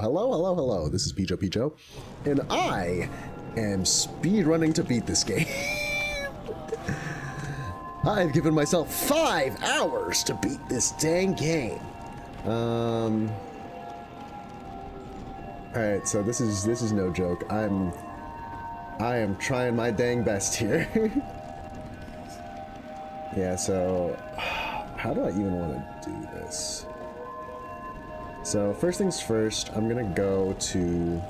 Hello, hello, hello. This is Pijo, and I am speedrunning to beat this game. I've given myself 5 hours to beat this dang game. Alright, so this is no joke. I am trying my dang best here. Yeah, so how do I even want to do this? So first things first, I'm gonna go to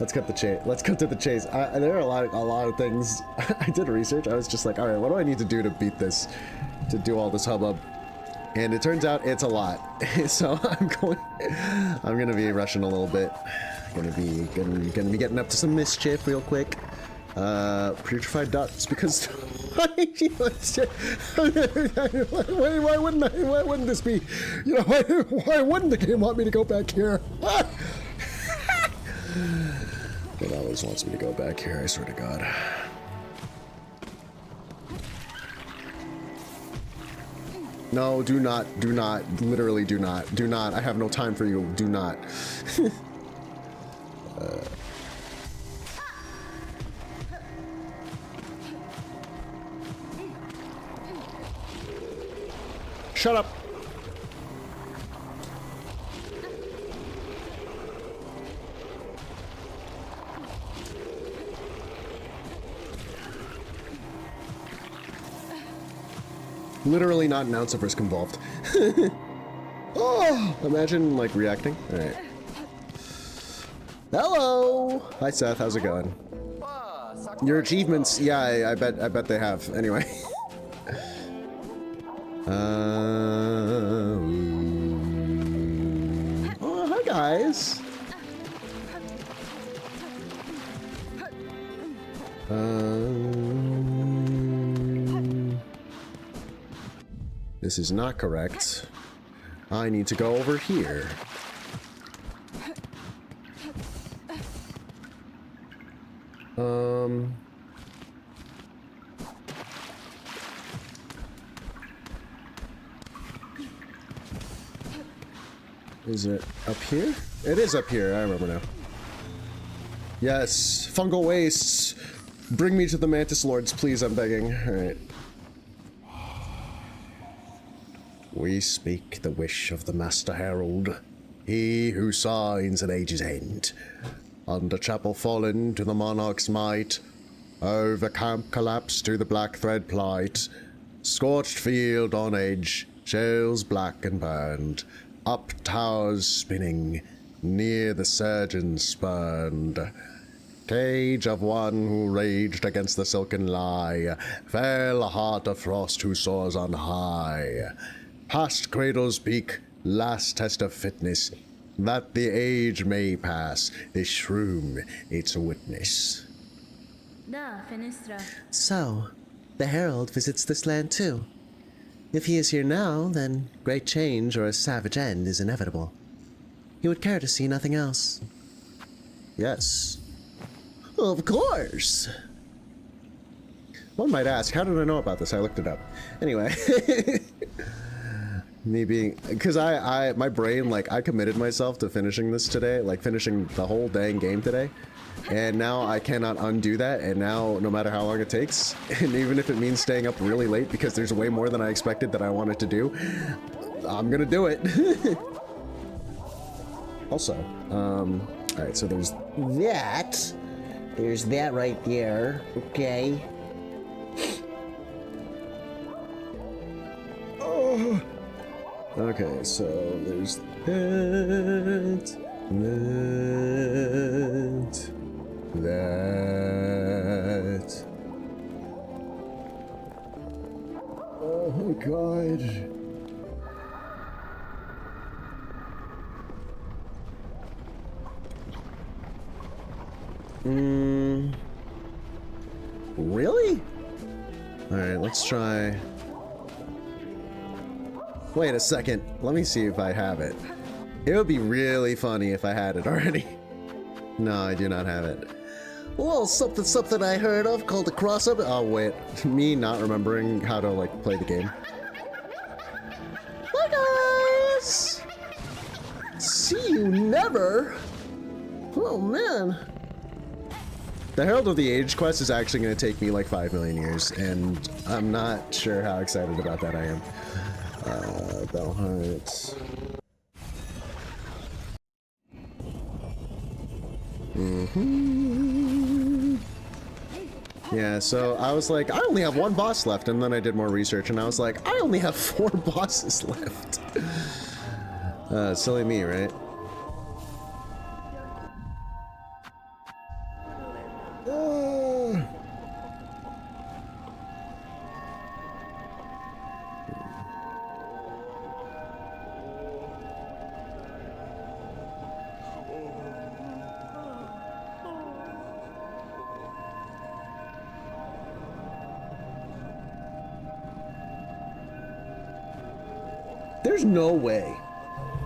let's cut to the chase. There are a lot of things. I did research. I was just like, all right, what do I need to do to beat this, to do all this hubbub? And it turns out it's a lot. So I'm gonna be rushing a little bit. Gonna be getting up to some mischief real quick. Putrefied dots, because why wouldn't this be, you know, why wouldn't the game want me to go back here? It always wants me to go back here, I swear to God. No, do not, literally do not, I have no time for you, do not. Shut up! Literally not an ounce of risk involved. Oh, imagine like reacting. All right. Hello. Hi Seth, how's it going? Your achievements, yeah, I bet they have. Anyway. Oh, hi guys. This is not correct. I need to go over here. Is it up here? It is up here, I remember now. Yes, fungal wastes. Bring me to the Mantis Lords, please, I'm begging. Alright. We speak the wish of the Master Herald, he who signs an age's end. Under chapel fallen to the monarch's might, over camp collapse to the black thread plight, scorched field on edge, shells black and burned, up towers spinning, near the surgeon spurned. Cage of one who raged against the silken lie, fell a heart of frost who soars on high. Past cradle's peak, last test of fitness, that the age may pass, this shroom its witness. So, the Herald visits this land too. If he is here now, then great change or a savage end is inevitable. He would care to see nothing else. Yes. Of course! One might ask, how did I know about this? I looked it up. Anyway. Me being, because my brain, like, I committed myself to finishing this today, like finishing the whole dang game today, and now I cannot undo that, and now no matter how long it takes, and even if it means staying up really late because there's way more than I expected that I wanted to do, I'm gonna do it. Also, alright, so there's that right there, okay. Oh. Okay, so there's that. Oh my God. Really? All right, let's try. Wait a second, let me see if I have it. It would be really funny if I had it already. No, I do not have it. Well, something I heard of called a crossover. Oh wait, me not remembering how to like play the game. Hi guys! never? Oh man. The Herald of the Age quest is actually going to take me like 5 million years, and I'm not sure how excited about that I am. Bell Hearts. Yeah, so I was like, I only have 1 boss left, and then I did more research, and I was like, I only have 4 bosses left. Silly me, right? There's no way.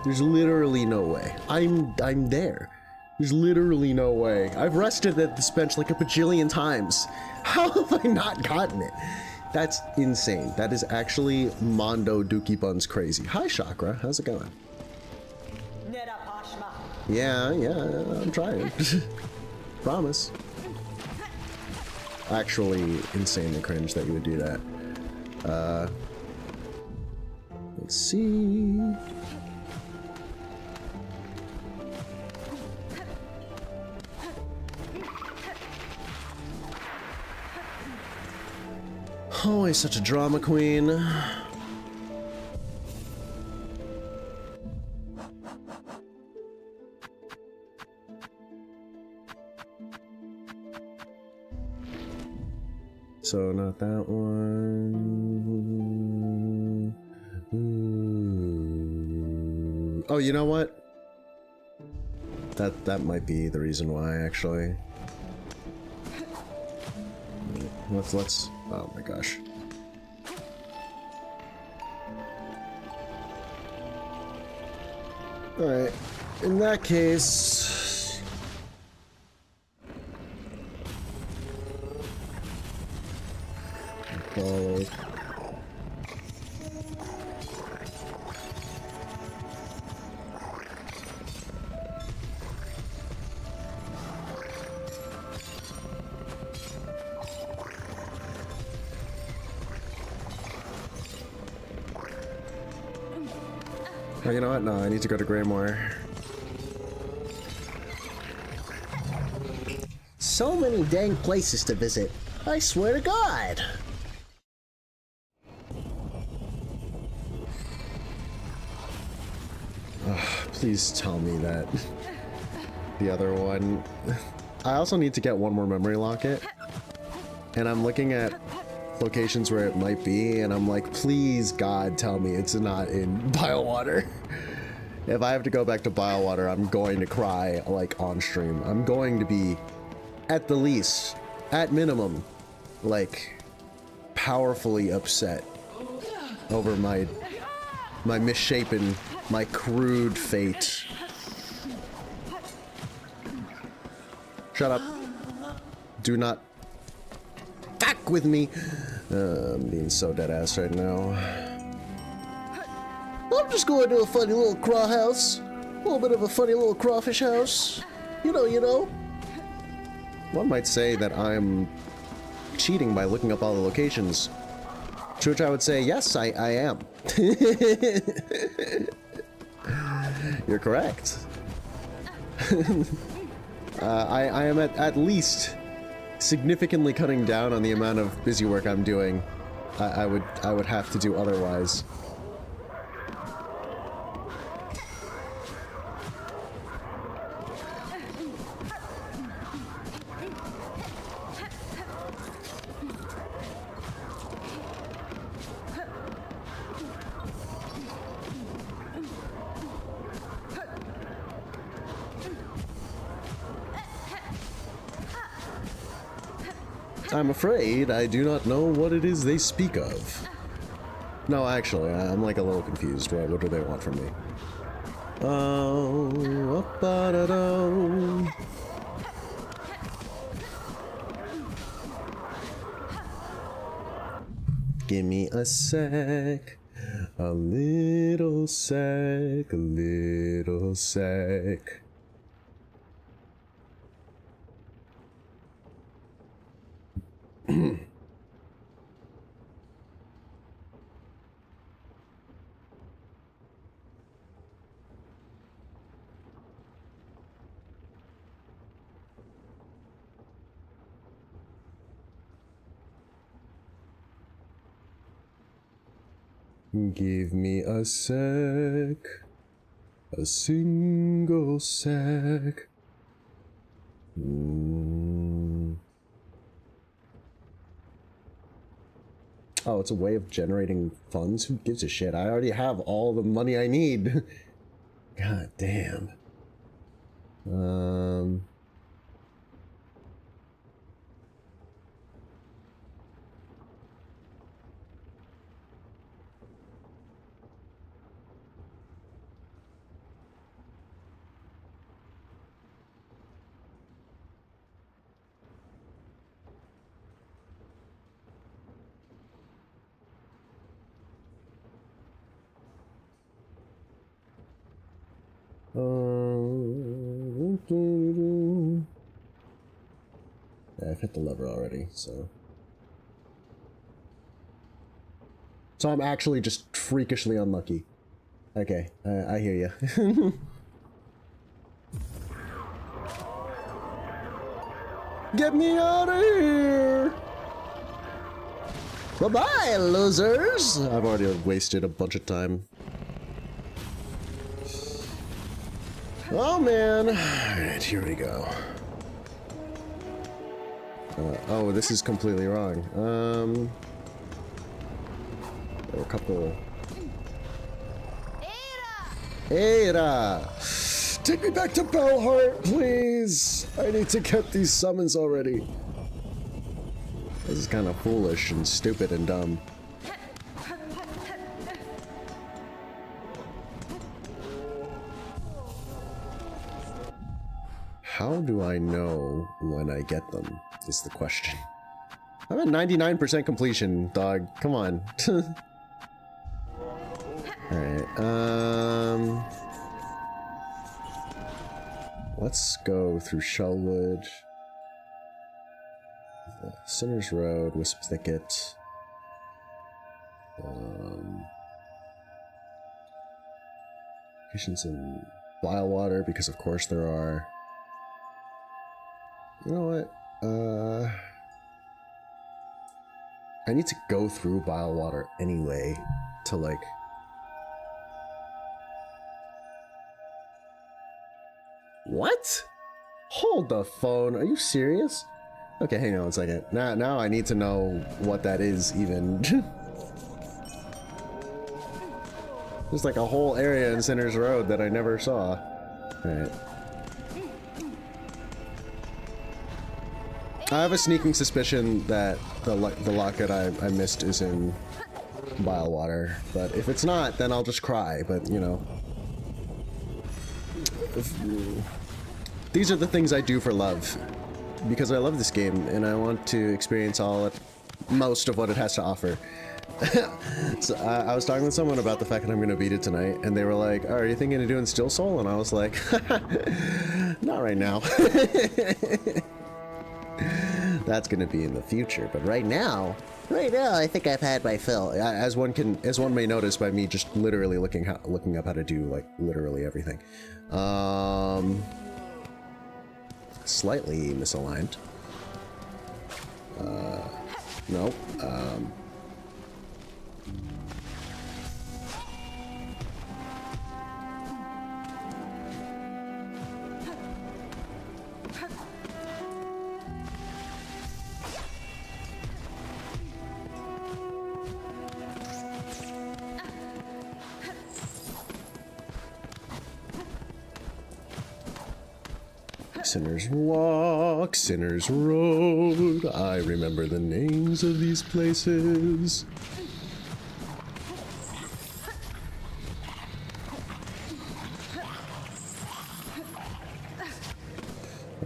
There's literally no way. I'm there. There's literally no way. I've rested at this bench like a bajillion times. How have I not gotten it? That's insane. That is actually Mondo Dookie Buns crazy. Hi, Chakra. How's it going? Yeah, I'm trying. Promise. Actually, insanely cringe that you would do that. Let's see. Always such a drama queen. So not that one. Oh, you know what? That might be the reason why, actually. Let's. Oh my gosh. All right. In that case. Follow. Oh, you know what? No, I need to go to Greymoor. So many dang places to visit. I swear to God. Oh, please tell me that the other one. I also need to get one more memory locket. And I'm looking at locations where it might be, and I'm like, please God, tell me it's not in Biowater. If I have to go back to Biowater, I'm going to cry like on stream. I'm going to be, at the least, at minimum, like powerfully upset over my misshapen, my crude fate. Shut up. Do not fuck with me. I'm being so dead ass right now. I'm just going to a funny little craw house. A little bit of a funny little crawfish house. You know. One might say that I'm cheating by looking up all the locations. To which I would say, yes, I am. You're correct. I am at least significantly cutting down on the amount of busy work I'm doing. I would have to do otherwise. I'm afraid I do not know what it is they speak of. No, actually, I'm like a little confused. What do they want from me? Oh, up-ba-da-do. Give me a sec. A little sec, a little sec. Give me a sec, a single sec. Oh, it's a way of generating funds? Who gives a shit? I already have all the money I need. God damn. Yeah, I've hit the lever already, so I'm actually just freakishly unlucky. Okay, I hear you. Get me out of here! Bye-bye, losers! I've already wasted a bunch of time. Oh, man. Alright, here we go. Oh, this is completely wrong. There were a couple... Ada! Take me back to Bellheart, please! I need to get these summons already. This is kind of foolish and stupid and dumb. How do I know when I get them, is the question. I'm at 99% completion, dog. Come on. Alright, let's go through Shellwood. Sinner's Road, Wisp Thicket. Patience in Bilewater, because of course there are. You know what? I need to go through Bilewater anyway to, like... What? Hold the phone. Are you serious? Okay, hang on a second. Now I need to know what that is, even. There's like a whole area in Sinner's Road that I never saw. Alright. I have a sneaking suspicion that the locket I missed is in Bilewater, but if it's not, then I'll just cry, but you know. These are the things I do for love, because I love this game and I want to experience most of what it has to offer. So I was talking with someone about the fact that I'm going to beat it tonight, and they were like, oh, are you thinking of doing Still Soul? And I was like, not right now. That's going to be in the future, but right now, I think I've had my fill. As one may notice by me just literally looking up how to do like literally everything. Slightly misaligned. Nope. Sinner's Walk, Sinner's Road, I remember the names of these places.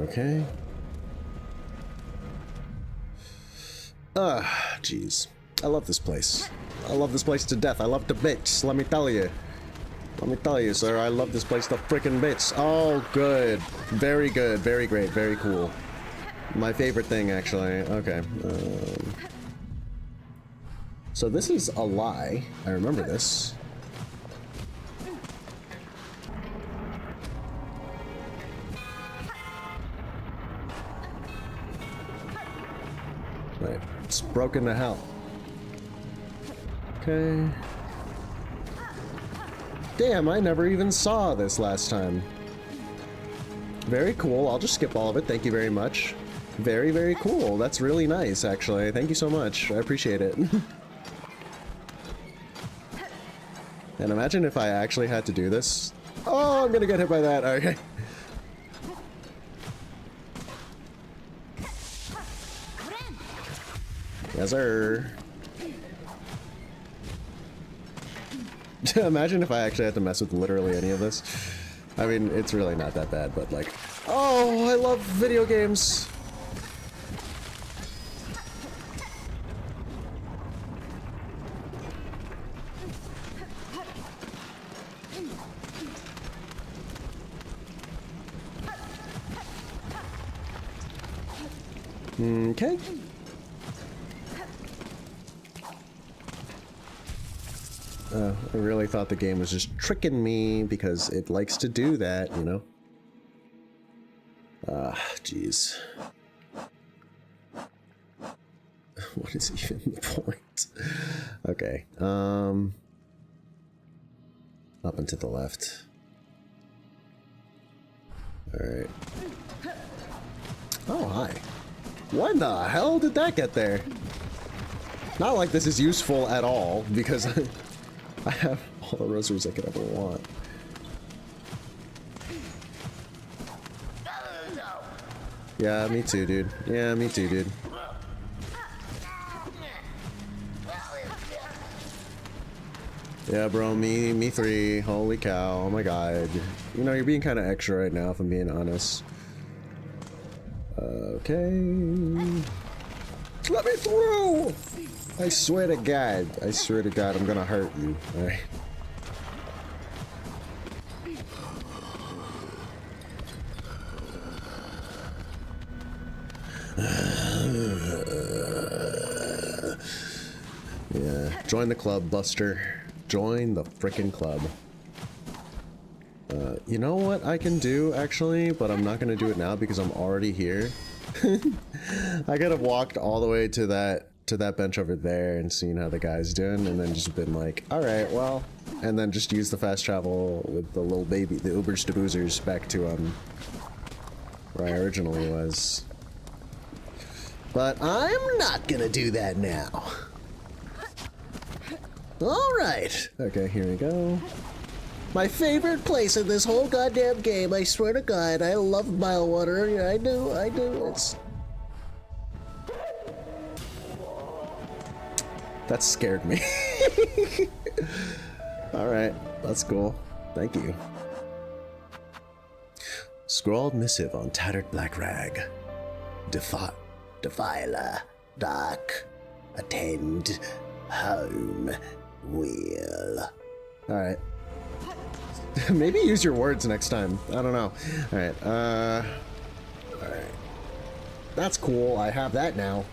Okay. Jeez. I love this place. I love this place to death. I love the bits, let me tell you. Let me tell you, sir, I love this place to frickin' bits. Oh, good. Very good, very great, very cool. My favorite thing, actually. Okay. So this is a lie. I remember this. Right. It's broken to hell. Okay. Damn, I never even saw this last time. Very cool. I'll just skip all of it. Thank you very much. Very, very cool. That's really nice, actually. Thank you so much. I appreciate it. And imagine if I actually had to do this. Oh, I'm gonna get hit by that. Okay. Yes, sir. Imagine if I actually had to mess with literally any of this. I mean, it's really not that bad, but like... Oh, I love video games! Okay. I really thought the game was just tricking me because it likes to do that, you know? Ah, jeez. What is even the point? Okay, up and to the left. Alright. Oh, hi. When the hell did that get there? Not like this is useful at all, because I have all the rosaries I could ever want. Yeah, me too, dude. Yeah, me too, dude. Yeah, bro, me three. Holy cow, oh my god. You know, you're being kind of extra right now, if I'm being honest. Okay. Let me through! I swear to God, I'm gonna hurt you. Alright. Yeah, join the club, Buster. Join the frickin' club. You know what I can do, actually, but I'm not gonna do it now because I'm already here. I could have walked all the way to that bench over there and seen how the guy's doing, and then just been like, all right, well, and then just use the fast travel with the little baby, the Ubers to Boozers, back to where I originally was. But I'm not gonna do that now. All right. Okay, here we go. My favorite place in this whole goddamn game, I swear to God, I love Milewater. Yeah, I do. It's... That scared me. Alright, that's cool. Thank you. Scrawled missive on tattered black rag. Defiler, dark, attend, home, will. Alright. Maybe use your words next time. I don't know. Alright, alright. That's cool, I have that now.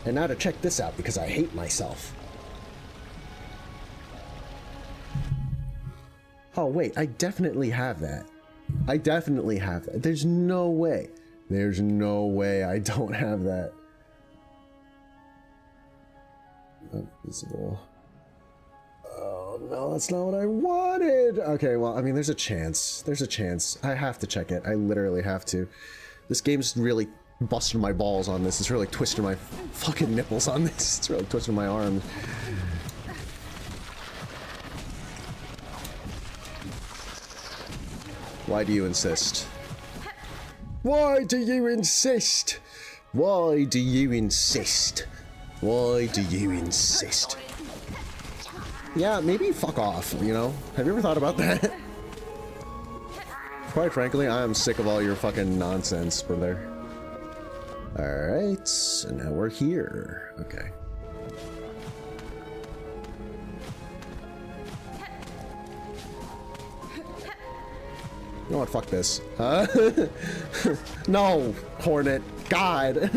And now to check this out, because I hate myself. Oh wait, I definitely have that. I definitely have that. There's no way. There's no way I don't have that. Not visible. Oh no, that's not what I wanted! Okay, well, I mean, there's a chance. There's a chance. I have to check it. I literally have to. This game's really busting my balls on this. It's really twisting my fucking nipples on this. It's really twisting my arms. Why do you insist? Why do you insist? Why do you insist? Why do you insist? Yeah, maybe fuck off, you know? Have you ever thought about that? Quite frankly, I am sick of all your fucking nonsense, brother. Alright, and now we're here. Okay. know what? Fuck this. No, Hornet. God.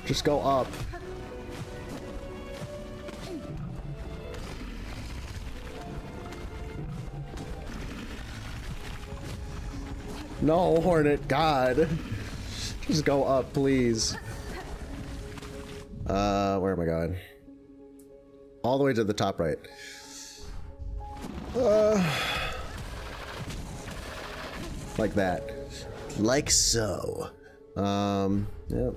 Just go up. No, Hornet. God. Just go up, please. Where am I going? All the way to the top right. Like that. Like so. Yep.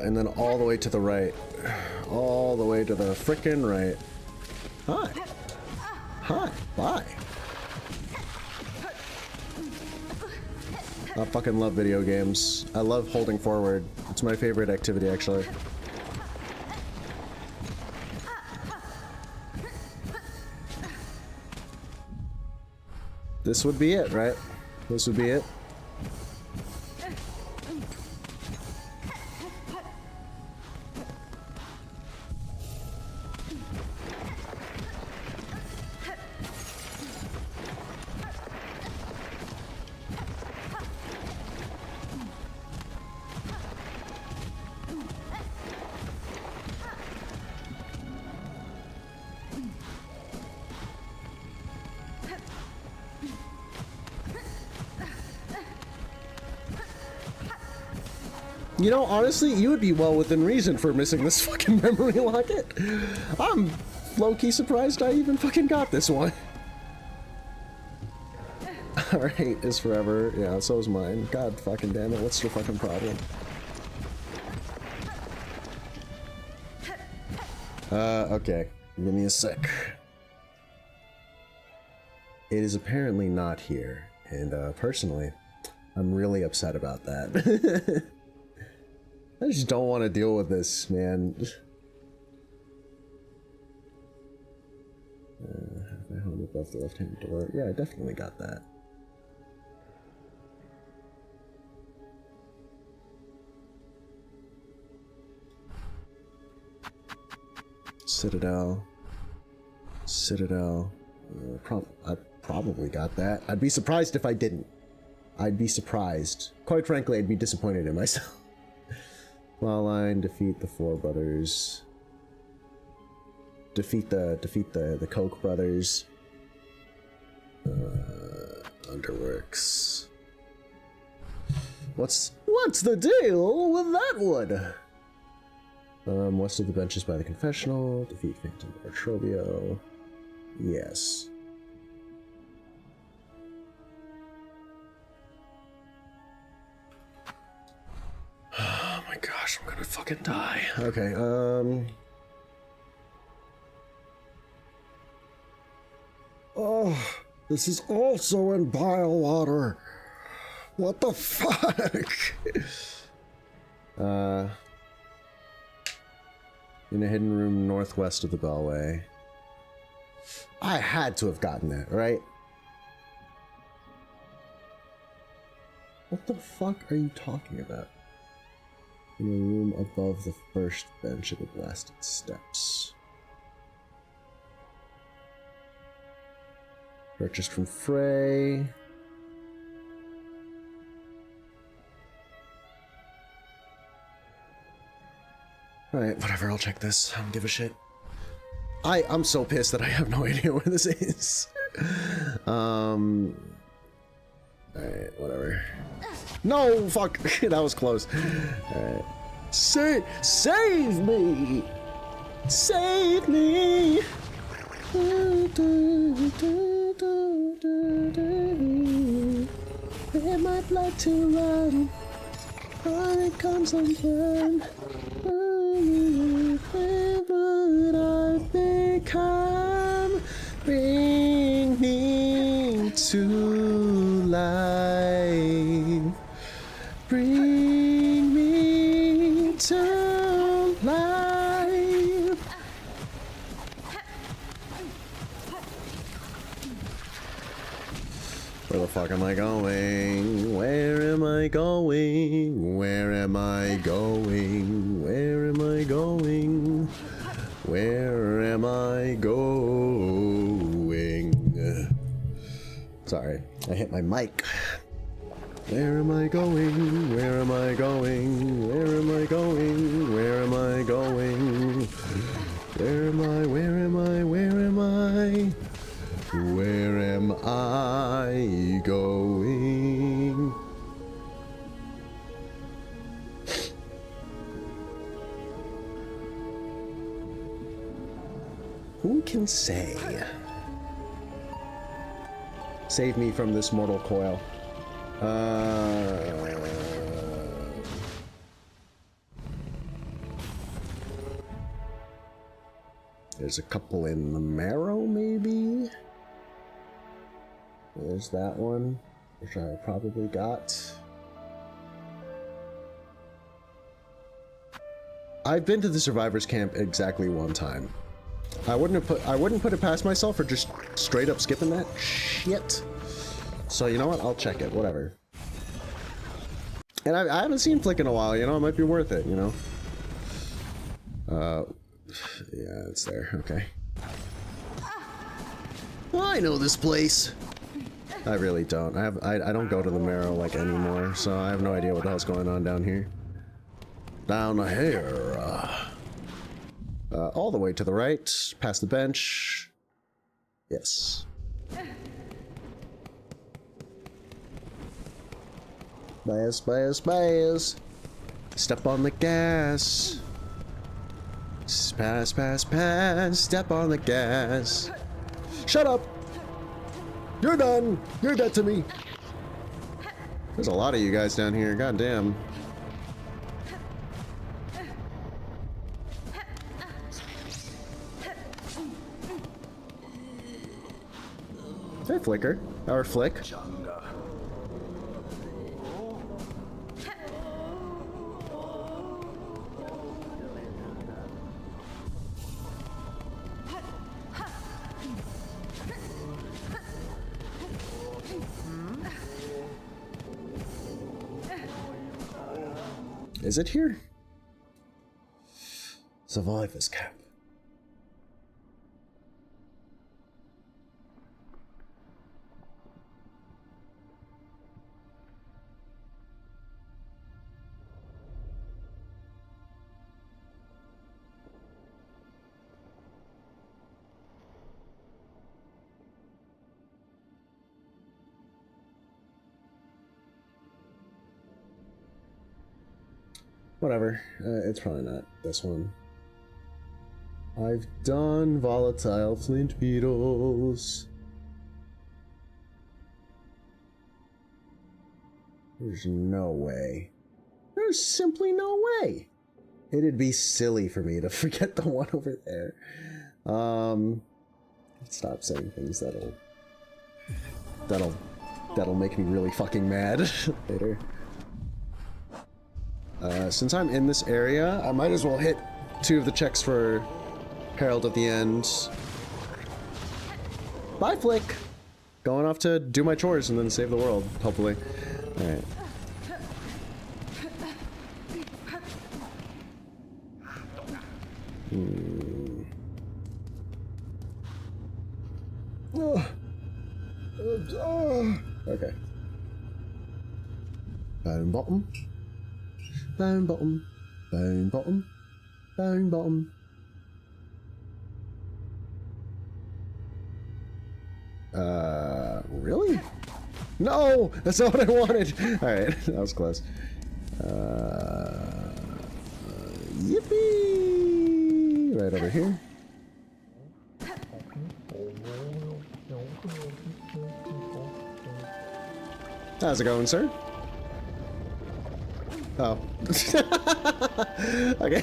And then all the way to the right. All the way to the frickin' right. Hi. Hi. Bye. I fucking love video games. I love holding forward. It's my favorite activity, actually. This would be it, right? This would be it. You know, honestly, you would be well within reason for missing this fucking memory locket. I'm low-key surprised I even fucking got this one. Alright, is forever. Yeah, so is mine. God fucking damn it, what's your fucking problem? Okay. Give me a sec. It is apparently not here, and personally, I'm really upset about that. I just don't want to deal with this, man. Have my home above the left-hand door. Yeah, I definitely got that. Citadel. Citadel. I probably got that. I'd be surprised if I didn't. I'd be surprised. Quite frankly, I'd be disappointed in myself. Law line, defeat the four brothers. Defeat the Koch brothers. Underworks. What's the deal with that one? West of the benches by the confessional. Defeat Phantom Artrobio. Yes. Oh my gosh, I'm gonna fucking die. Okay, oh, this is also in bile water. What the fuck? In a hidden room northwest of the Bellway. I had to have gotten that, right? What the fuck are you talking about? In a room above the first bench of the blasted steps. Purchased from Frey. Alright, whatever, I'll check this. I don't give a shit. I'm so pissed that I have no idea where this is. Alright, whatever. No, fuck. That was close. Alright. Save me! Save me! Where my blood to run. On it comes undone. Where would I become? Bring me to life. Bring me to life. fuck am I going? Where am I going? Where am I going? Where am I going? Where am I going? Sorry, I hit my mic. Where am I going? Where am I going? Where am I going? Where am I going? Where am I? Where am I? Where am I? Where am I going? Who can say? Save me from this mortal coil. There's a couple in the marrow, maybe? There's that one, which I probably got. I've been to the survivors camp exactly one time. I wouldn't put it past myself for just straight up skipping that shit. So you know what? I'll check it. Whatever. And I haven't seen Flick in a while. You know, it might be worth it. You know. Yeah, it's there. Okay. I know this place. I really don't. I don't go to the marrow like anymore, so I have no idea what the hell's going on down here. Down here. All the way to the right, past the bench. Yes. Bias, bias, bias. Step on the gas. Pass, pass, pass. Step on the gas. Shut up. You're done. You're dead to me. There's a lot of you guys down here. God damn. Hey, Flicker. Or Flick. Is it here? Survivor's camp. Whatever, it's probably not this one. I've done volatile flint beetles. There's no way. There's simply no way. It'd be silly for me to forget the one over there. Stop saying things that'll make me really fucking mad later. Since I'm in this area, I might as well hit 2 of the checks for Herald at the end. Bye, Flick! Going off to do my chores and then save the world, hopefully. Alright. Okay. Bone bottom. Bone bottom. Bone bottom. Bone bottom. Really? No! That's not what I wanted! Alright, that was close. Yippee! Right over here. How's it going, sir? Oh. Okay.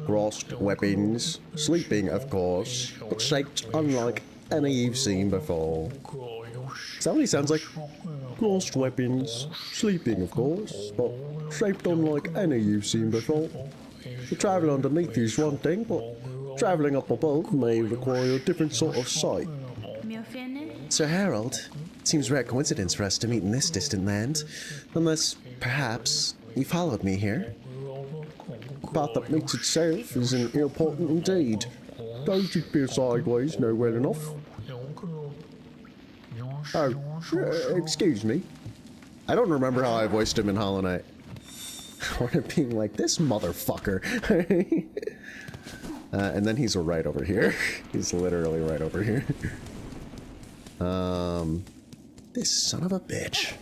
Crossed weapons, sleeping of course, but shaped unlike any you've seen before. Somebody sounds like crossed weapons, sleeping of course, but shaped unlike any you've seen before. The travel underneath is one thing, but Travelling up above may require a different sort of sight. Sir Harold, it seems rare coincidence for us to meet in this distant land, unless, perhaps, you followed me here. The path that meets itself is important indeed. Don't you peer sideways know well enough? Oh, excuse me. I don't remember how I voiced him in Hollow Knight. Or it being like, this motherfucker. And then he's right over here. He's literally right over here. This son of a bitch.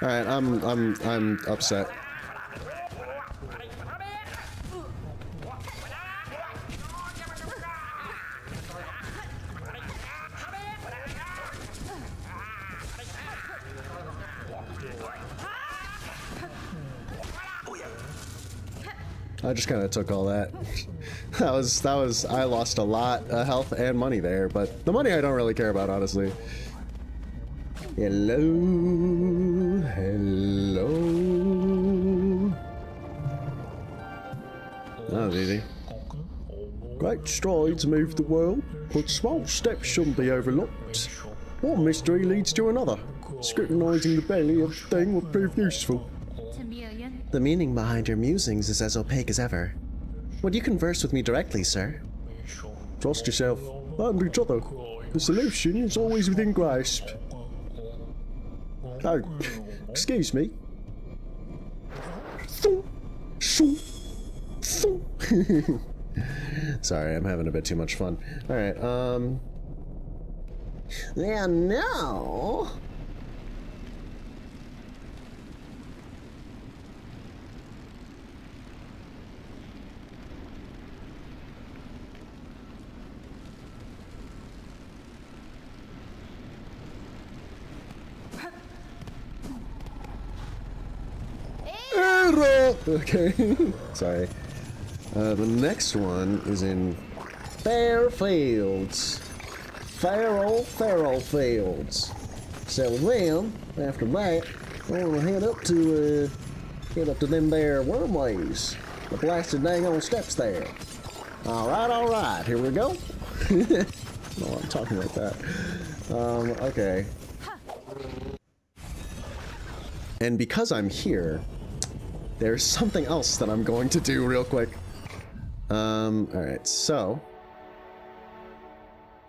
Alright, I'm upset. I just kind of took all that. I lost a lot of health and money there, but the money I don't really care about, honestly. Hello, hello. That was easy. Great strides move the world, but small steps shouldn't be overlooked. One mystery leads to another. Scrutinizing the belly of the thing will prove useful. The meaning behind your musings is as opaque as ever. Would you converse with me directly, sir? Trust yourself and each other. The solution is always within grasp. Oh, excuse me. Sorry, I'm having a bit too much fun. Alright, yeah, no. Okay, sorry. The next one is in Fairfields. Farrell Fields. So then, after that, I want to head up to them there wormways. The blasted dang on steps there. All right, here we go. No, I'm talking like that. Okay. And because I'm here, there's something else that I'm going to do real quick. Alright, so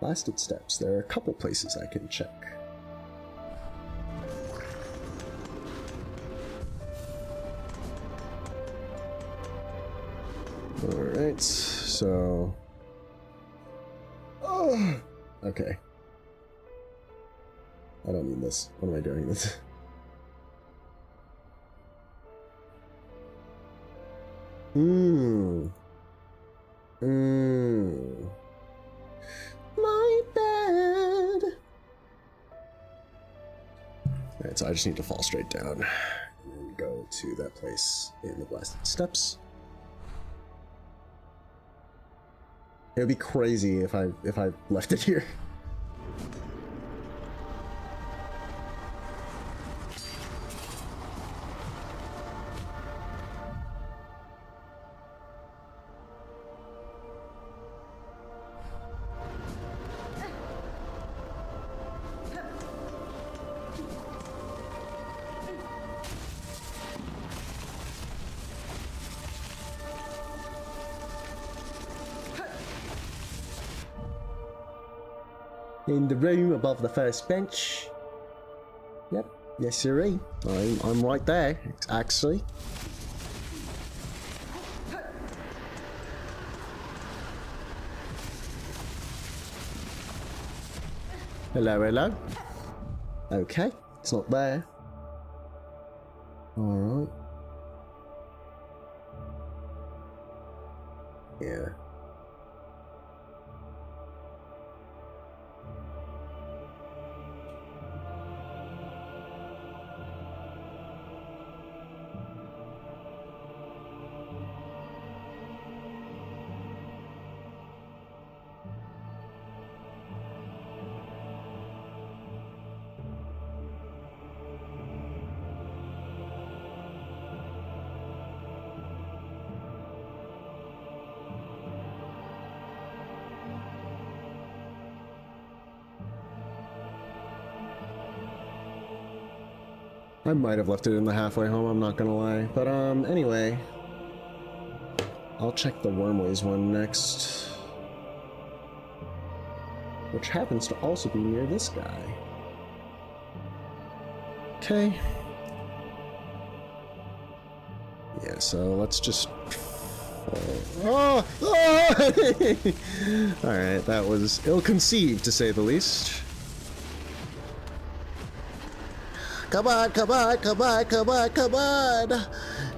blasted steps. There are a couple places I can check. Alright, so okay. I don't need this. What am I doing with this? My bad. Alright, so I just need to fall straight down and go to that place in the blasted steps. It would be crazy if I left it here. In the room above the first bench. Yep, yes sirree. I'm right there, actually. Hello. Okay, it's not there. Alright. Yeah. I might have left it in the halfway home, I'm not gonna lie. But, anyway. I'll check the Wormways one next. Which happens to also be near this guy. Okay. Yeah, so let's just... Oh! Alright, that was ill-conceived, to say the least. Come on, come on, come on, come on, come on!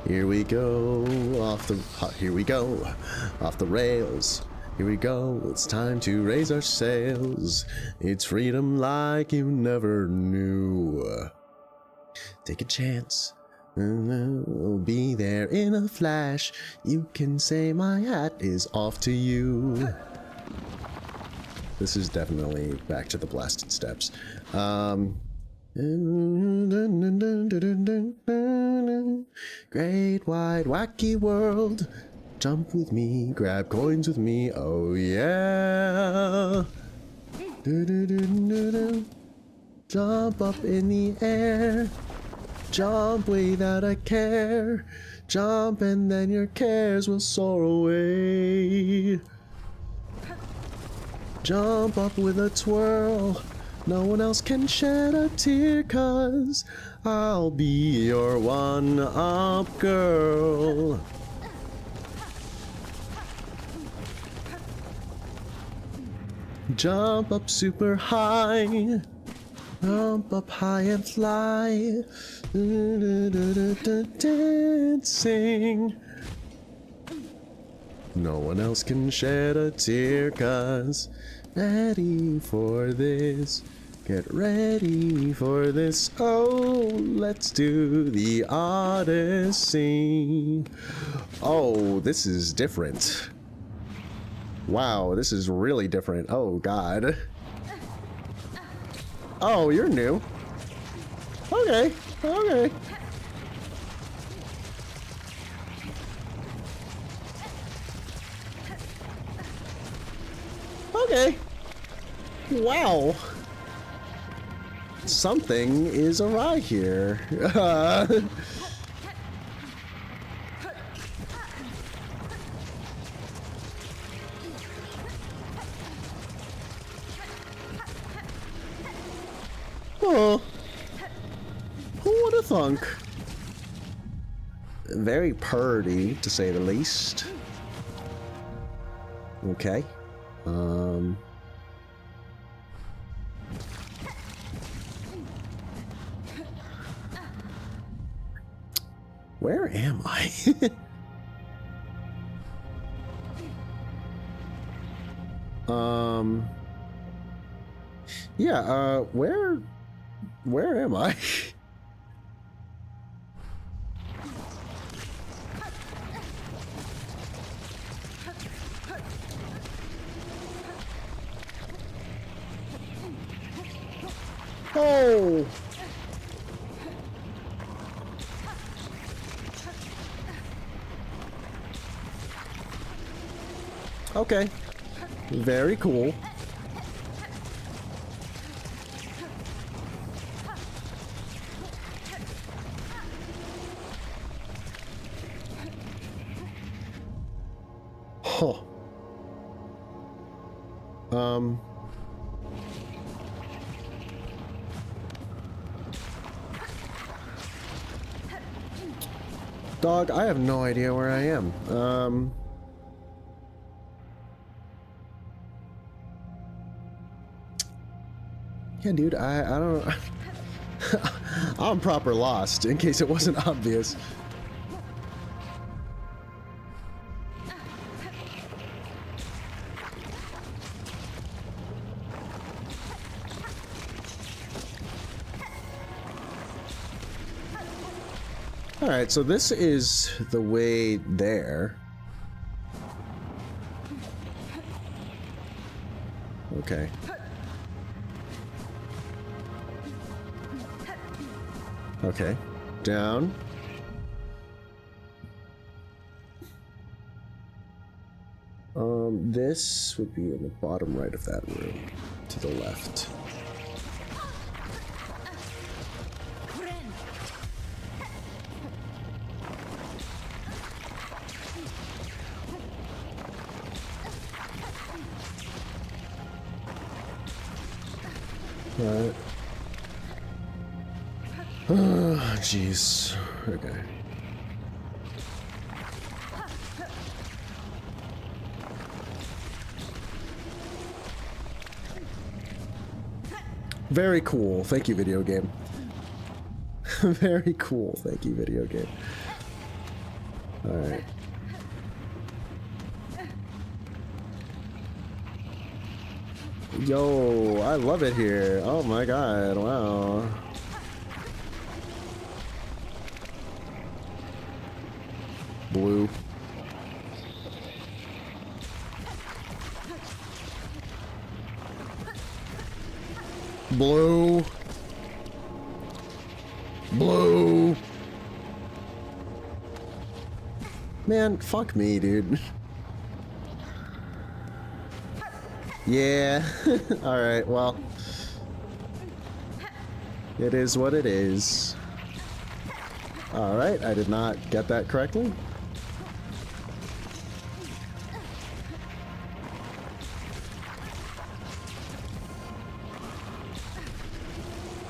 Here we go, here we go, off the rails. Here we go, it's time to raise our sails. It's freedom like you never knew. Take a chance. We'll be there in a flash. You can say my hat is off to you. This is definitely back to the blasted steps. Great wide wacky world. Jump with me, grab coins with me, oh yeah. Jump up in the air. Jump without a care. Jump and then your cares will soar away. Jump up with a twirl. No one else can shed a tear, 'cause I'll be your one-up girl. Jump up super high. Jump up high and fly. Dancing. No one else can shed a tear, 'cause ready for this. Get ready for this. Oh, let's do the Odyssey. Oh, this is different. Wow, this is really different. Oh, God. Oh, you're new. Okay, okay. Okay. Wow. Something is awry here. Oh. Who would have thunk? Very purdy, to say the least. Okay. Where am I? Yeah, where am I? Oh! Okay. Very cool. Huh. Dog, I have no idea where I am. Yeah, dude, I don't... I'm proper lost, in case it wasn't obvious. Alright, so this is the way there. Okay. Okay. Down. This would be in the bottom right of that room, to the left. Alright. Jeez. Okay. Very cool. Thank you, video game. Very cool. Thank you, video game. Alright. Yo, I love it here. Oh my god, wow. Blue. Blue. Blue. Man, fuck me, dude. Yeah. Alright, well. It is what it is. Alright, I did not get that correctly.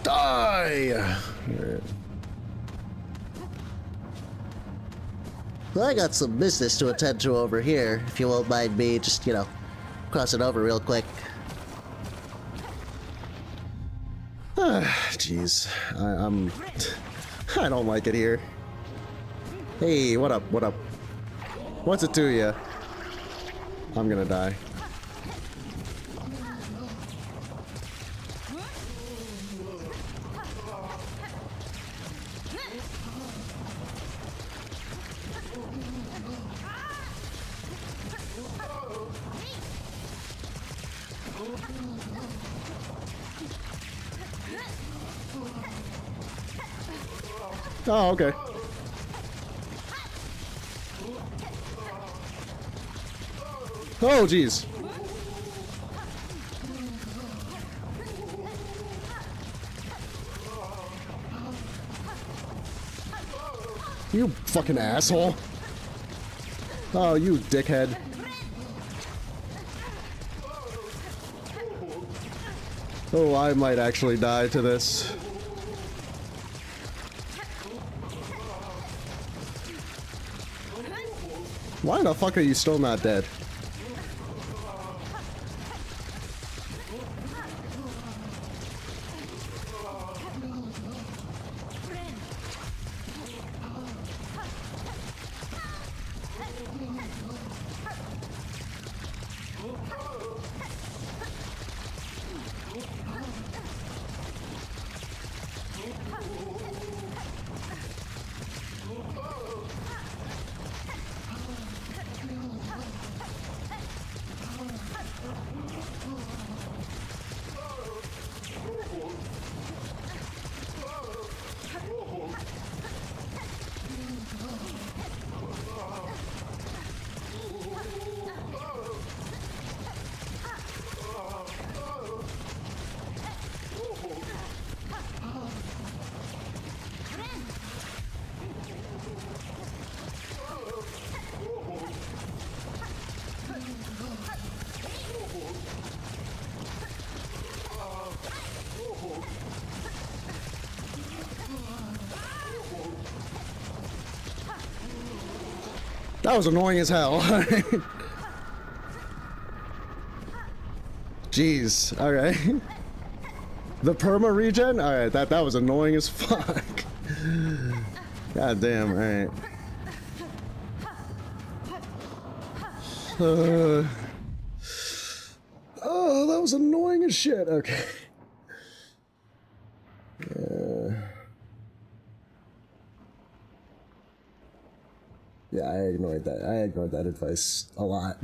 Die! Alright. Well, I got some business to attend to over here. If you won't mind me just, you know, crossing over real quick. Jeez. I don't like it here. Hey, what up? What up? What's it to you? I'm gonna die. Oh, okay. Oh, jeez. You fucking asshole. Oh, you dickhead. Oh, I might actually die to this. Why the fuck are you still not dead? That was annoying as hell. Jeez. Alright. The perma regen? Alright, that was annoying as fuck. God damn, alright. Oh, that was annoying as shit. Okay. Yeah, I ignored that. I ignored that advice a lot.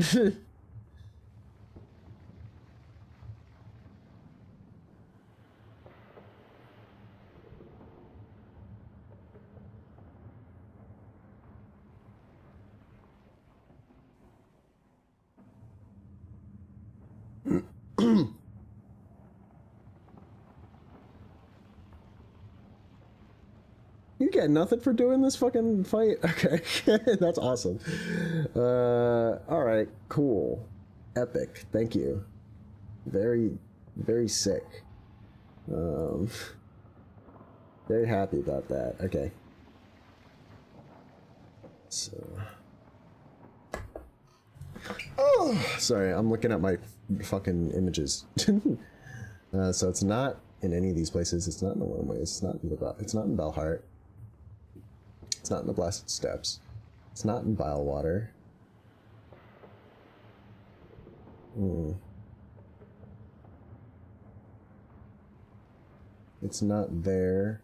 You get nothing for doing this fucking fight? Okay, that's awesome. Alright, cool. Epic, thank you. Very, very sick. Very happy about that. Okay. So. Oh, sorry, I'm looking at my fucking images. So it's not in any of these places. It's not in the one way. It's not in the. It's not in Belheart. It's not in the Blasted Steppes. It's not in Bilewater. It's not there.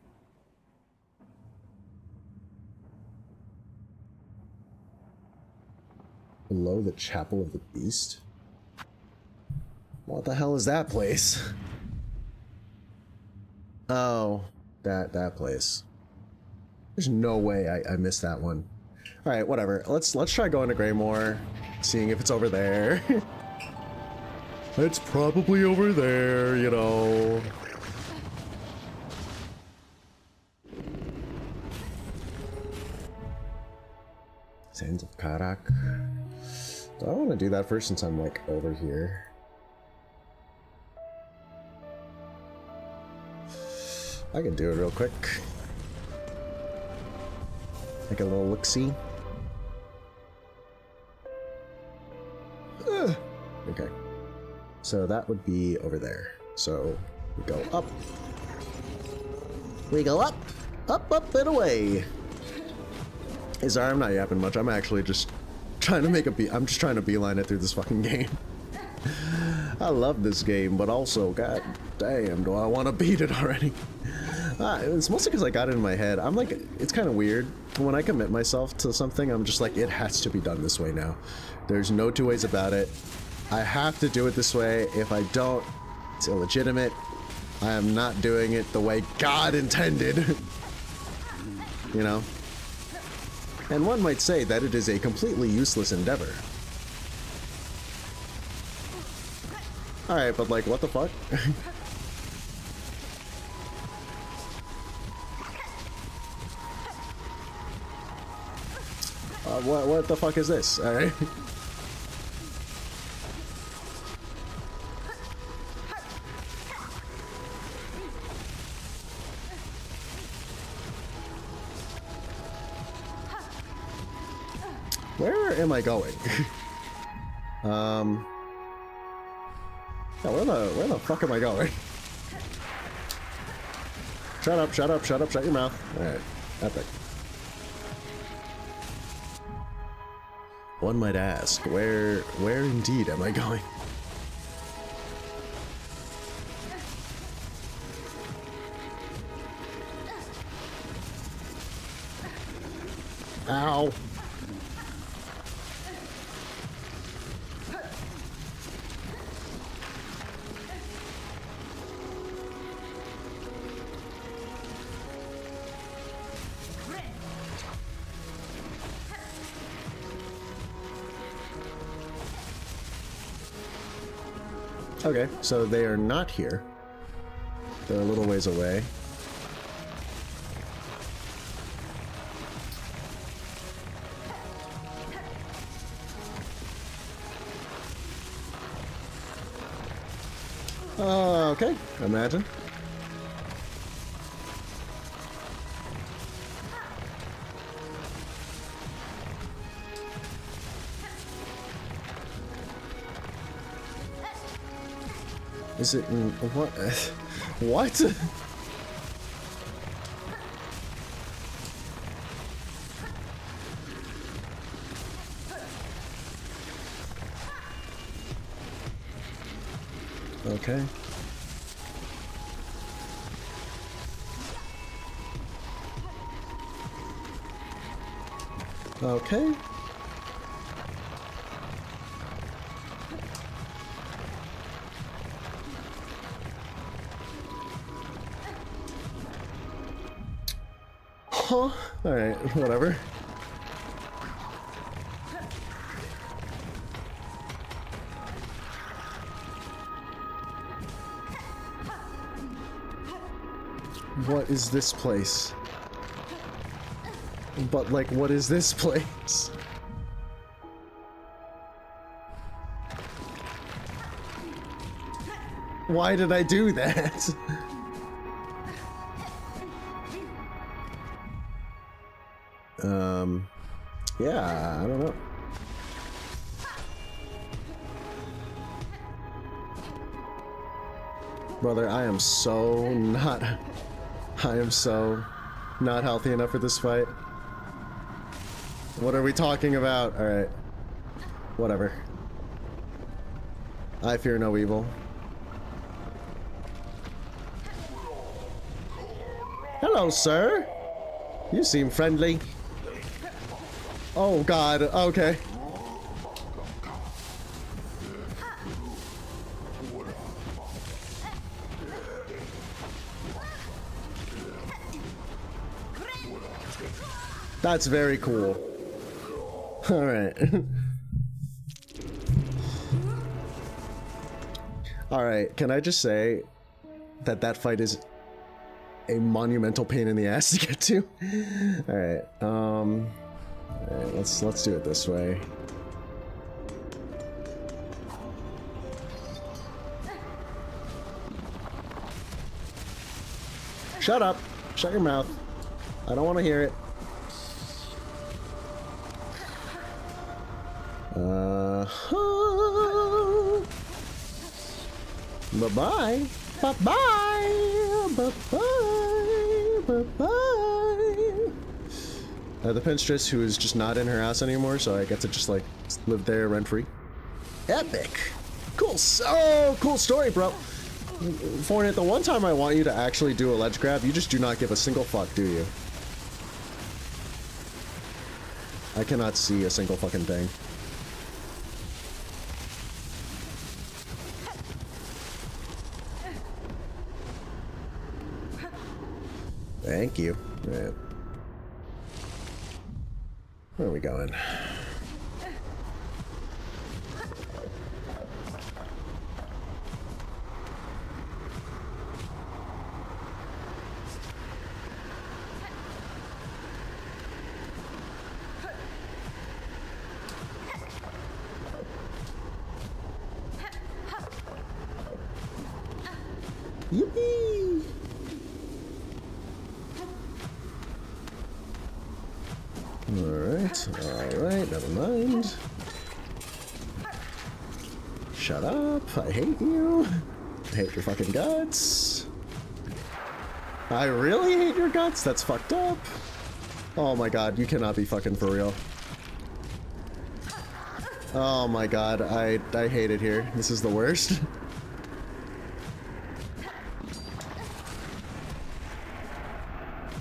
Below the Chapel of the Beast? What the hell is that place? Oh, that place. There's no way I missed that one. All right, whatever. Let's try going to Greymoor, seeing if it's over there. It's probably over there, you know. Sands of Karak. Do I want to do that first since I'm like over here? I can do it real quick. Take a little look-see. Okay. So that would be over there. So we go up. We go up, up, and away. Hey, sorry, I'm not yapping much. I'm actually just trying to make I'm just trying to beeline it through this fucking game. I love this game, but also, god damn, do I want to beat it already? It's mostly because I got it in my head. I'm like, it's kind of weird. When I commit myself to something, I'm just like, it has to be done this way now. There's no two ways about it. I have to do it this way. If I don't, it's illegitimate. I am not doing it the way God intended. You know? And one might say that it is a completely useless endeavor. Alright, but like, what the fuck? What the fuck is this? Alright. Where am I going? Yeah, where the fuck am I going? Shut up, shut up, shut up, shut your mouth. Alright, epic. One might ask, where indeed am I going? Ow! Okay, so they are not here. They're a little ways away. Okay, imagine. Is it in what? What? Okay. Okay. Huh? Alright, whatever. What is this place? But, like, what is this place? Why did I do that? Yeah, I don't know. Brother, I am so not healthy enough for this fight. What are we talking about? Alright. Whatever. I fear no evil. Hello, sir. You seem friendly. Oh god, okay. That's very cool. Alright. Alright, can I just say that that fight is a monumental pain in the ass to get to? Alright, alright, let's do it this way. Shut up! Shut your mouth. I don't want to hear it. Bye-bye. Bye-bye. Bye-bye. Bye-bye. The pinstress who is just not in her house anymore, so I get to just, like, live there rent-free. Epic. Cool. So cool story, bro. Fortnite, the one time I want you to actually do a ledge grab, you just do not give a single fuck, do you? I cannot see a single fucking thing. Thank you. Right. Where are we going? Yippee! Alright, never mind. Shut up, I hate you. I hate your fucking guts. I really hate your guts? That's fucked up. Oh my god, you cannot be fucking for real. Oh my god, I hate it here. This is the worst.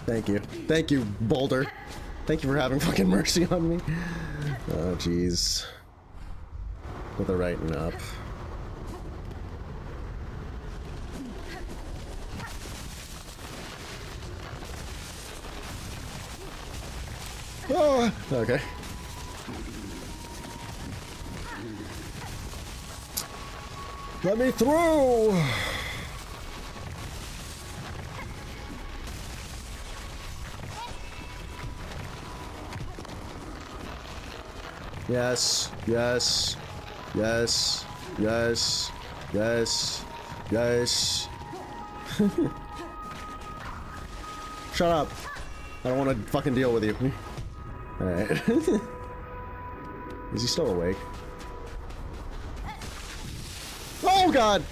Thank you. Thank you, Boulder. Thank you for having fucking mercy on me. Oh, jeez. With the righten up. Oh, okay. Let me through! Yes, yes, yes, yes, yes, yes. Shut up. I don't want to fucking deal with you. Alright. Is he still awake? Oh god!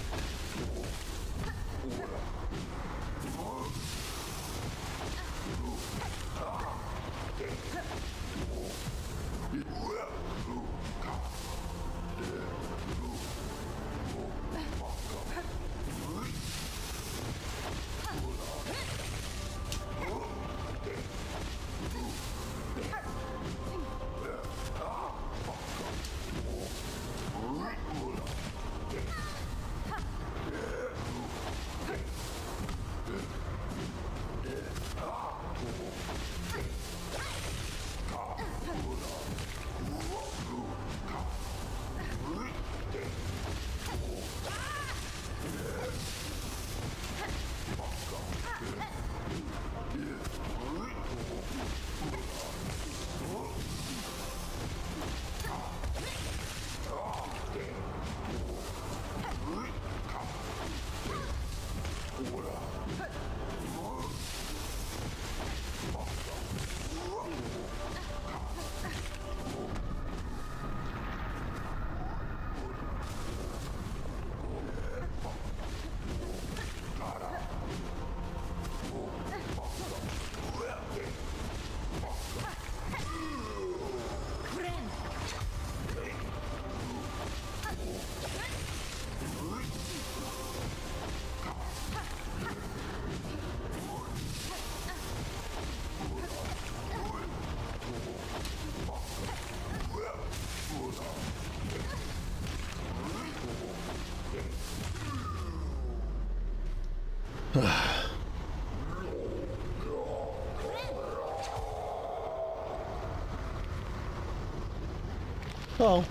Oh.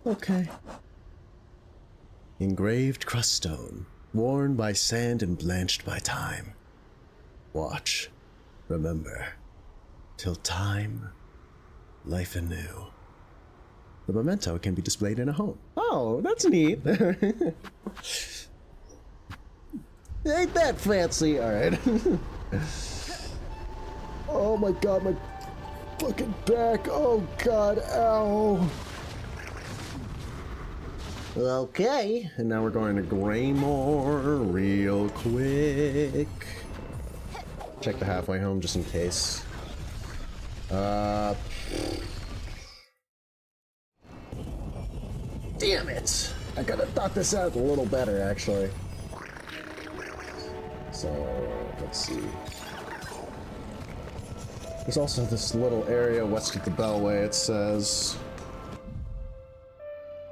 Okay. Engraved crust stone, worn by sand and blanched by time. Watch, remember, till time, life anew. The memento can be displayed in a home. Oh, that's neat. Ain't that fancy? Alright. Oh my god, my fucking back. Oh god, ow. Okay, and now we're going to Greymore real quick. Check the halfway home just in case. Damn it! I could have thought this out a little better, actually. So, let's see. There's also this little area west of the Bellway, it says.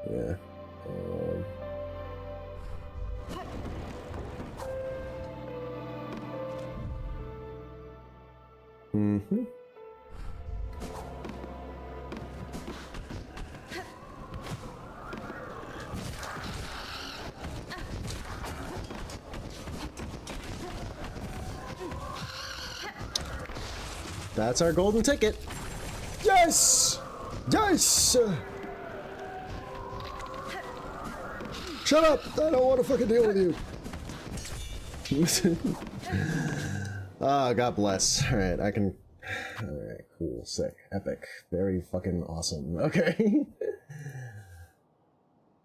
Yeah. Mm-hmm. That's our golden ticket. Yes! Yes! Shut up! I don't want to fucking deal with you. Ah, God bless. Alright, I can... Alright, cool, sick, epic, very fucking awesome. Okay.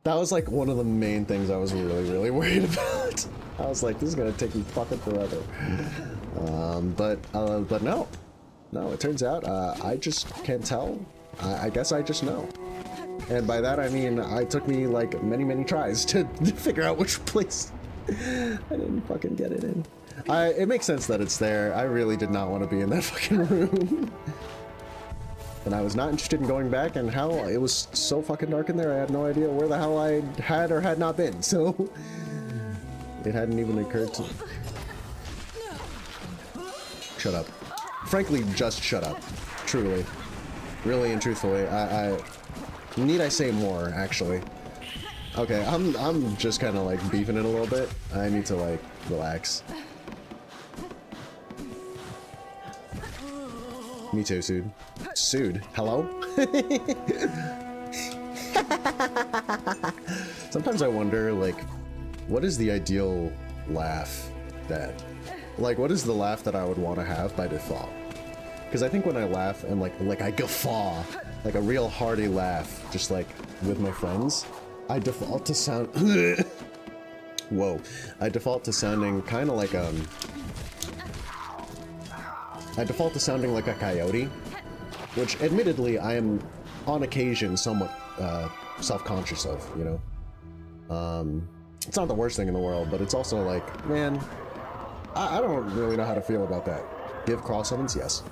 That was like one of the main things I was really worried about. I was like, this is gonna take me fucking forever. But no. No, it turns out, I just can't tell. I guess I just know. And by that I mean, it took me like many tries to figure out which place I didn't fucking get it in. It makes sense that it's there. I really did not want to be in that fucking room. And I was not interested in going back, and hell, it was so fucking dark in there, I had no idea where the hell I had or had not been, so... It hadn't even occurred to... Shut up. Frankly, just shut up. Truly. Really and truthfully, Need I say more, actually? Okay, I'm just kind of like beefing it a little bit. I need to like relax. Me too, Sood. Sood, hello? Sometimes I wonder, like, what is the ideal laugh that... Like, what is the laugh that I would want to have by default? Because I think when I laugh and like I guffaw, like a real hearty laugh, just like with my friends, I default to sound... Whoa. I default to sounding kind of like, I default to sounding like a coyote, which admittedly I am on occasion somewhat self-conscious of, you know? It's not the worst thing in the world, but it's also like, man, I don't really know how to feel about that. Give cross summons? Yes.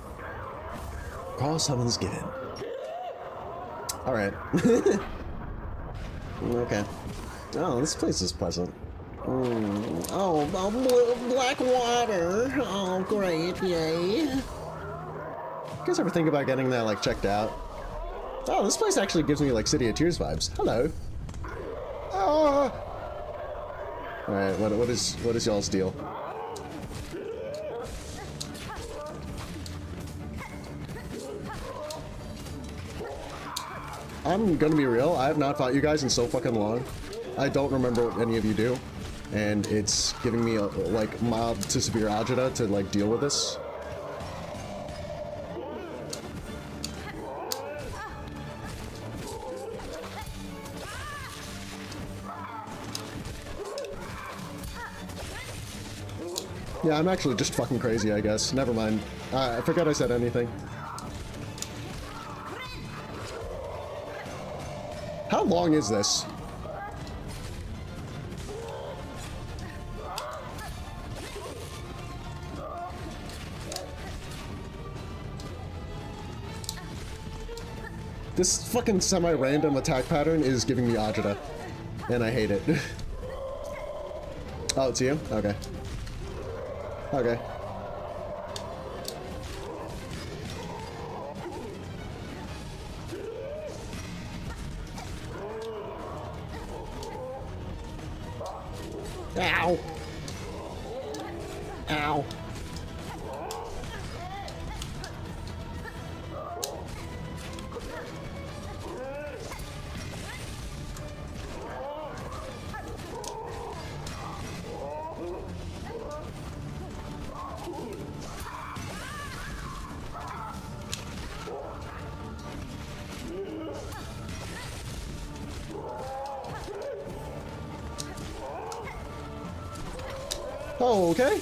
Cross summons given. Alright. Okay. Oh, this place is pleasant. Oh, black water. Oh, great, yay. You guys ever think about getting that, like, checked out? Oh, this place actually gives me, like, City of Tears vibes. Hello. Oh. Alright, what is y'all's deal? I'm gonna be real, I have not fought you guys in so fucking long. I don't remember what any of you do. And it's giving me, like, mild to severe agita to, like, deal with this. Yeah, I'm actually just fucking crazy, I guess. Never mind. I forgot I said anything. How long is this? This fucking semi-random attack pattern is giving me agita, and I hate it. Oh, it's you? Okay. Okay. Ow! Ow! Oh, okay.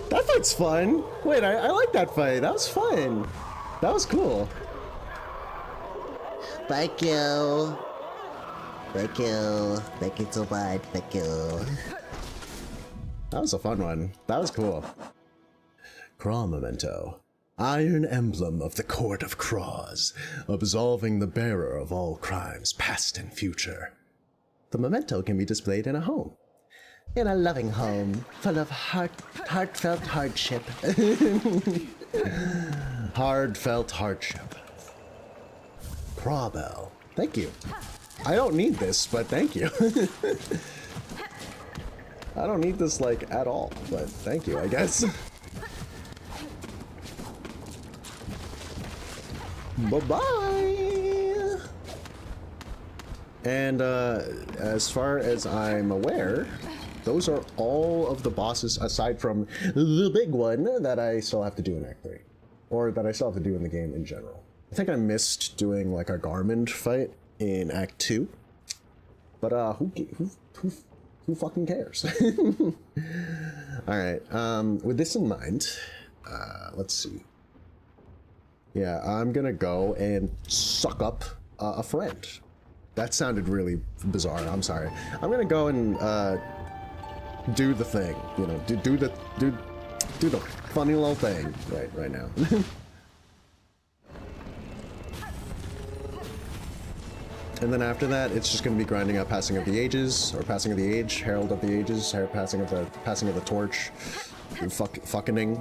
That fight's fun. Wait, I like that fight. That was fun. That was cool. Thank you. Thank you. Thank you so much. Thank you. That was a fun one. That was cool. Craw Memento. Iron emblem of the Court of Craws, absolving the bearer of all crimes, past and future. The memento can be displayed in a home. In a loving home, full of heartfelt hardship. Hardfelt hardship. Crawbell. Thank you. I don't need this, but thank you. I don't need this, like, at all, but thank you, I guess. Bye-bye! And, as far as I'm aware, those are all of the bosses, aside from the big one that I still have to do in Act 3. Or that I still have to do in the game in general. I think I missed doing, like, a Garmin fight in Act 2. But, who fucking cares? Alright, with this in mind, let's see. Yeah, I'm gonna go and suck up a friend. That sounded really bizarre, I'm sorry. I'm gonna go and, do the thing, you know, do the funny little thing right now. And then after that, it's just going to be grinding out Passing of the Ages, or Passing of the Age, Herald of the Ages, passing of the Torch, fucking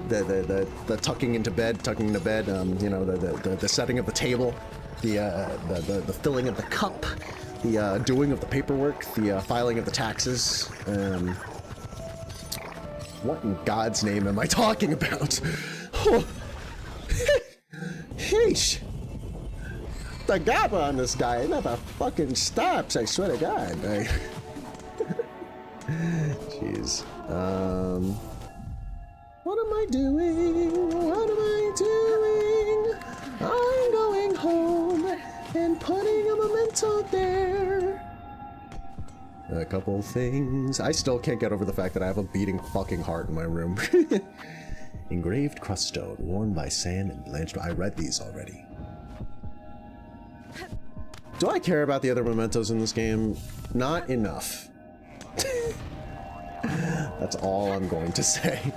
the tucking into bed, you know, the setting of the table, the filling of the cup, the doing of the paperwork, the filing of the taxes. What in God's name am I talking about? Oh. Heesh. The GABA on this guy never fucking stops, I swear to God. Jeez. What am I doing? What am I doing? I'm going home and putting a memento there. A couple things. I still can't get over the fact that I have a beating fucking heart in my room. Engraved crust stone, worn by sand and blanched. I read these already. Do I care about the other mementos in this game? Not enough. That's all I'm going to say.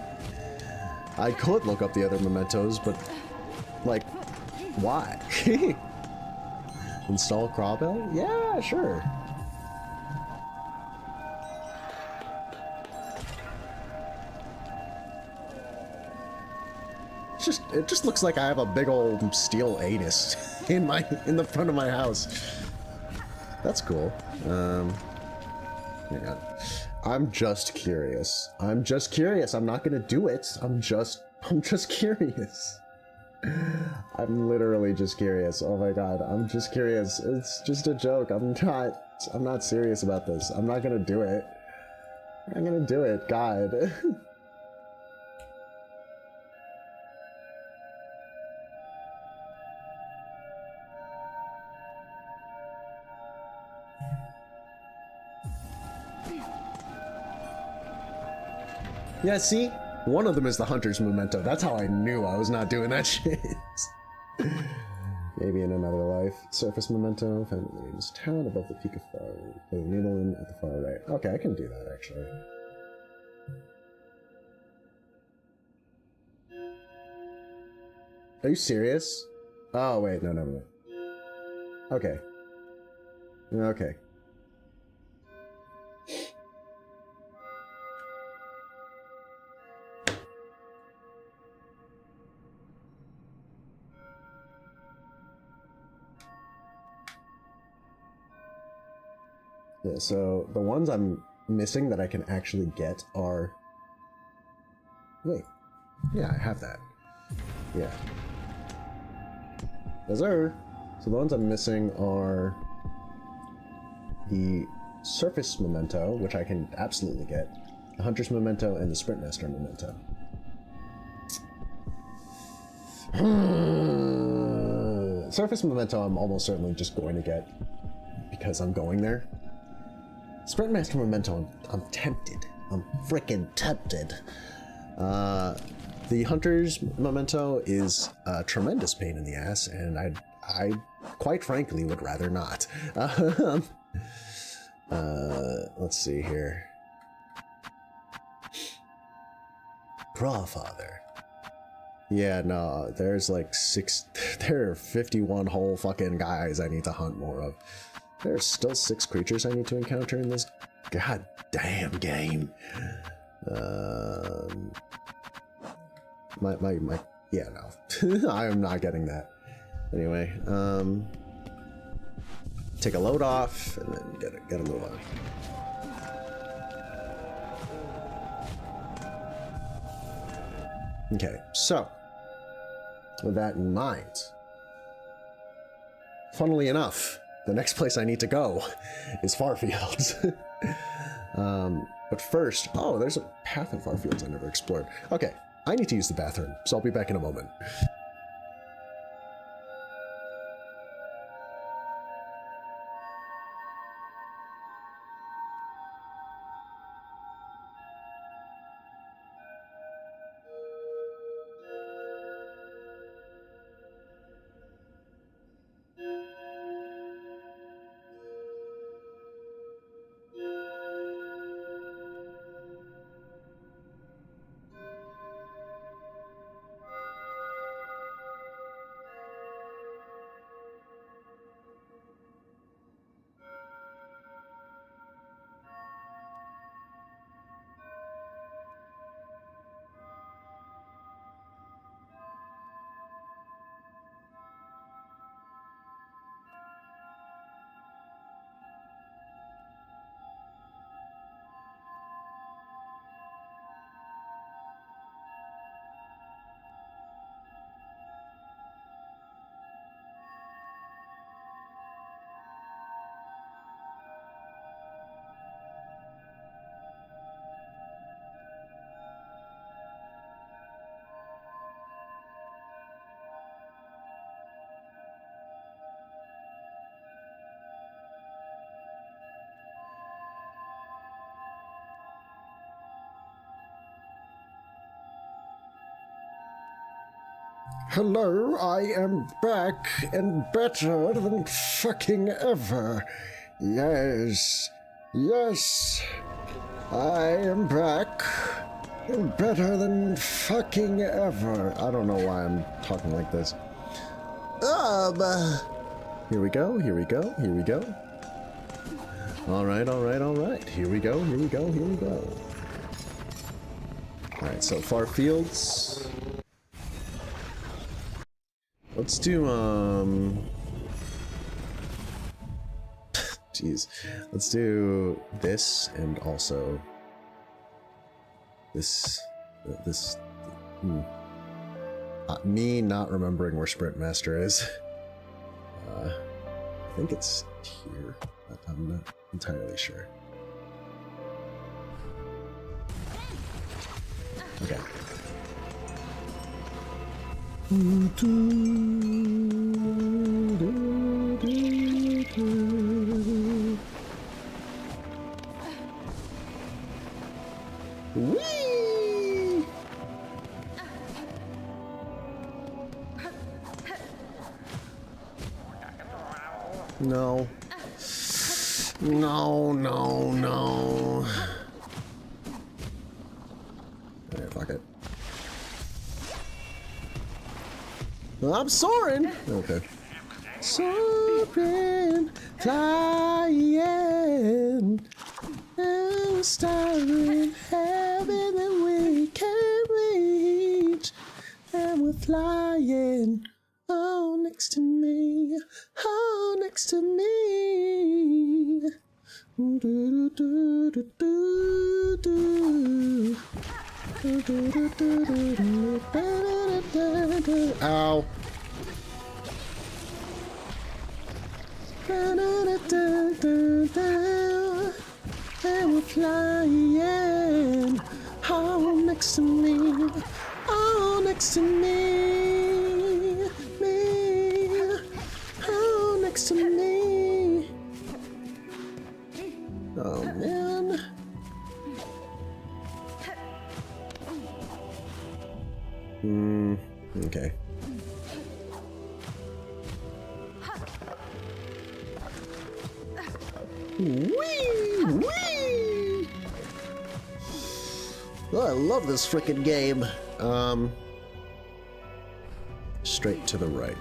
I could look up the other mementos, but, like, why? Install Crawbell? Yeah, sure. it just looks like I have a big old steel anus in the front of my house. That's cool. Hang on. I'm just curious. I'm just curious. I'm not gonna do it. I'm just curious. I'm literally just curious. Oh my god, I'm just curious. It's just a joke. I'm not serious about this. I'm not gonna do it. I'm gonna do it. God. Yeah, see? One of them is the hunter's memento. That's how I knew I was not doing that shit. Maybe in another life. Surface memento. Found in the nameless town above the peak of far. The needle in at the far right. Okay, I can do that actually. Are you serious? Oh, wait. No. Okay. Okay. Yeah, so the ones I'm missing that I can actually get are... Wait. Yeah, I have that. Yeah. Yes, sir. So the ones I'm missing are the surface memento, which I can absolutely get, the hunter's memento, and the sprint master memento. Surface memento I'm almost certainly just going to get because I'm going there. Sprint master memento I'm tempted. I'm freaking tempted. The hunter's memento is a tremendous pain in the ass, and I quite frankly would rather not. Let's see here. Grandfather. Yeah, no, there's like there are 51 whole fucking guys I need to hunt more of. There's still 6 creatures I need to encounter in this goddamn game. Yeah, no. I am not getting that. Anyway, take a load off, and then get a move on. Okay, so, with that in mind, funnily enough, the next place I need to go is Farfields. But first, oh, there's a path in Farfields I never explored. Okay, I need to use the bathroom, so I'll be back in a moment. Hello, I am back and better than fucking ever. Yes, I am back and better than fucking ever. I don't know why I'm talking like this. Here we go. All right. Here we go. All right, so Farfields. Let's do, jeez. Let's do this and also this, me not remembering where Sprint Master is. I think it's here, but I'm not entirely sure. Okay. Whee! No. No, no, no. Alright, fuck it. I'm soaring! Okay. Soaring, flying, and starring heaven that we can reach, and we're flying. Oh, next to me, oh, next to me. Do, do, do, do, do, do. Do, do, do, do, do, do, do, do, do. Ow. Da, da, da, da, da, da. And we're flying. Oh, next to me. Oh, next to me. Me. Oh, next to me. Oh, man. Okay. Whee! Whee! Oh, I love this frickin' game. Straight to the right.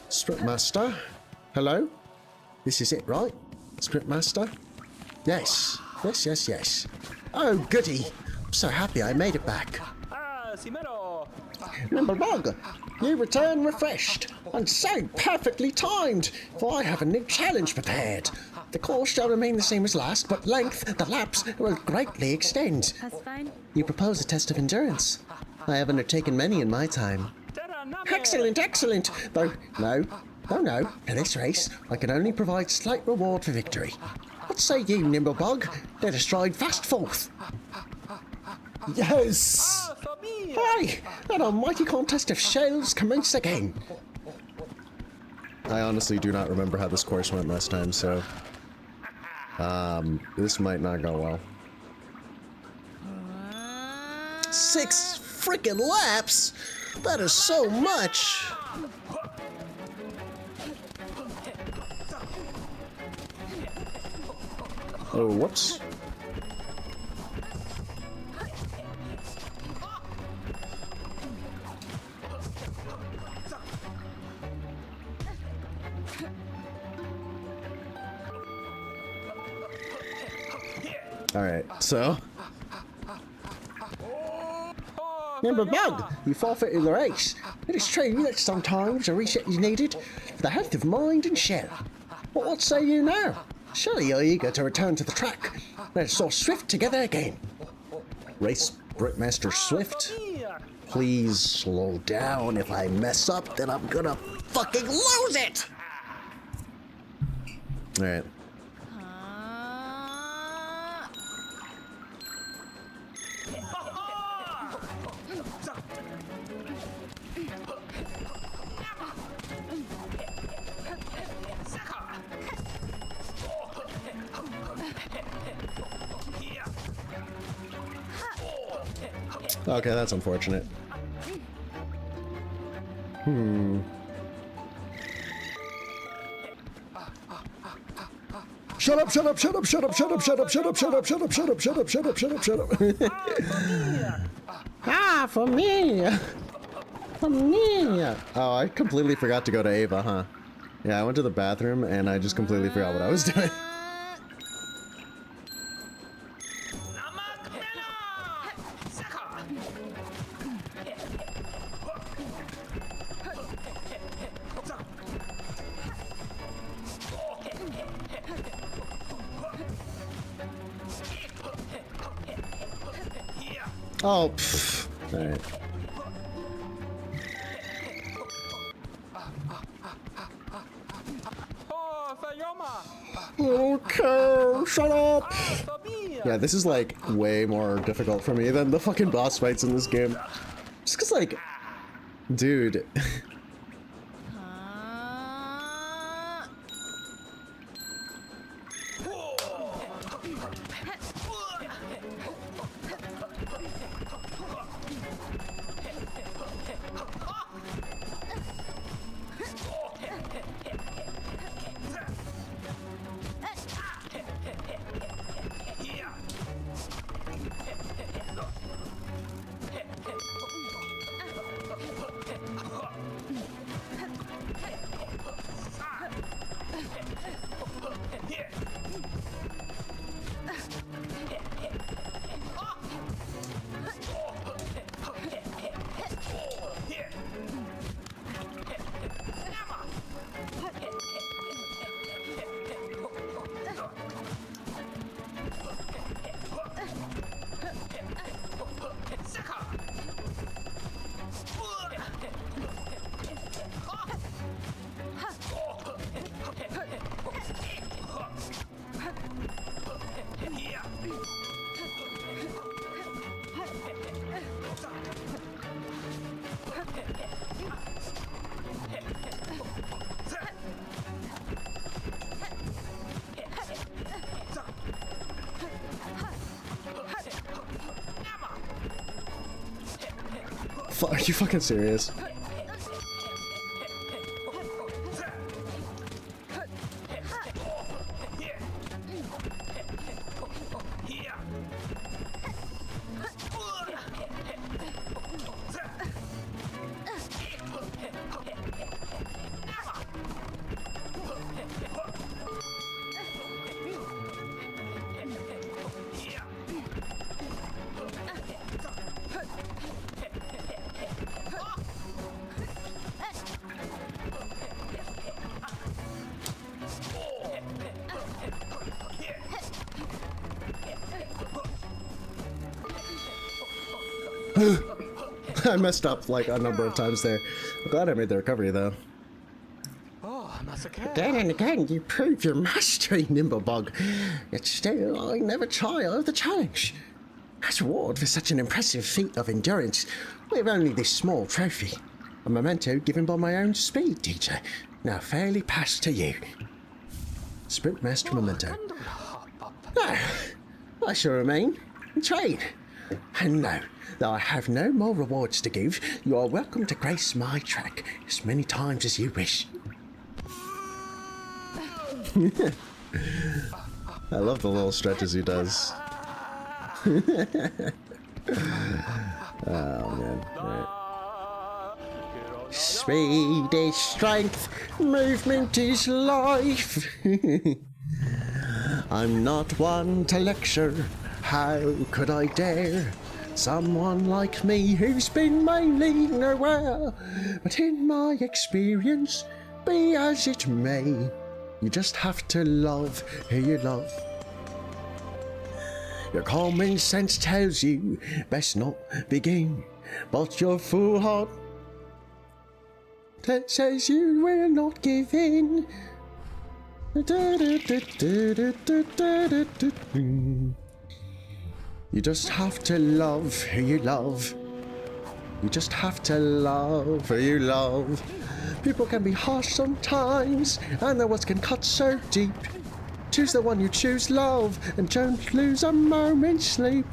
Sprint Master? Hello? This is it, right? Sprint Master? Yes. Yes, yes, yes. Oh, goody. I'm so happy I made it back. Nimblebug, you return refreshed, and so perfectly timed, for I have a new challenge prepared. The course shall remain the same as last, but length, the laps, will greatly extend. That's fine. You propose a test of endurance. I have undertaken many in my time. Excellent, excellent! Though, no, for this race, I can only provide slight reward for victory. What say you, Nimblebug? Let us stride fast forth. Yes! Aye, that almighty contest of shells commence again. I honestly do not remember how this course went last time, so this might not go well. 6 freaking laps? That is so much. Oh, whoops. Alright, so Nimblebug, you forfeited the race. It is true that sometimes a reset is needed for the health of mind and shell. But what say you now? Surely you're eager to return to the track. Let us all Swift together again. race Brickmaster Swift. Please slow down. If I mess up, then I'm gonna fucking lose it! Alright. Okay, that's unfortunate. Shut up, shut up, shut up, shut up, shut up, shut up, shut up, shut up, shut up, shut up, shut up, shut up, shut up, shut up. Ah, for me! For me! Oh, I completely forgot to go to Ava, huh? Yeah, I went to the bathroom and I just completely forgot what I was doing. Oh, pfft. All right. Okay, shut up. Yeah, this is like way more difficult for me than the fucking boss fights in this game. Just cause like, dude. Are you fucking serious? I messed up like a number of times there. I'm glad I made the recovery though. Again and again, you prove your mastery, Nimblebog. Yet still, I never tire of the challenge. As reward for such an impressive feat of endurance, we have only this small trophy. A memento given by my own speed teacher. Now fairly passed to you. Sprint Master Memento. No, I shall remain and train. And no, though I have no more rewards to give, you are welcome to grace my track as many times as you wish. I love the little stretches he does. Oh man. All right. Speed is strength, movement is life. I'm not one to lecture, how could I dare? Someone like me who's been mainly nowhere. But in my experience, be as it may, you just have to love who you love. Your common sense tells you best not begin, but your full heart says you will not give in. You just have to love who you love. You just have to love who you love. People can be harsh sometimes, and their words can cut so deep. Choose the one you choose, love, and don't lose a moment's sleep.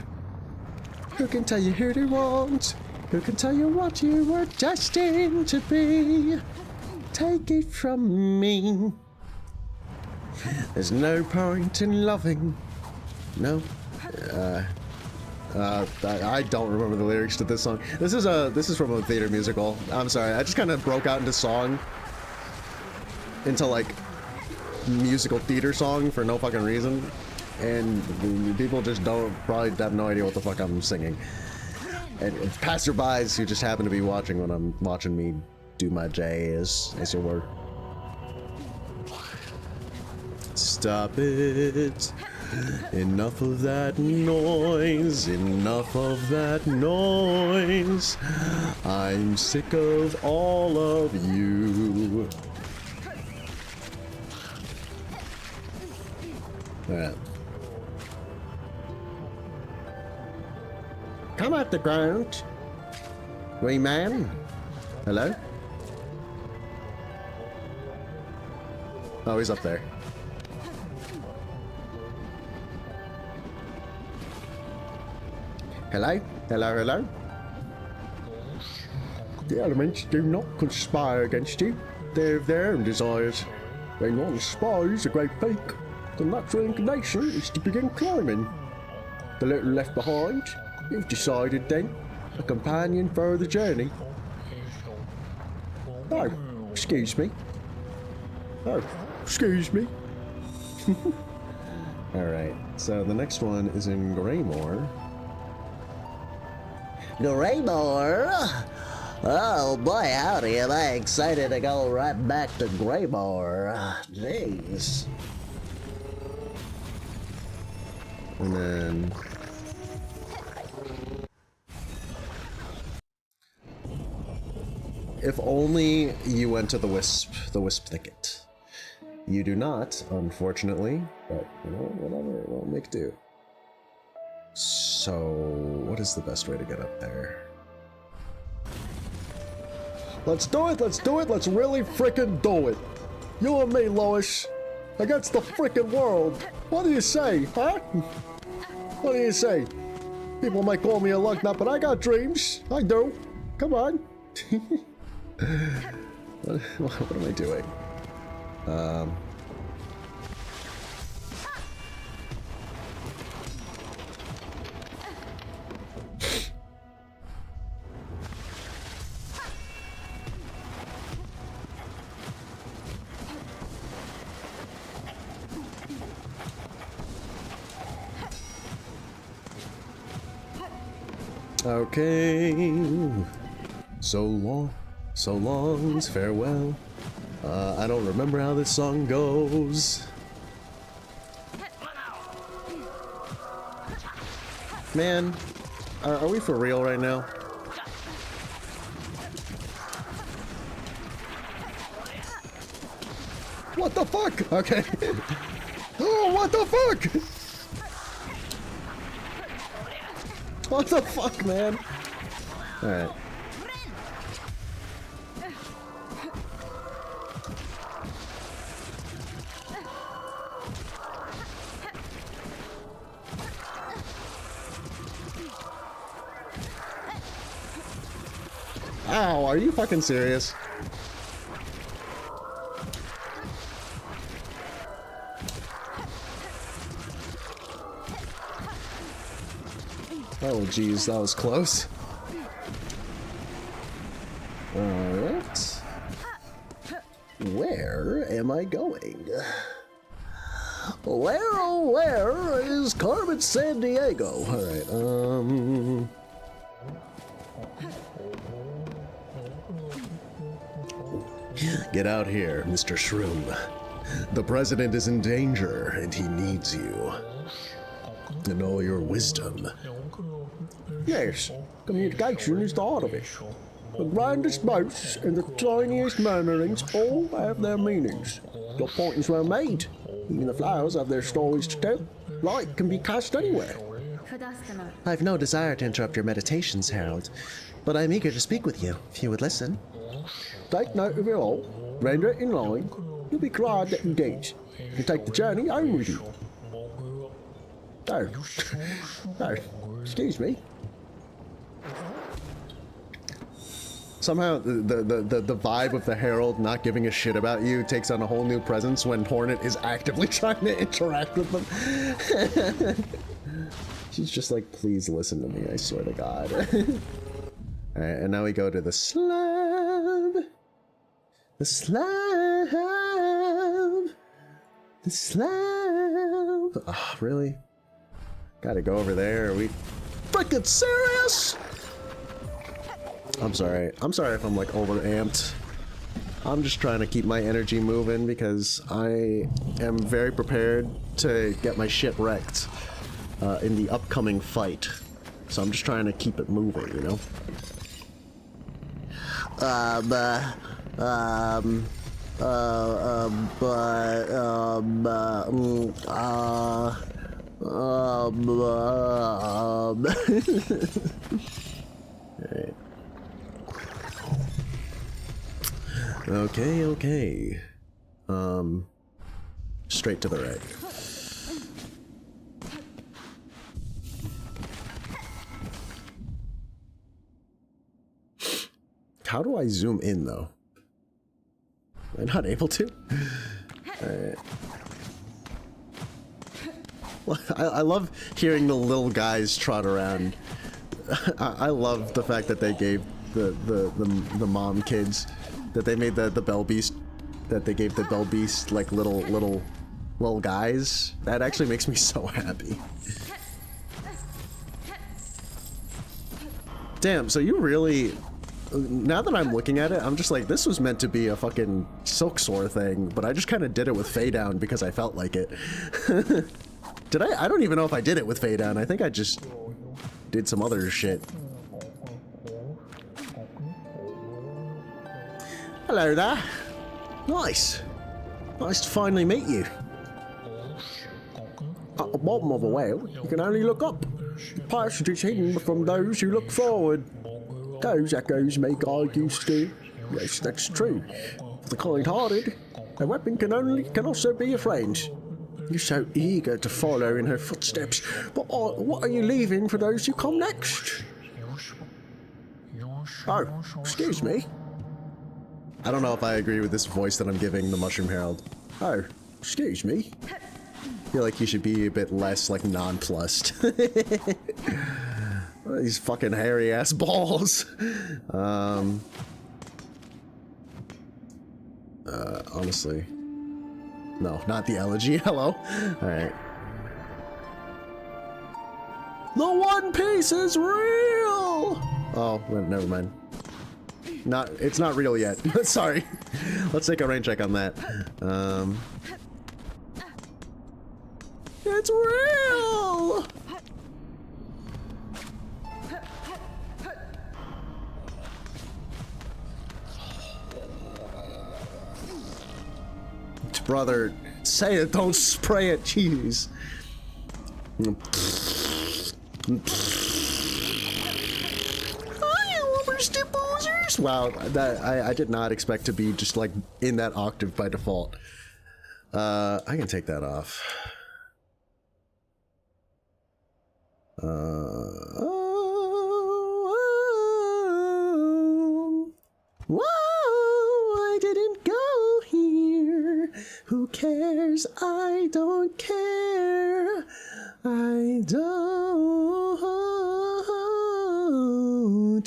Who can tell you who to want? Who can tell you what you were destined to be? Take it from me. There's no point in loving. No. I don't remember the lyrics to this song. This is from a theater musical. I'm sorry, I just kind of broke out into song. into like musical theater song for no fucking reason, and people just probably have no idea what the fuck I'm singing. And passerbys who just happen to be watching when I'm watching me do my J as you were. Stop it. Enough of that noise. Enough of that noise. I'm sick of all of you. Alright. Come at the ground. Wee man. Hello? Oh, he's up there. Hello? Hello, hello? The elements do not conspire against you. They have their own desires. When one spies a great peak, the natural inclination is to begin climbing. The little left behind, you've decided then, a companion for the journey. Oh, excuse me. Oh, excuse me. Alright, so the next one is in Greymore. Greymore? Oh boy, howdy, am I excited to go right back to Greymore. Jeez. And then... if only you went to the wisp thicket. You do not, unfortunately, but you know, whatever, it won't make do. So, what is the best way to get up there? Let's do it, let's do it, let's really frickin' do it. You and me, Lois, against the frickin' world. What do you say, huh? What do you say? People might call me a lug nut, but I got dreams. I do. Come on. What am I doing? Okay. So long's farewell. I don't remember how this song goes. Man, are we for real right now? What the fuck? Okay. Oh, what the fuck? What the fuck, man? Alright. Ow, are you fucking serious? Oh geez, that was close. Alright. Where am I going? Where, oh where is Carmen San Diego? Alright, Get out here, Mr. Shroom. The president is in danger, and he needs you. And all your wisdom. Yes, communication is the heart of it. The grandest boasts and the tiniest murmurings all have their meanings. Your point is well made. Even the flowers have their stories to tell. Light can be cast anywhere. I've no desire to interrupt your meditations, Harold, but I'm eager to speak with you, if you would listen. Take note of it all, render it in line. You'll be glad that you did. You take the journey home with you. Oh. Oh, excuse me. Somehow, the vibe of the Herald not giving a shit about you takes on a whole new presence when Hornet is actively trying to interact with them. She's just like, please listen to me, I swear to God. Alright, and now we go to the slab. The slab. Slam. Oh, really? Gotta go over there. Are we freaking serious? I'm sorry. I'm sorry if I'm like overamped. I'm just trying to keep my energy moving because I am very prepared to get my shit wrecked in the upcoming fight. So I'm just trying to keep it moving, you know? Alright. Okay, okay. Straight to the right. How do I zoom in, though? Am I not able to? Alright. Well, I love hearing the little guys trot around. I love the fact that they gave the mom kids, that they made the Bell Beast, that they gave the Bell Beast like little guys. That actually makes me so happy. Damn, so you really... Now that I'm looking at it, I'm just like, this was meant to be a fucking Silksong thing, but I just kind of did it with Fey Down because I felt like it. Did I? I don't even know if I did it with Fey Down. I think I just did some other shit. Hello there. Nice. Nice to finally meet you. At the bottom of a whale, you can only look up. Passage is hidden from those who look forward. Those echoes make argue steer. Yes, that's true. For the kind-hearted, a weapon can also be a friend. You're so eager to follow in her footsteps, but what are you leaving for those who come next? Oh, excuse me. I don't know if I agree with this voice that I'm giving the Mushroom Herald. Oh, excuse me. I feel like you should be a bit less, like, nonplussed. These fucking hairy ass balls. Honestly. No, not the elegy. Hello. Alright. The One Piece is real! Oh, well, never mind. It's not real yet. Sorry. Let's take a rain check on that. It's real! Brother, say it, don't spray it, jeez. Wow, that I did not expect to be just like in that octave by default. I can take that off. Whoa, I didn't go here. Who cares? I don't care. I don't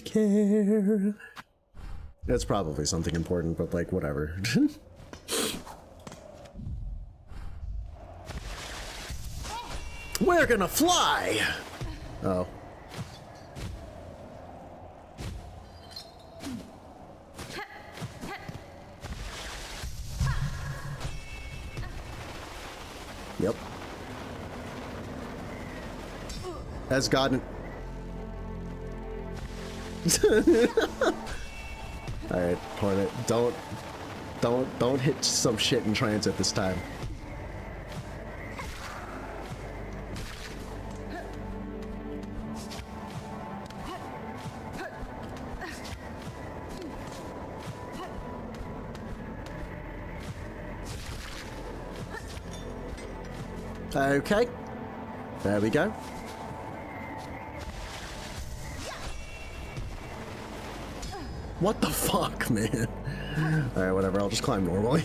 care. That's probably something important, but like, whatever. We're gonna fly! Oh. Yep. Has gotten... Alright, Hornet, don't hit some shit in transit this time. Okay, there we go. What the fuck, man? Alright, whatever, I'll just climb normally.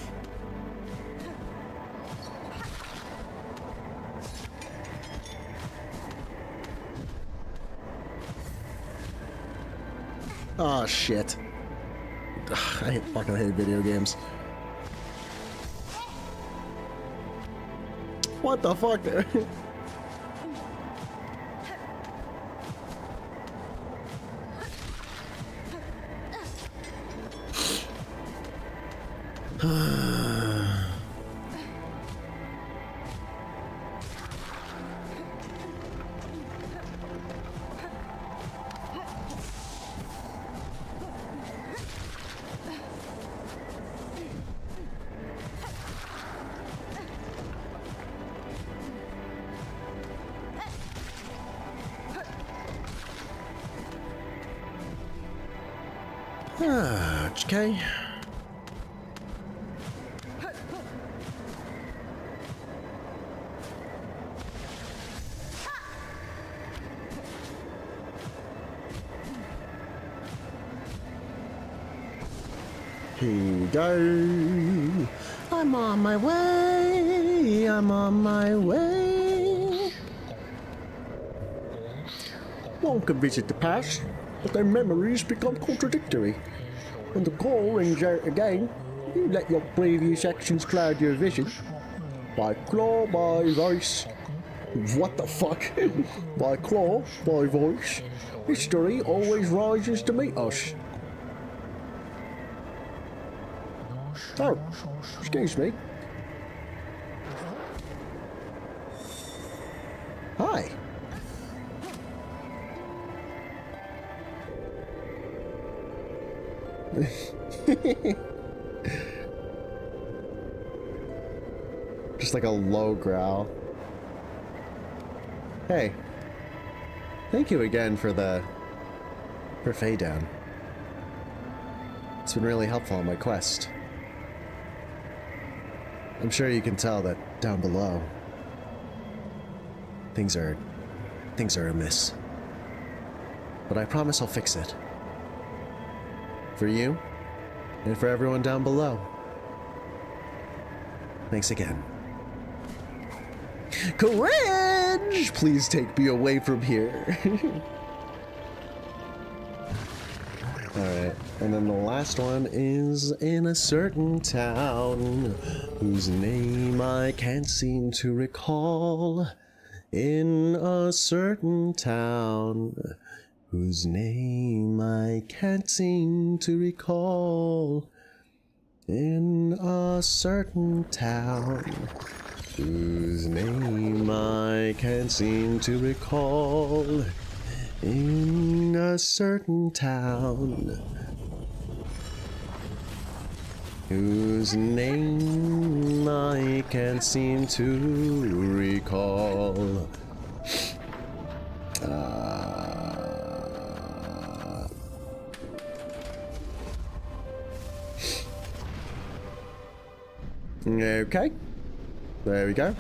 Oh shit. Ugh, I fucking hate video games. What the fuck? Okay. Here we go. I'm on my way. I'm on my way. One can visit the past, but their memories become contradictory. When the call rings out again, you let your previous actions cloud your vision. By claw, by voice. What the fuck? By claw, by voice. History always rises to meet us. Oh, excuse me. Hi. Just like a low growl. Hey. Thank you again for fade down. It's been really helpful on my quest. I'm sure you can tell that down below things are amiss. But I promise I'll fix it. For you, and for everyone down below. Thanks again. Courage! Please take me away from here. Alright, and then the last one is in a certain town whose name I can't seem to recall. In a certain town whose name I can't seem to recall. In a certain town whose name I can't seem to recall. In a certain town whose name I can't seem to recall. Okay. There we go.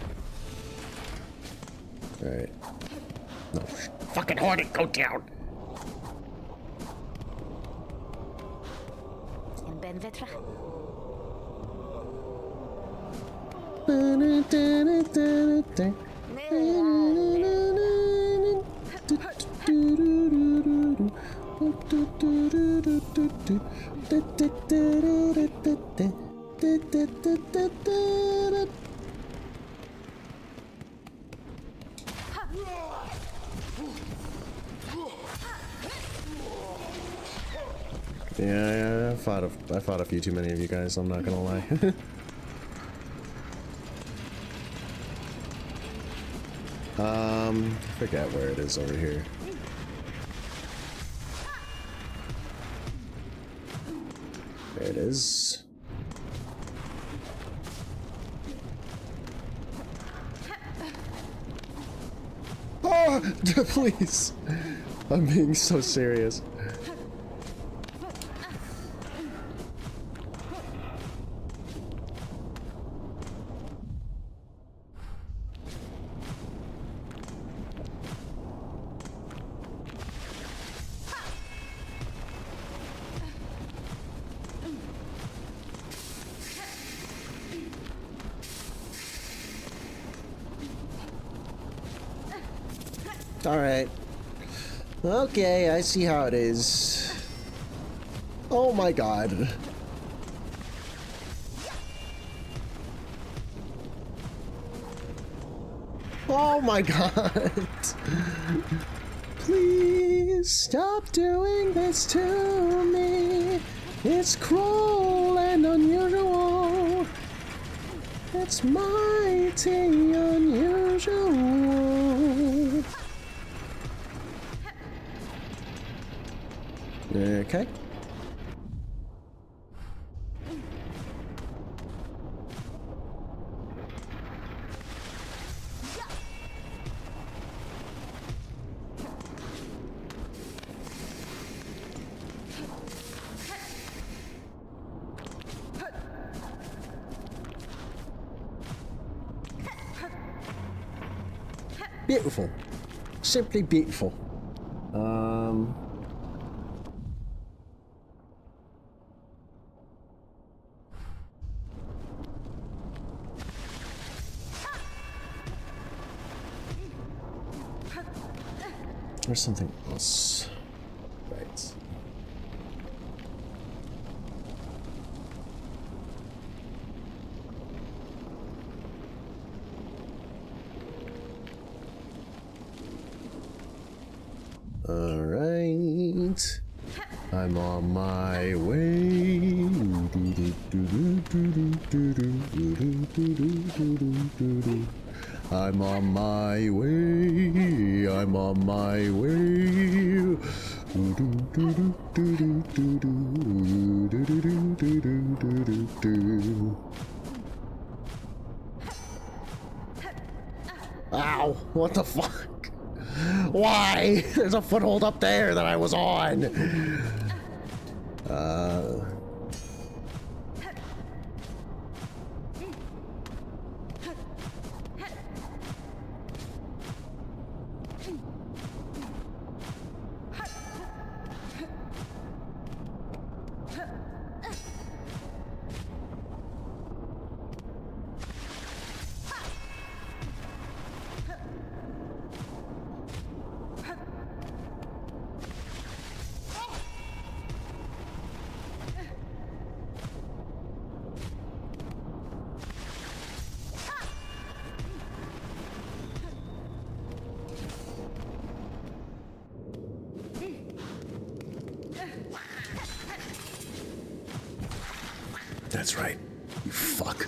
Alright. No, fucking hornet, go down! Yeah, I fought a few too many of you guys, I'm not gonna lie. Forget where it is over here. There it is. Oh, please! I'm being so serious. Alright. Okay, I see how it is. Oh my god. Oh my god. Please stop doing this to me. It's cruel and unusual. It's mighty unusual. Okay. Beautiful. Simply beautiful. There's something else. Right. Alright. I'm on my way. I'm on my way. I'm on my way. Ow! What the fuck? Why? There's a foothold up there that I was on. That's right. You fuck.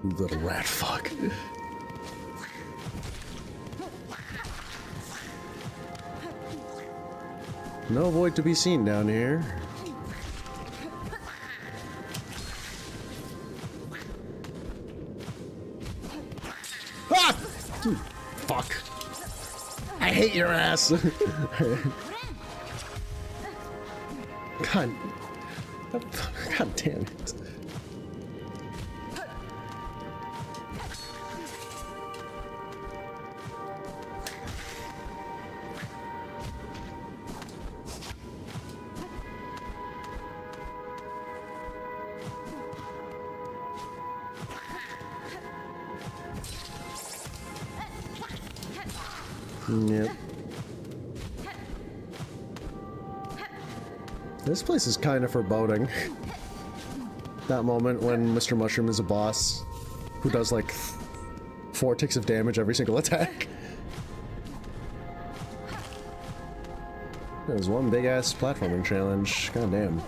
You little rat fuck. No void to be seen down here. Ah! Dude, fuck. I hate your ass. God. God damn it. Yep. This place is kind of foreboding. That moment when Mr. Mushroom is a boss who does like 4 ticks of damage every single attack. That was one big ass platforming challenge. God damn.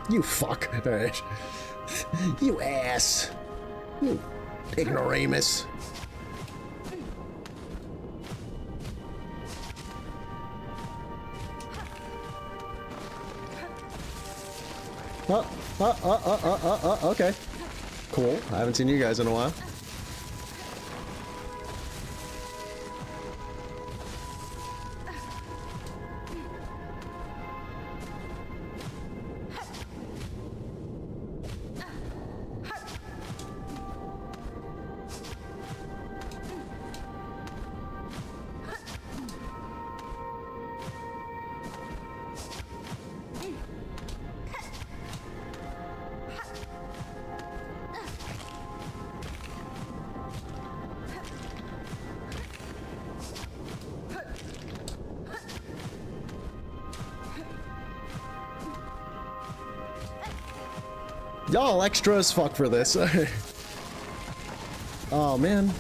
You fuck. Alright. You ass. You ignoramus. Okay. Cool. I haven't seen you guys in a while. Y'all extra as fuck for this. Oh, man.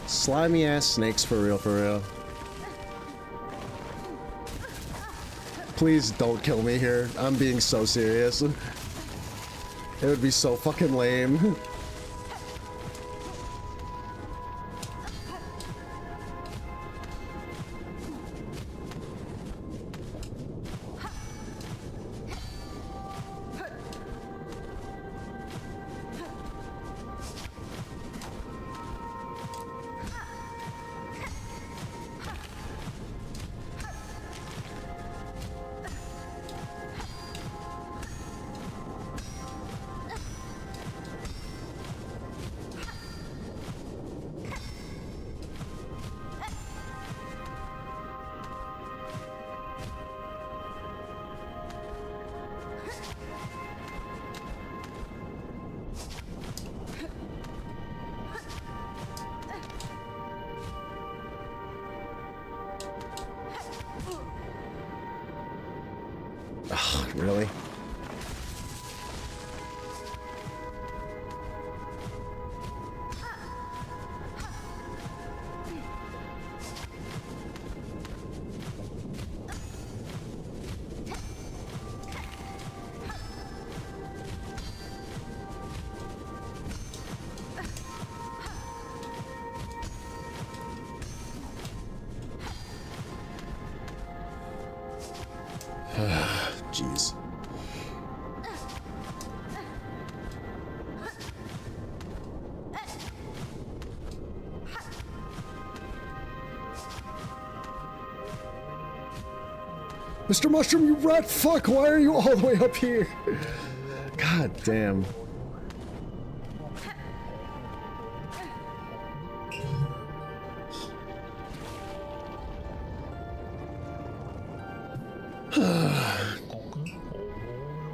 Slimy ass snakes for real, for real. Please don't kill me here. I'm being so serious. It would be so fucking lame. Ugh, really? Jeez. Mr. Mushroom, you rat fuck! Why are you all the way up here? God damn.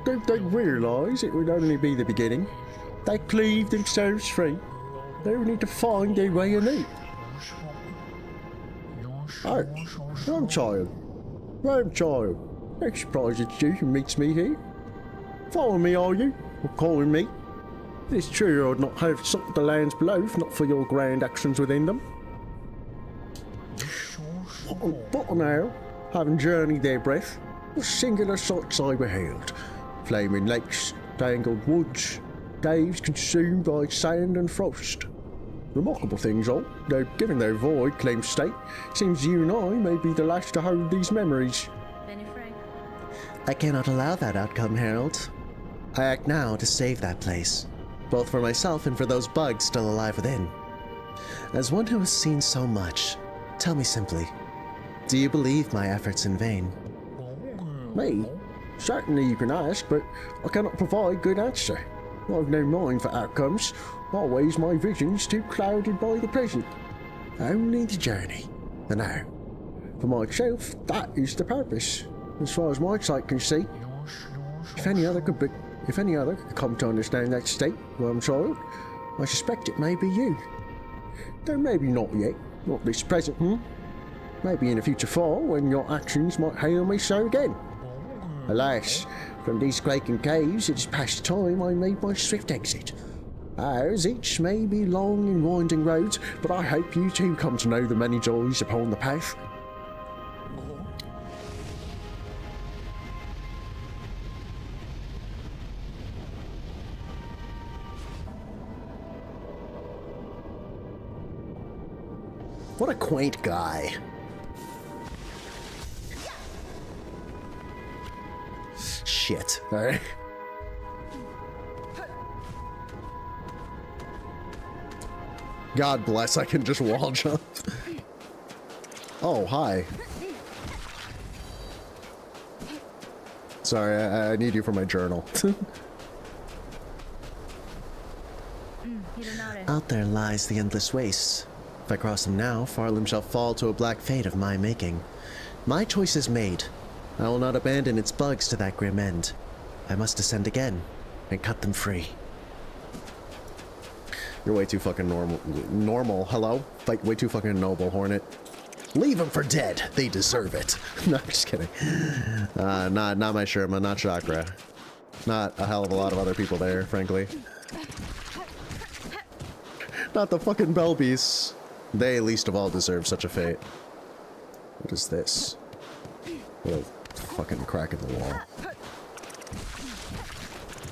Don't they realise it would only be the beginning? They cleave themselves free. They will need to find their way in it. Oh, Ramchild. No surprise it's you who meets me here. Following me, are you? Or calling me? It's true I'd not have sought the lands below if not for your grand actions within them. But now, having journeyed their breath, what singular sights I beheld. Flaming lakes, tangled woods, caves consumed by sand and frost. Remarkable things all, though given their void claimed state, seems you and I may be the last to hold these memories. I cannot allow that outcome, Harold. I act now to save that place, both for myself and for those bugs still alive within. As one who has seen so much, tell me simply, do you believe my efforts in vain? Me? Certainly you can ask, but I cannot provide good answer. I've no mind for outcomes. Always my vision's too clouded by the present. Only the journey, the now. For myself, that is the purpose, as far as my sight can see. If any other could come to understand that state, Wormchild, I suspect it may be you. Though maybe not yet, not this present, Maybe in a future far, when your actions might hail me so again. Alas, from these quaking caves it is past time I made my swift exit. Ours each may be long and winding roads, but I hope you too come to know the many joys upon the path. What a quaint guy. Shit. Alright. God bless, I can just wall jump. Oh, hi. Sorry, I need you for my journal. Out there lies the endless waste. If I cross them now, Farlam shall fall to a black fate of my making. My choice is made. I will not abandon its bugs to that grim end. I must descend again and cut them free. You're way too fucking normal. Hello? Like, way too fucking noble, Hornet. Leave them for dead. They deserve it. No, I'm just kidding. Not my Sherma, not Chakra. Not a hell of a lot of other people there, frankly. Not the fucking Bell Beasts. They least of all deserve such a fate. What is this? What a fucking crack in the wall.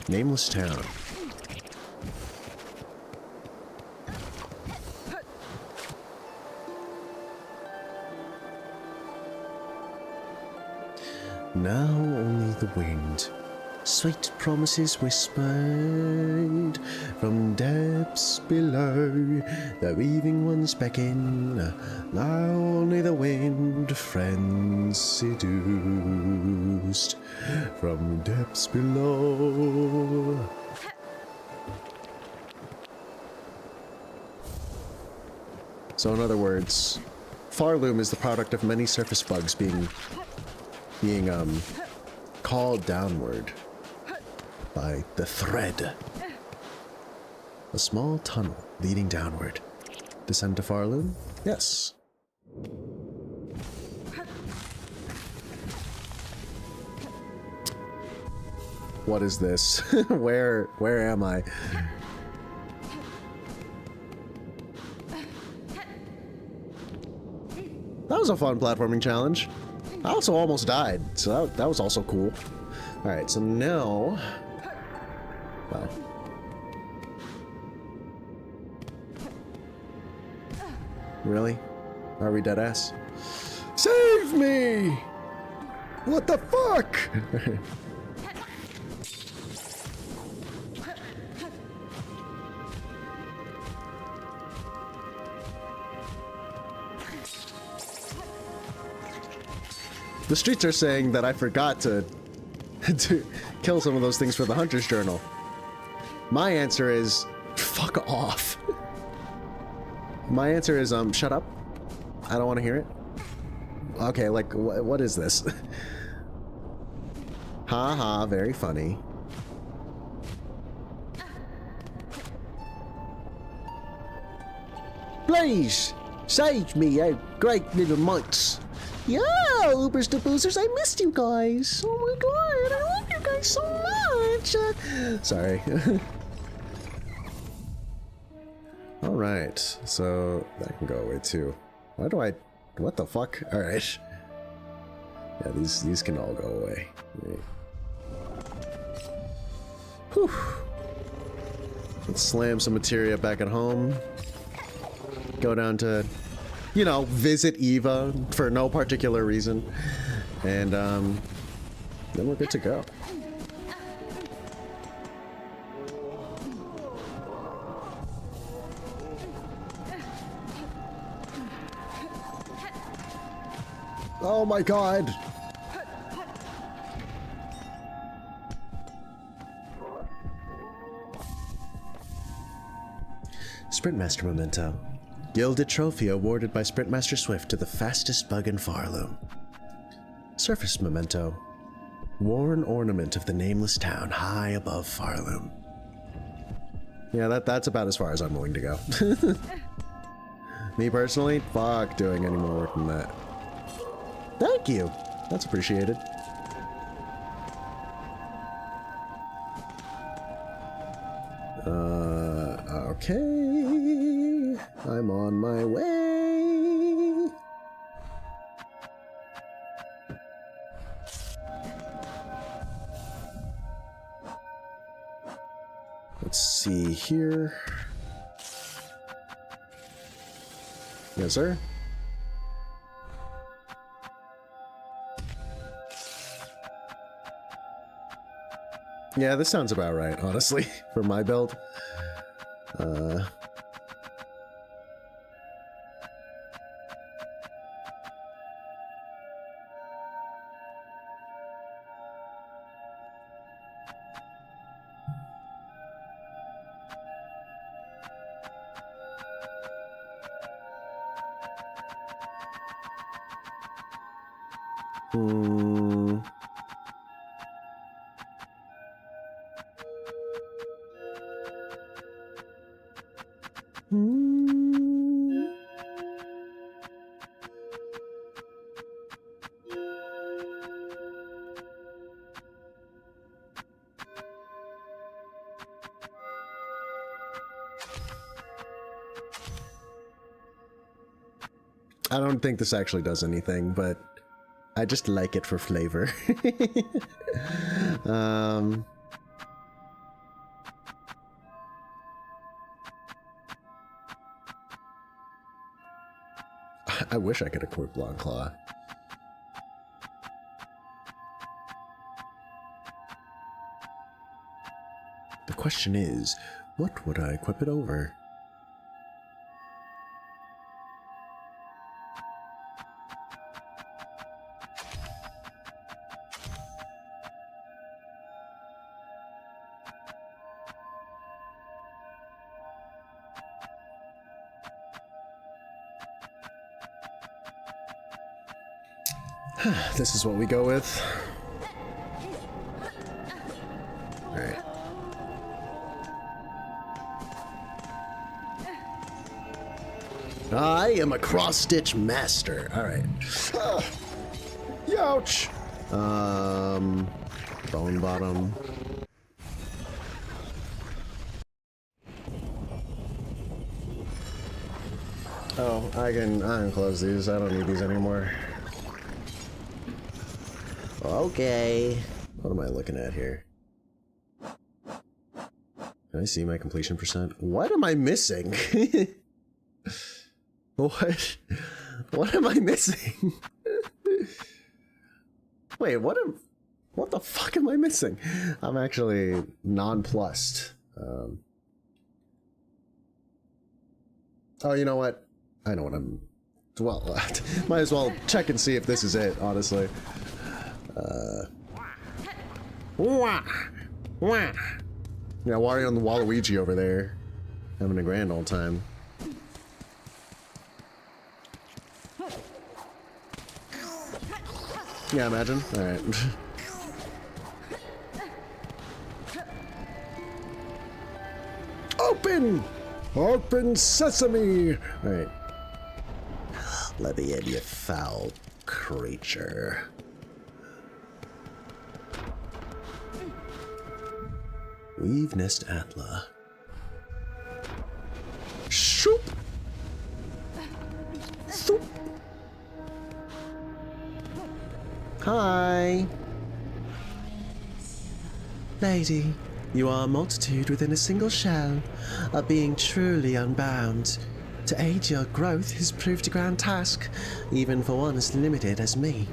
Nameless town. Now only the wind. Sweet promises whispered from depths below. The weaving ones beckon. Now only the wind, friends seduced from depths below. So in other words, Farloom is the product of many surface bugs being called downward by the thread. A small tunnel leading downward. Descend to Farloom? Yes. What is this? Where am I? That was a fun platforming challenge. I also almost died, so that was also cool. Alright, so now... Wow. Really? Are we dead ass? Save me! What the fuck? The streets are saying that I forgot to kill some of those things for the Hunter's Journal. My answer is, fuck off. My answer is, shut up. I don't want to hear it. Okay, like, what is this? Ha ha, very funny. Please, save me, you great little mites. Yeah, Ubers to Boozers, I missed you guys. Oh my god, I love you guys so much. Sorry. Alright, so that can go away too. Why do I... What the fuck? Alright. Yeah, these can all go away. Right. Whew. Let's slam some materia back at home. Go down to... You know, visit Eva for no particular reason. And, then we're good to go. Oh my god! Sprintmaster Memento. Gilded trophy awarded by Sprintmaster Swift to the fastest bug in Farloom. Surface Memento. Worn ornament of the nameless town high above Farloom. Yeah, that's about as far as I'm willing to go. Me personally, fuck doing any more work than that. Thank you. That's appreciated. Okay. I'm on my way. Let's see here. Yes, sir. Yeah, this sounds about right, honestly, for my build. I don't think this actually does anything, but I just like it for flavor. I wish I could equip Long Claw. The question is, what would I equip it over? This is what we go with. Alright. I am a cross-stitch master. Alright. Youch! Bone bottom. Oh, I can close these. I don't need these anymore. Okay. What am I looking at here? Can I see my completion percent? What am I missing? What? What am I missing? Wait, what the fuck am I missing? I'm actually nonplussed. Oh, you know what? I know what I'm... Well, might as well check and see if this is it, honestly. Yeah, Wario and the Waluigi over there, having a grand old time. Yeah, imagine. Alright. Open! Open sesame! Alright. Let me in, you foul creature. Weave nest Atla. Shoop! Shoop! Hi! Lady, you are a multitude within a single shell, a being truly unbound. To aid your growth has proved a grand task, even for one as limited as me.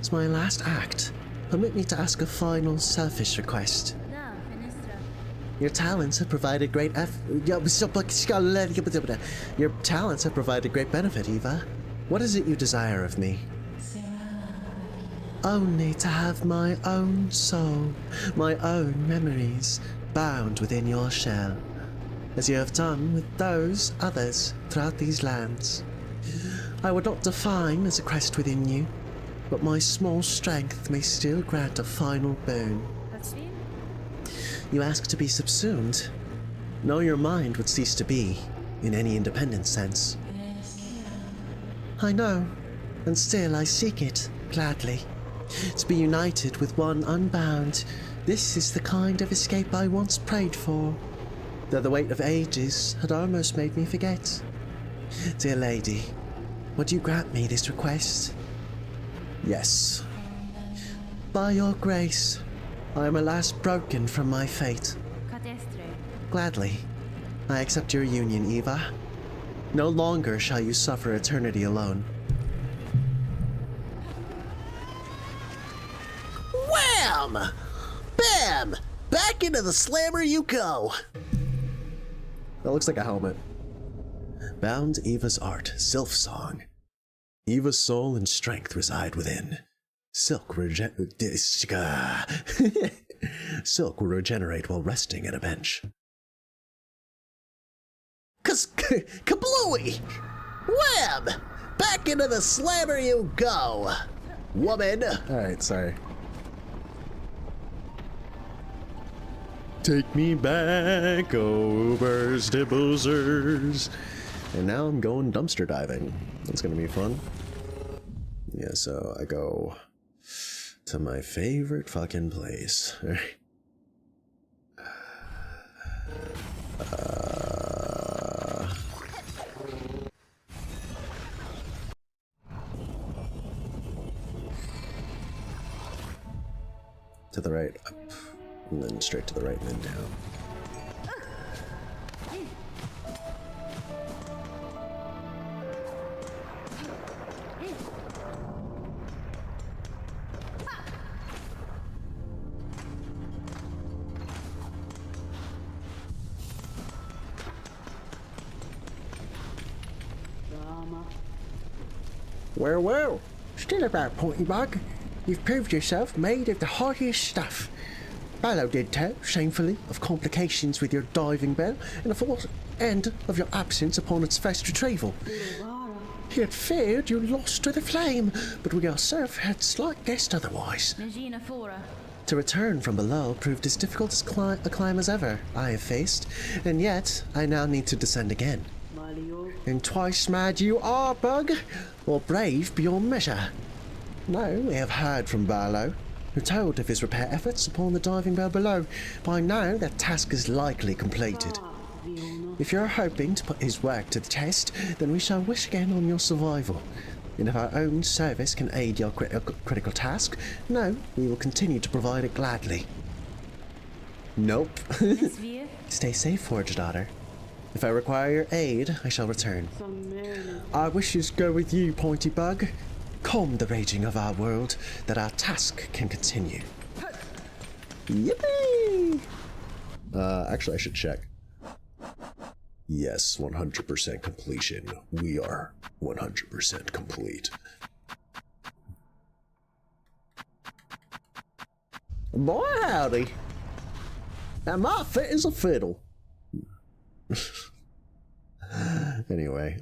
As my last act, permit me to ask a final selfish request. Your talents have provided great Your talents have provided great benefit, Eva. What is it you desire of me? Only to have my own soul, my own memories, bound within your shell, as you have done with those others throughout these lands. I would not define as a crest within you, but my small strength may still grant a final boon. You ask to be subsumed. No, your mind would cease to be, in any independent sense. I know, and still I seek it, gladly. To be united with one unbound, this is the kind of escape I once prayed for, though the weight of ages had almost made me forget. Dear lady, would you grant me this request? Yes. By your grace, I am alas broken from my fate. Gladly, I accept your union, Eva. No longer shall you suffer eternity alone. Wham! Bam! Back into the slammer you go! That looks like a helmet. Bound Eva's art, Silksong. Eva's soul and strength reside within. Silk will regenerate while resting at a bench. Kablooey! Wham! Back into the slammer you go! Woman! Alright, sorry. Take me back over Stibblesers. And now I'm going dumpster diving. That's gonna be fun. Yeah, so I go to my favorite fucking place. To the right, up, and then straight to the right, and then down. Well, well, still about Pointy Bug. You've proved yourself made of the hardiest stuff. Ballin did tell, shamefully, of complications with your diving bell and of your absence upon its first retrieval. He had feared you lost to the flame, but we ourselves had slight guessed otherwise. To return from below proved as difficult a climb as ever I have faced, and yet I now need to descend again. And twice mad you are, Bug, or brave beyond measure. Now we have heard from Ballin, who told of his repair efforts upon the diving bell below. By now that task is likely completed. If you're hoping to put his work to the test, then we shall wish again on your survival. And if our own service can aid your critical task, no, we will continue to provide it gladly. Nope. Stay safe, Forge Daughter. If I require your aid, I shall return. Our wishes go with you, Pointy Bug. Calm the raging of our world, that our task can continue. Yippee! Actually, I should check. Yes, 100% completion. We are 100% complete. Boy, howdy. Now my fit is a fiddle. Anyway,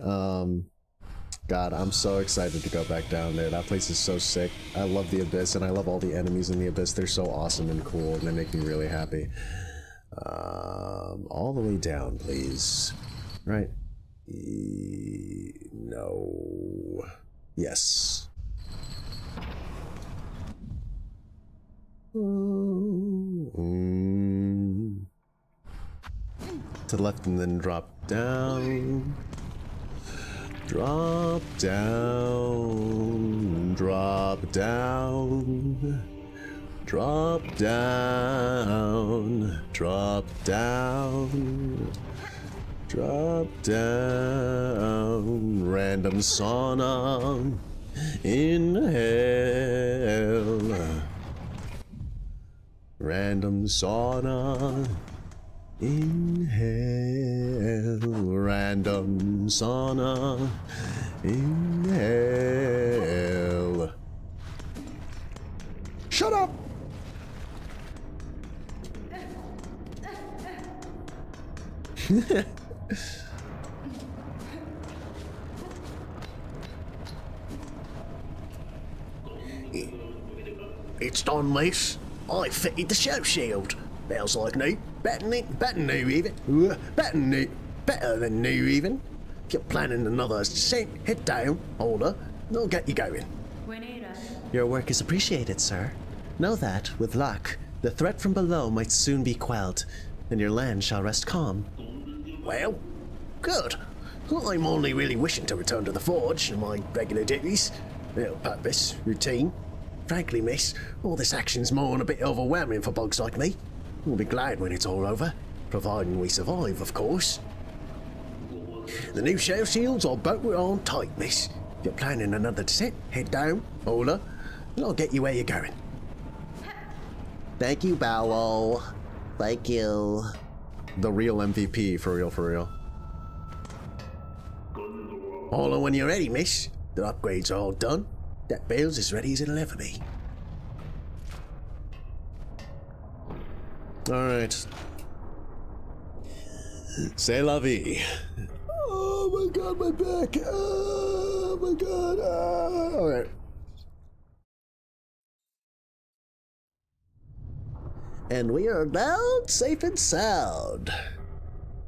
God, I'm so excited to go back down there. That place is so sick. I love the Abyss, and I love all the enemies in the Abyss. They're so awesome and cool, and they make me really happy. All the way down, please. Right. No. Yes. To the left and then drop down. Drop down. Drop down. Drop down. Drop down. Drop down. Random sauna. Inhale. Random sauna. Inhale. Random sauna. Inhale. Shut up! It's done, miss. I fitted the show shield. Bells like new. Better than new even. Better than new even. If you're planning another descent, head down, order, and I'll get you going. Your work is appreciated, sir. Know that, with luck, the threat from below might soon be quelled, and your land shall rest calm. Well, good. I'm only really wishing to return to the forge and my regular duties. Purpose, routine. Frankly, miss, all this action's more than a bit overwhelming for bugs like me. We'll be glad when it's all over, providing we survive, of course. The new shell shields are bolted on tight, miss. If you're planning another descent, head down, order, and I'll get you where you're going. Thank you, Bow. Thank you. The real MVP, for real, for real. Holler when you're ready, miss. The upgrades are all done. That bell's as ready as it'll ever be. Alright. C'est la vie. Oh my god, my back. Oh my god. Alright. And we are now safe and sound.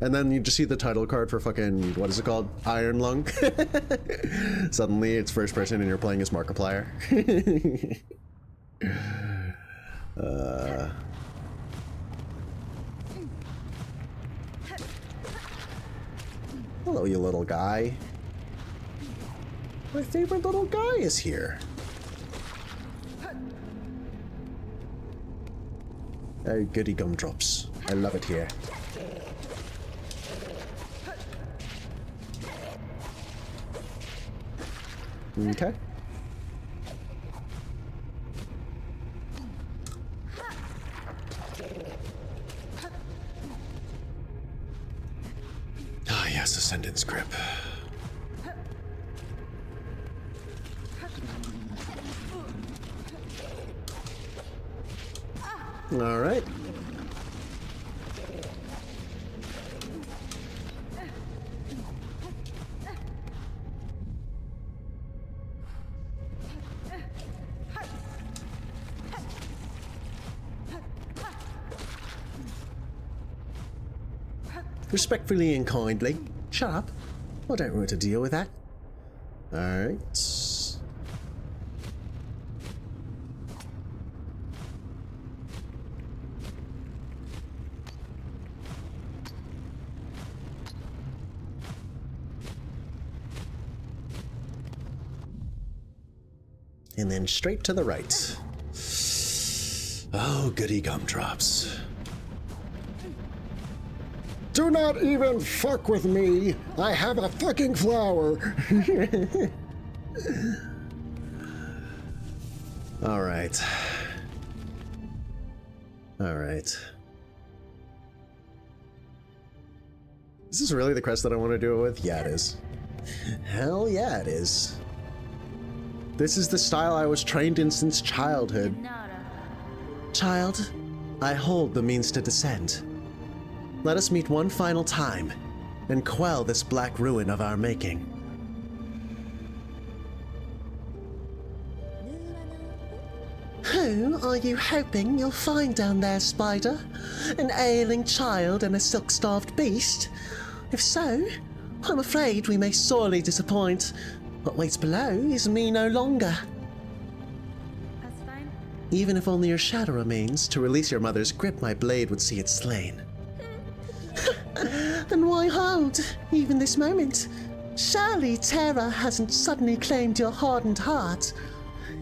And then you just see the title card for fucking, what is it called? Iron Lung. Suddenly it's first person and you're playing as Markiplier. Hello, you little guy. My favorite little guy is here. Oh, goody gumdrops. I love it here. Okay. Ah, yes, Ascendant's Grip. All right. Respectfully and kindly. Shut up. I don't want to deal with that. Alright. And then straight to the right. Oh, goody gumdrops. Do not even fuck with me. I have a fucking flower. All right. All right. Is this really the quest that I want to do it with? Yeah, it is. Hell yeah, it is. This is the style I was trained in since childhood. Child, I hold the means to descend. Let us meet one final time and quell this black ruin of our making. Who are you hoping you'll find down there, Spider? An ailing child and a silk-starved beast? If so, I'm afraid we may sorely disappoint. What waits below is me no longer. That's fine. Even if only your shadow remains, to release your mother's grip, my blade would see it slain. Then why hold, even this moment? Surely terror hasn't suddenly claimed your hardened heart.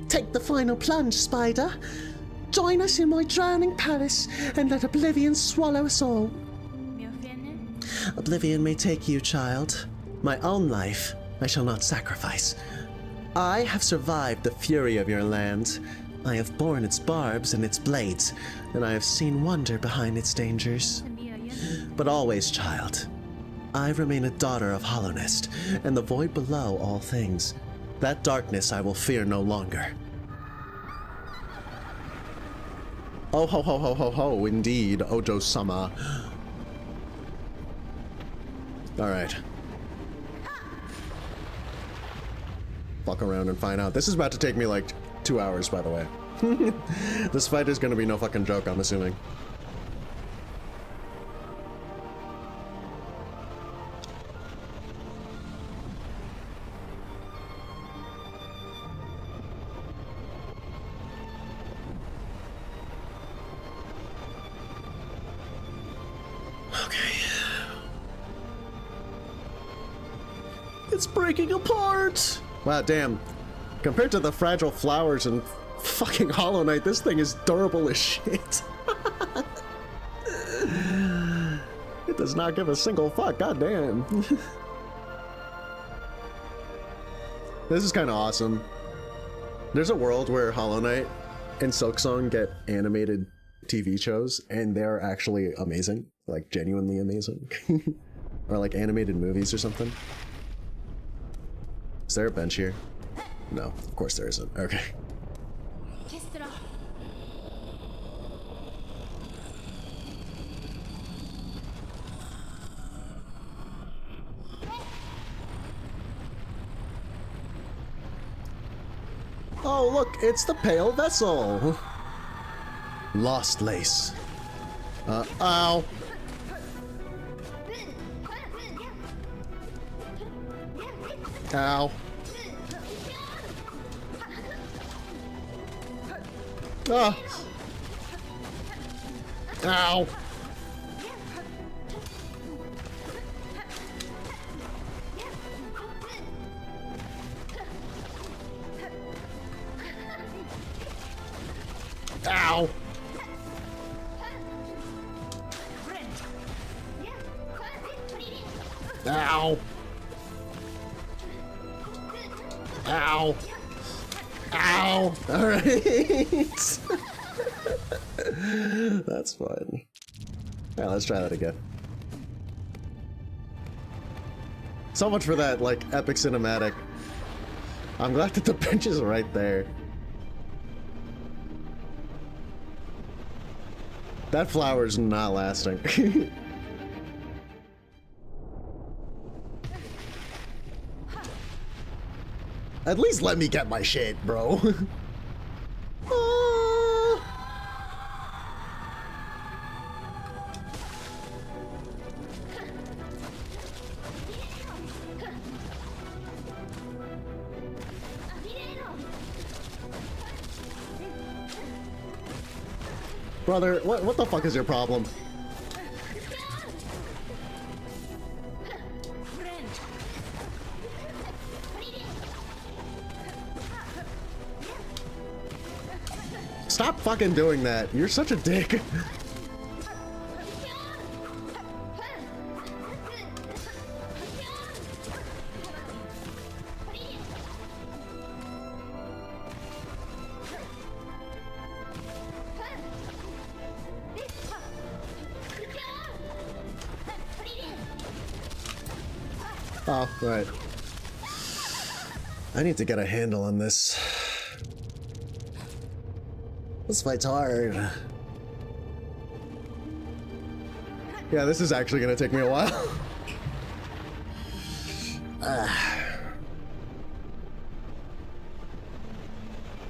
Take the final plunge, Spider. Join us in my drowning palace and let oblivion swallow us all. Oblivion may take you, child. My own life I shall not sacrifice. I have survived the fury of your land. I have borne its barbs and its blades, and I have seen wonder behind its dangers. But always, child, I remain a daughter of Hollownest, and the void below all things. That darkness I will fear no longer. Oh ho ho ho ho ho, indeed, Ojo-sama. Alright. Fuck around and find out. This is about to take me like 2 hours, by the way. This fight is gonna be no fucking joke, I'm assuming. It's breaking apart! Wow, damn. Compared to the fragile flowers and fucking Hollow Knight, this thing is durable as shit. It does not give a single fuck, goddamn. This is kind of awesome. There's a world where Hollow Knight and Silksong get animated TV shows, and they're actually amazing. Like, genuinely amazing. Or like animated movies or something. Is there a bench here? No, of course there isn't. Okay. Oh, look, it's the Pale Vessel. Lost lace. Ow. Ow. Ah. Ow. Ow. Ow! Ow! Ow! Alright! That's fun. Alright, let's try that again. So much for that, like, epic cinematic. I'm glad that the bench is right there. That flower's not lasting. At least let me get my shit, bro. Brother, what the fuck is your problem? Stop fucking doing that. You're such a dick. Oh, right. I need to get a handle on this. This fight's hard. Yeah, this is actually gonna take me a while.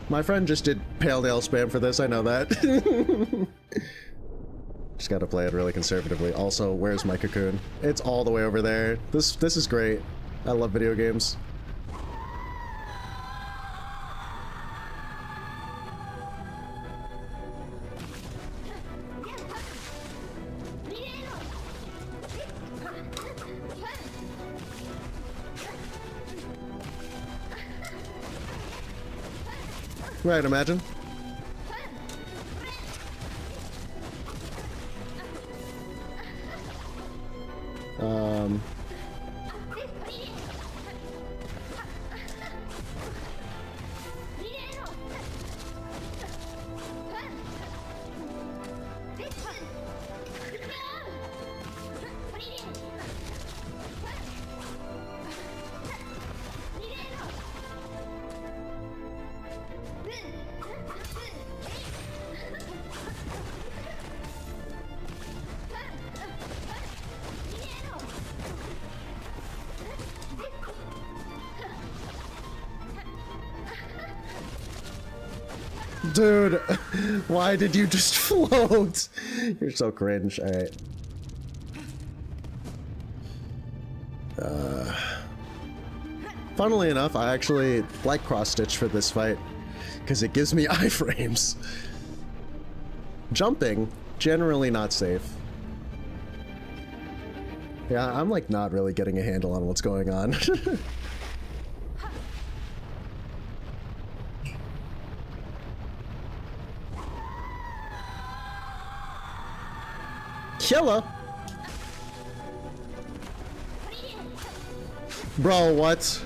My friend just did Pale Ale spam for this, I know that. Just gotta play it really conservatively. Also, where's my cocoon? It's all the way over there. This is great. I love video games. Right, imagine. Dude, why did you just float? You're so cringe. Alright. Funnily enough, I actually like cross-stitch for this fight, because it gives me iframes. Jumping, generally not safe. Yeah, I'm like not really getting a handle on what's going on. Killer! Bro, what?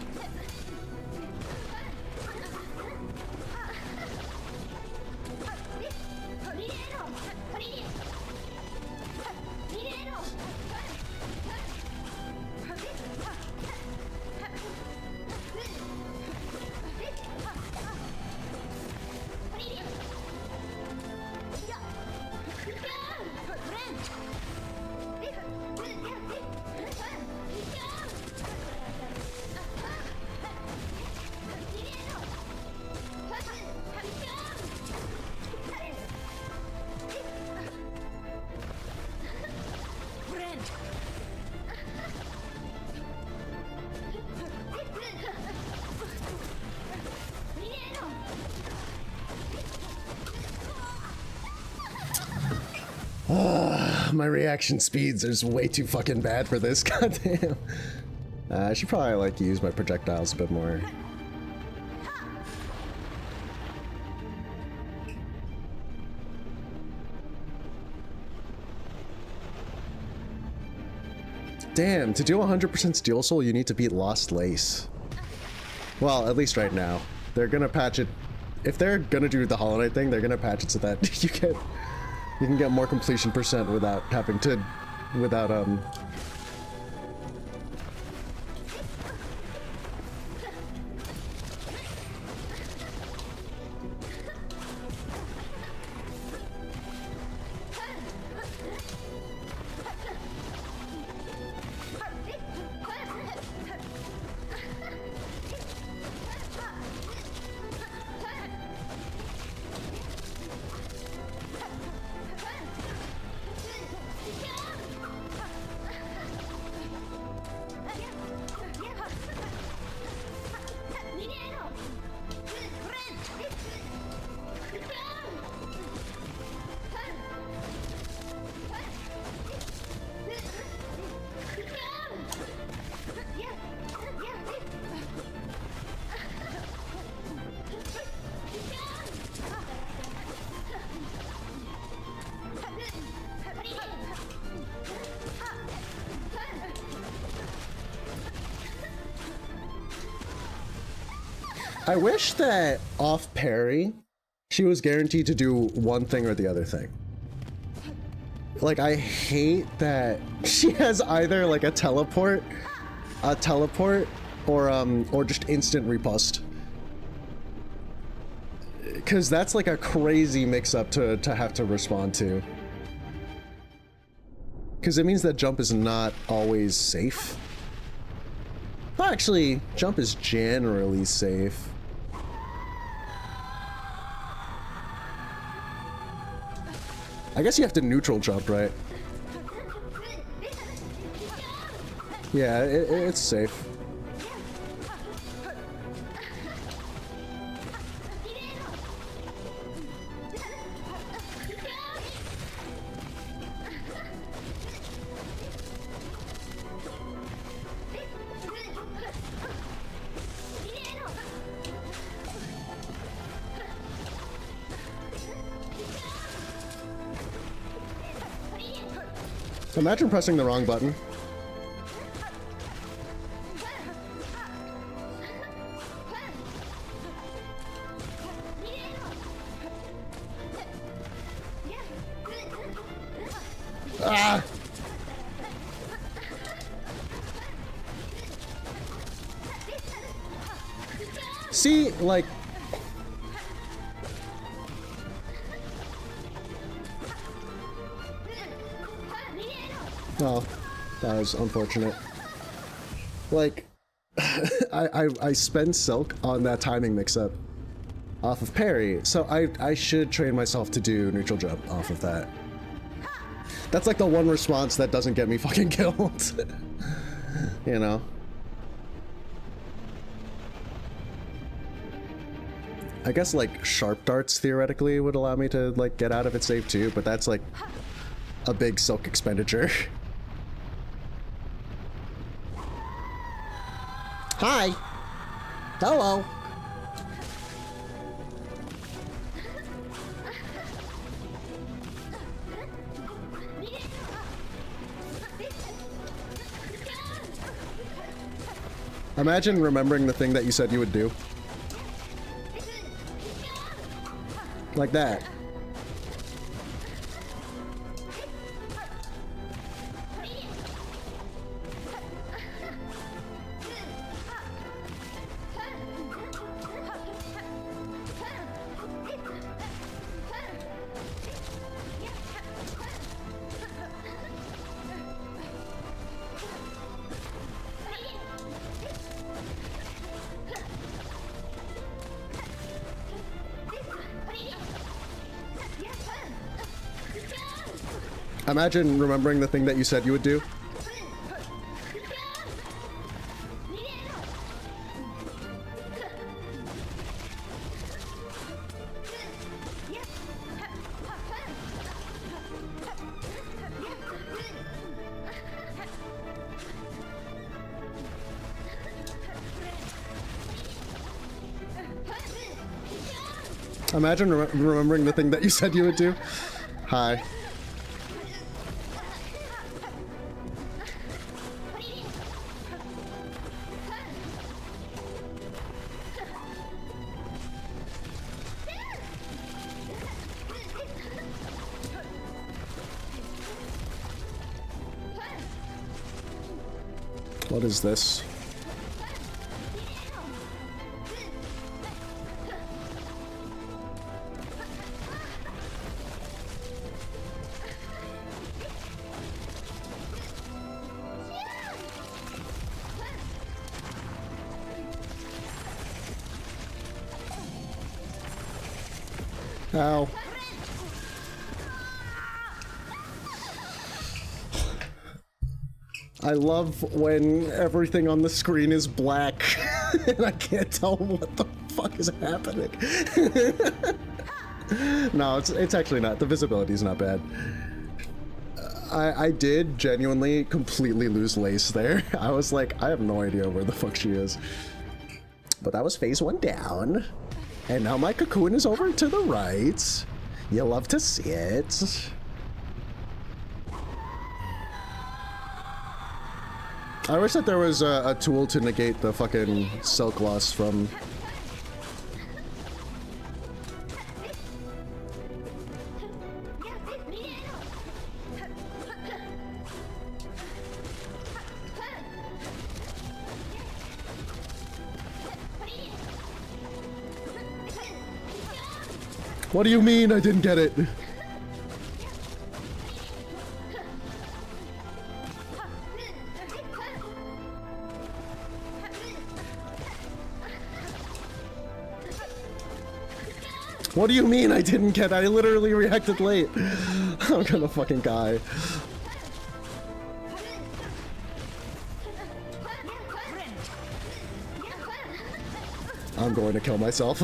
My reaction speeds are just way too fucking bad for this, goddamn. I should probably like use my projectiles a bit more. Damn, to do 100% Steel Soul, you need to beat Lost Lace. Well, at least right now. They're gonna patch it. If they're gonna do the Hollow Knight thing, they're gonna patch it so that you can get more completion percent without having to, without I wish that off parry, she was guaranteed to do one thing or the other thing. Like, I hate that she has either like a teleport, or just instant riposte. Cause that's like a crazy mix-up to have to respond to. Cause it means that jump is not always safe. Well, actually, jump is generally safe. I guess you have to neutral jump, right? Yeah, it's safe. Imagine pressing the wrong button. Ah! See, like... Oh, that was unfortunate. Like, I spend Silk on that timing mix-up off of parry, so I should train myself to do neutral jump off of that. That's like the one response that doesn't get me fucking killed. You know? I guess like sharp darts theoretically would allow me to like get out of it safe too, but that's like a big Silk expenditure. Hi. Hello. Imagine remembering the thing that you said you would do. Like that. Imagine remembering the thing that you said you would do. Imagine remembering the thing that you said you would do. Hi. What is this? Ow. I love when everything on the screen is black and I can't tell what the fuck is happening. No, it's actually not. The visibility is not bad. I did genuinely completely lose Lace there. I was like, I have no idea where the fuck she is. But that was phase 1 down. And now my cocoon is over to the right. You love to see it. I wish that there was a tool to negate the fucking silk loss from... What do you mean I didn't get it? What do you mean I didn't get it? I literally reacted late. I'm gonna fucking die. I'm going to kill myself.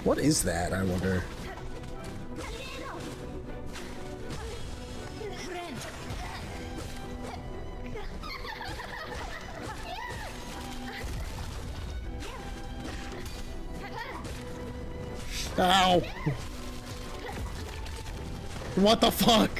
What is that, I wonder? Ow! What the fuck?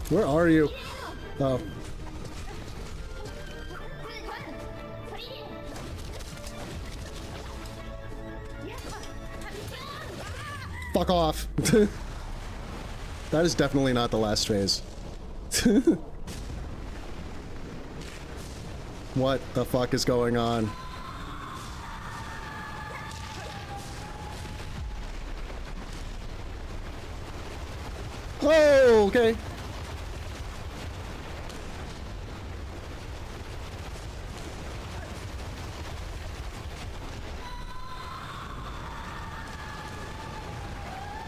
Where are you? Oh. Fuck off. That is definitely not the last phase. What the fuck is going on? Oh, okay.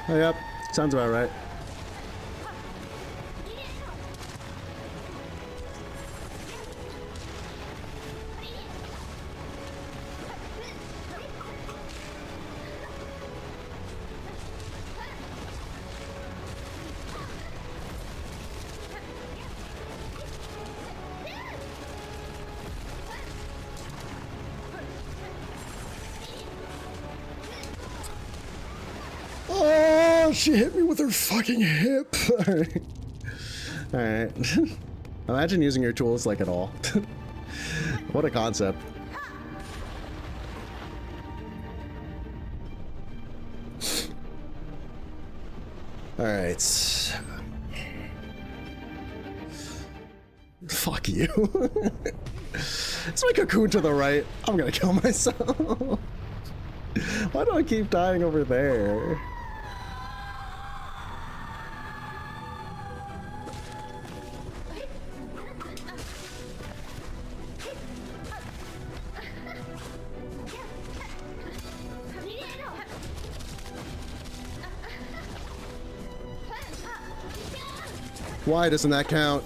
Oh, yep. Sounds about right. Oh, she hit me with her fucking hip. Alright. Alright. Imagine using your tools like at all. What a concept. Alright. Fuck you. It's my cocoon to the right. I'm gonna kill myself. Why do I keep dying over there? Why doesn't that count?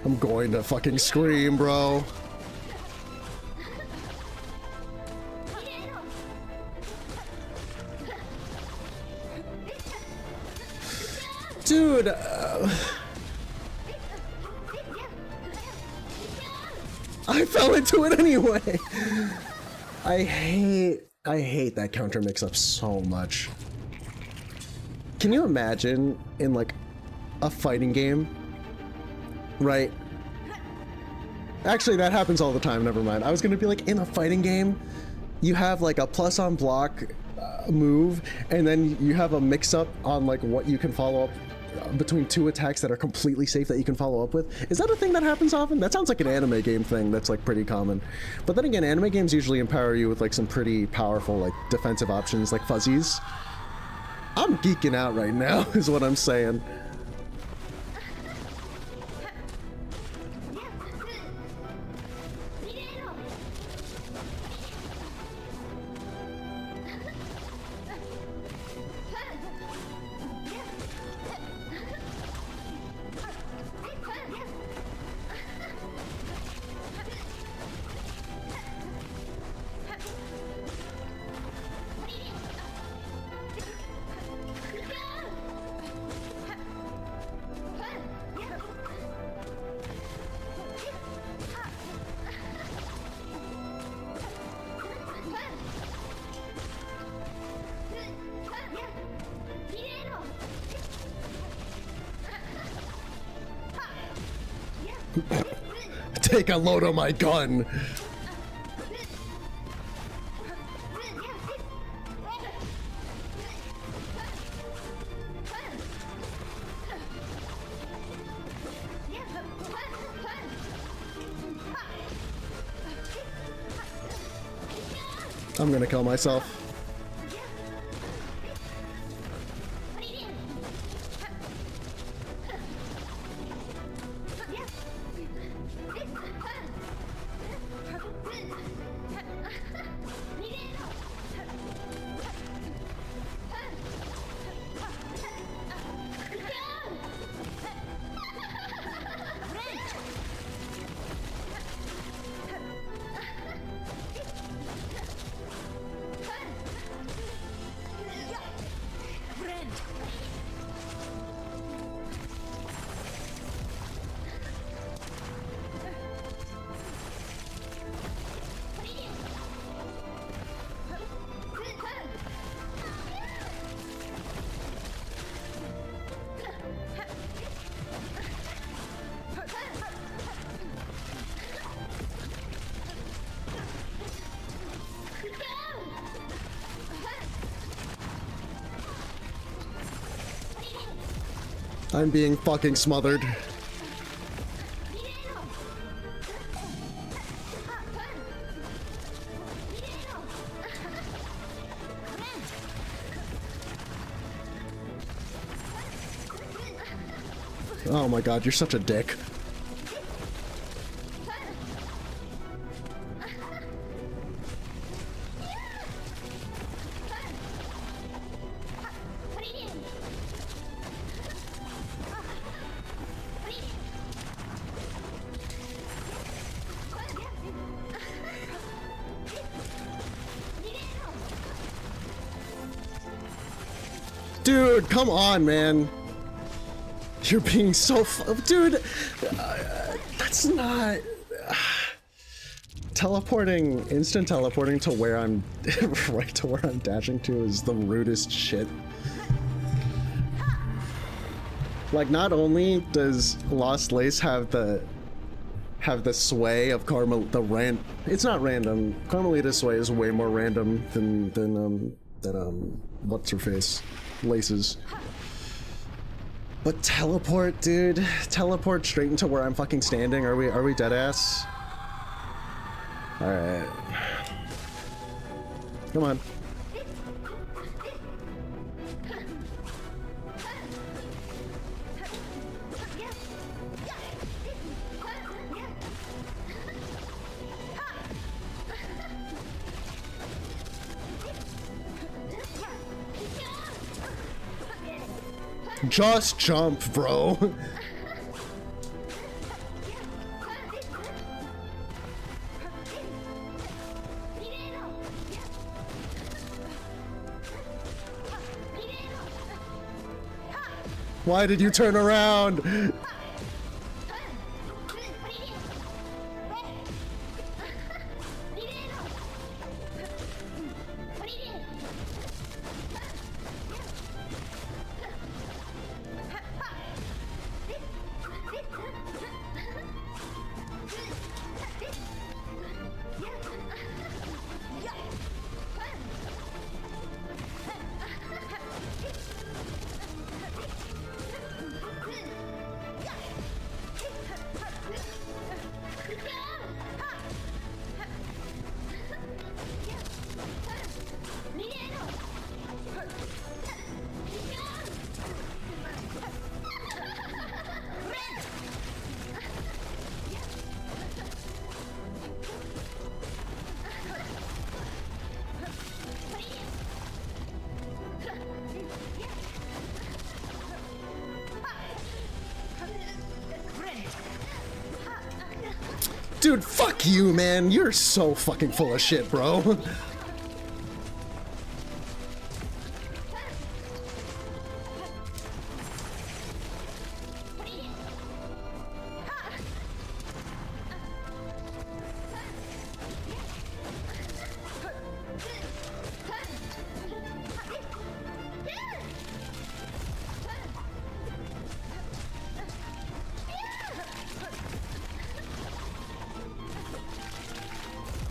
I'm going to fucking scream, bro. Dude, I fell into it anyway. I hate that counter mix-up so much. Can you imagine in like a fighting game, right? Actually, that happens all the time. Never mind. I was gonna be like, in a fighting game, you have like a plus on block move, and then you have a mix-up on like what you can follow up between two attacks that are completely safe that you can follow up with. Is that a thing that happens often? That sounds like an anime game thing that's like pretty common. But then again, anime games usually empower you with like some pretty powerful like defensive options like fuzzies. I'm geeking out right now is what I'm saying. Take a load of my gun. I'm gonna kill myself. I'm being fucking smothered. Oh my god, you're such a dick. Dude, come on, man. You're being so dude, that's not teleporting, instant teleporting to where I'm right to where I'm dashing to is the rudest shit. Like, not only does Lost Lace have have the sway of it's not random. Carmelita's sway is way more random than what's her face? Laces. But teleport, dude. Teleport straight into where I'm fucking standing. Are we dead ass? Alright. Come on. Just jump, bro. Why did you turn around? Dude, fuck you, man. You're so fucking full of shit, bro.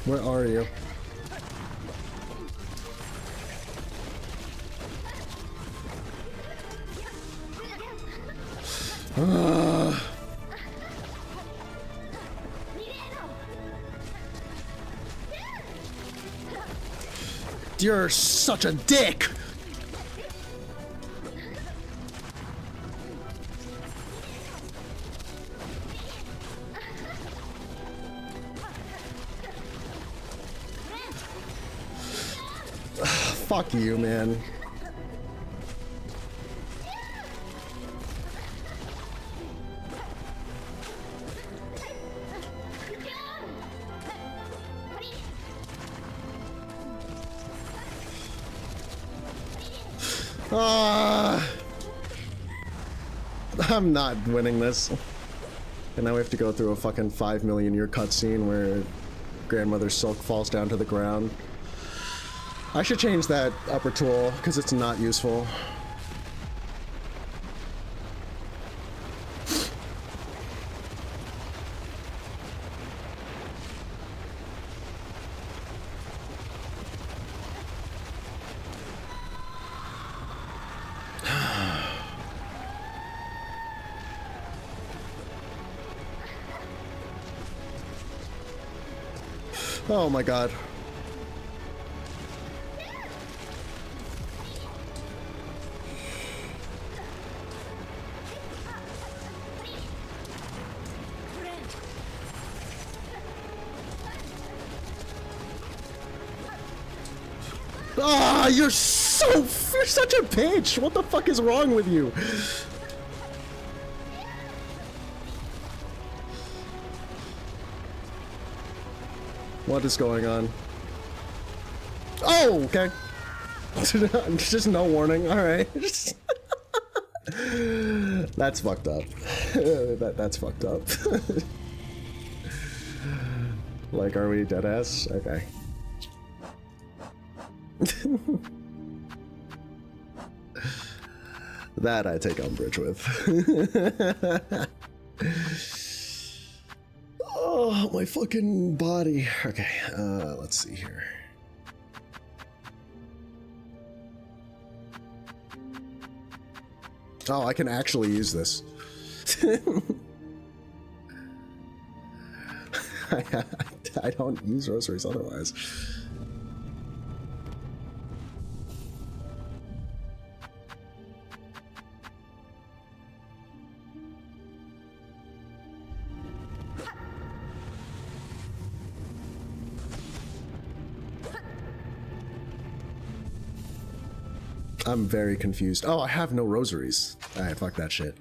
Where are you? You're such a dick! Fuck you, man. I'm not winning this. And now we have to go through a fucking 5 million year cutscene where Grandmother Silk falls down to the ground. I should change that upper tool, because it's not useful. Oh my god. Ah, you're such a bitch. What the fuck is wrong with you? What is going on? Oh, okay. Just no warning. All right. That's fucked up. That's fucked up. Like, are we dead ass? Okay. That I take umbrage with. Oh, my fucking body. Okay, let's see here. Oh, I can actually use this. I don't use rosaries otherwise. I'm very confused. Oh, I have no rosaries. Alright, fuck that shit.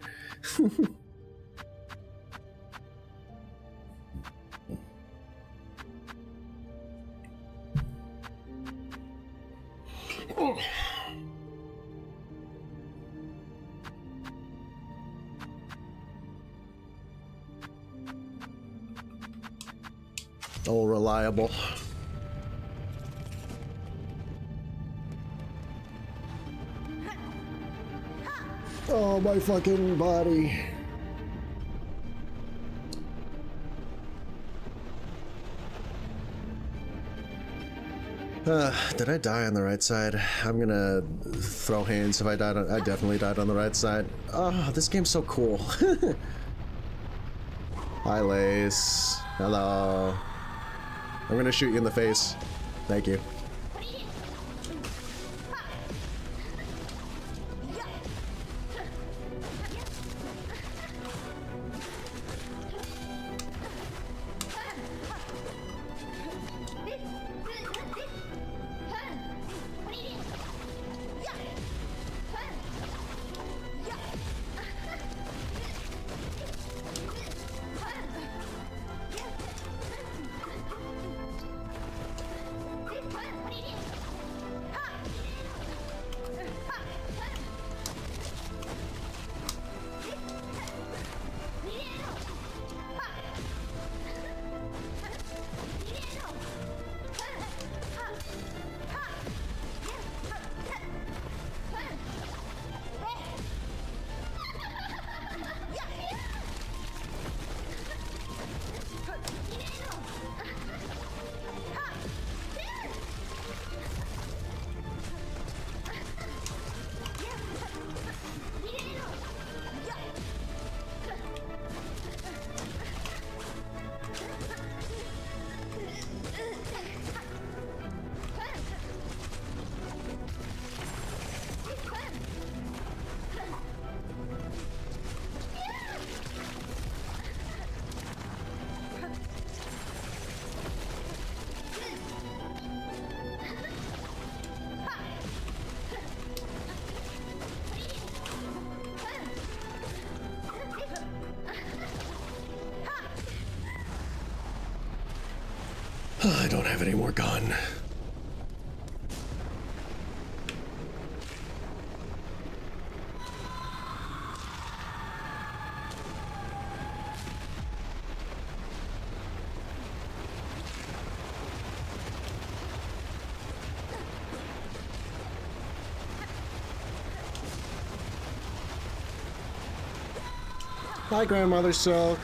Oh, reliable. Oh, my fucking body. Did I die on the right side? I'm gonna throw hands if I died on... I definitely died on the right side. Oh, this game's so cool. Hi, Lace. Hello. I'm gonna shoot you in the face. Thank you. I don't have any more gun. Hi, Grandmother Silk.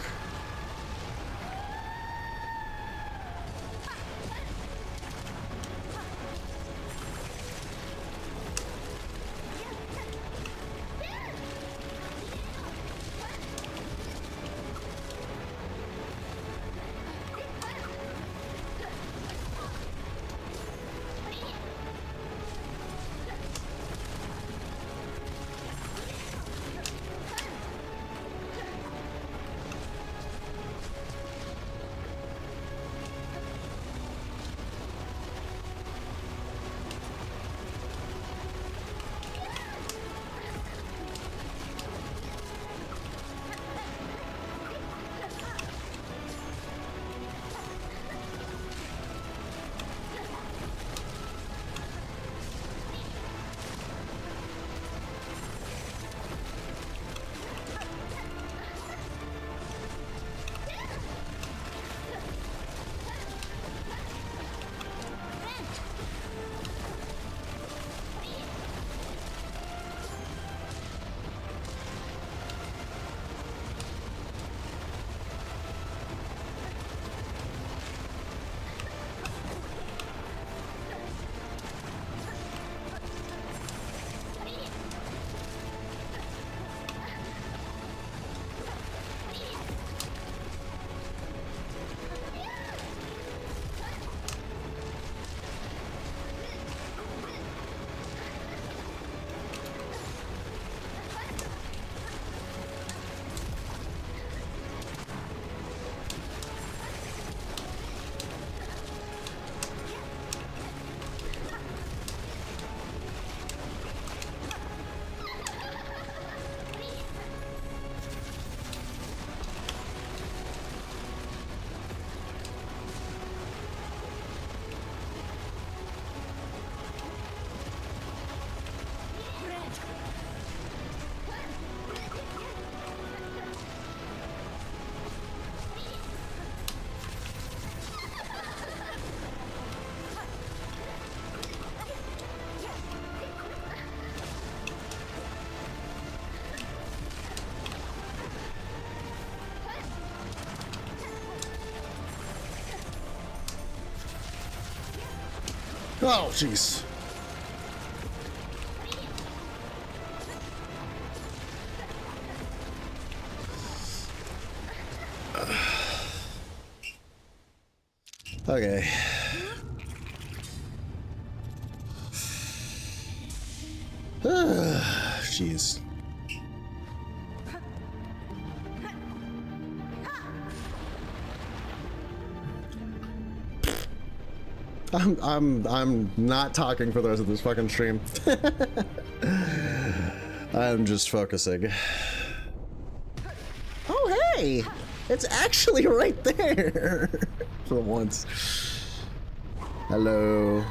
Oh, jeez. Okay. Jeez. I'm not talking for the rest of this fucking stream. I'm just focusing. Oh, hey! It's actually right there! For once. Hello.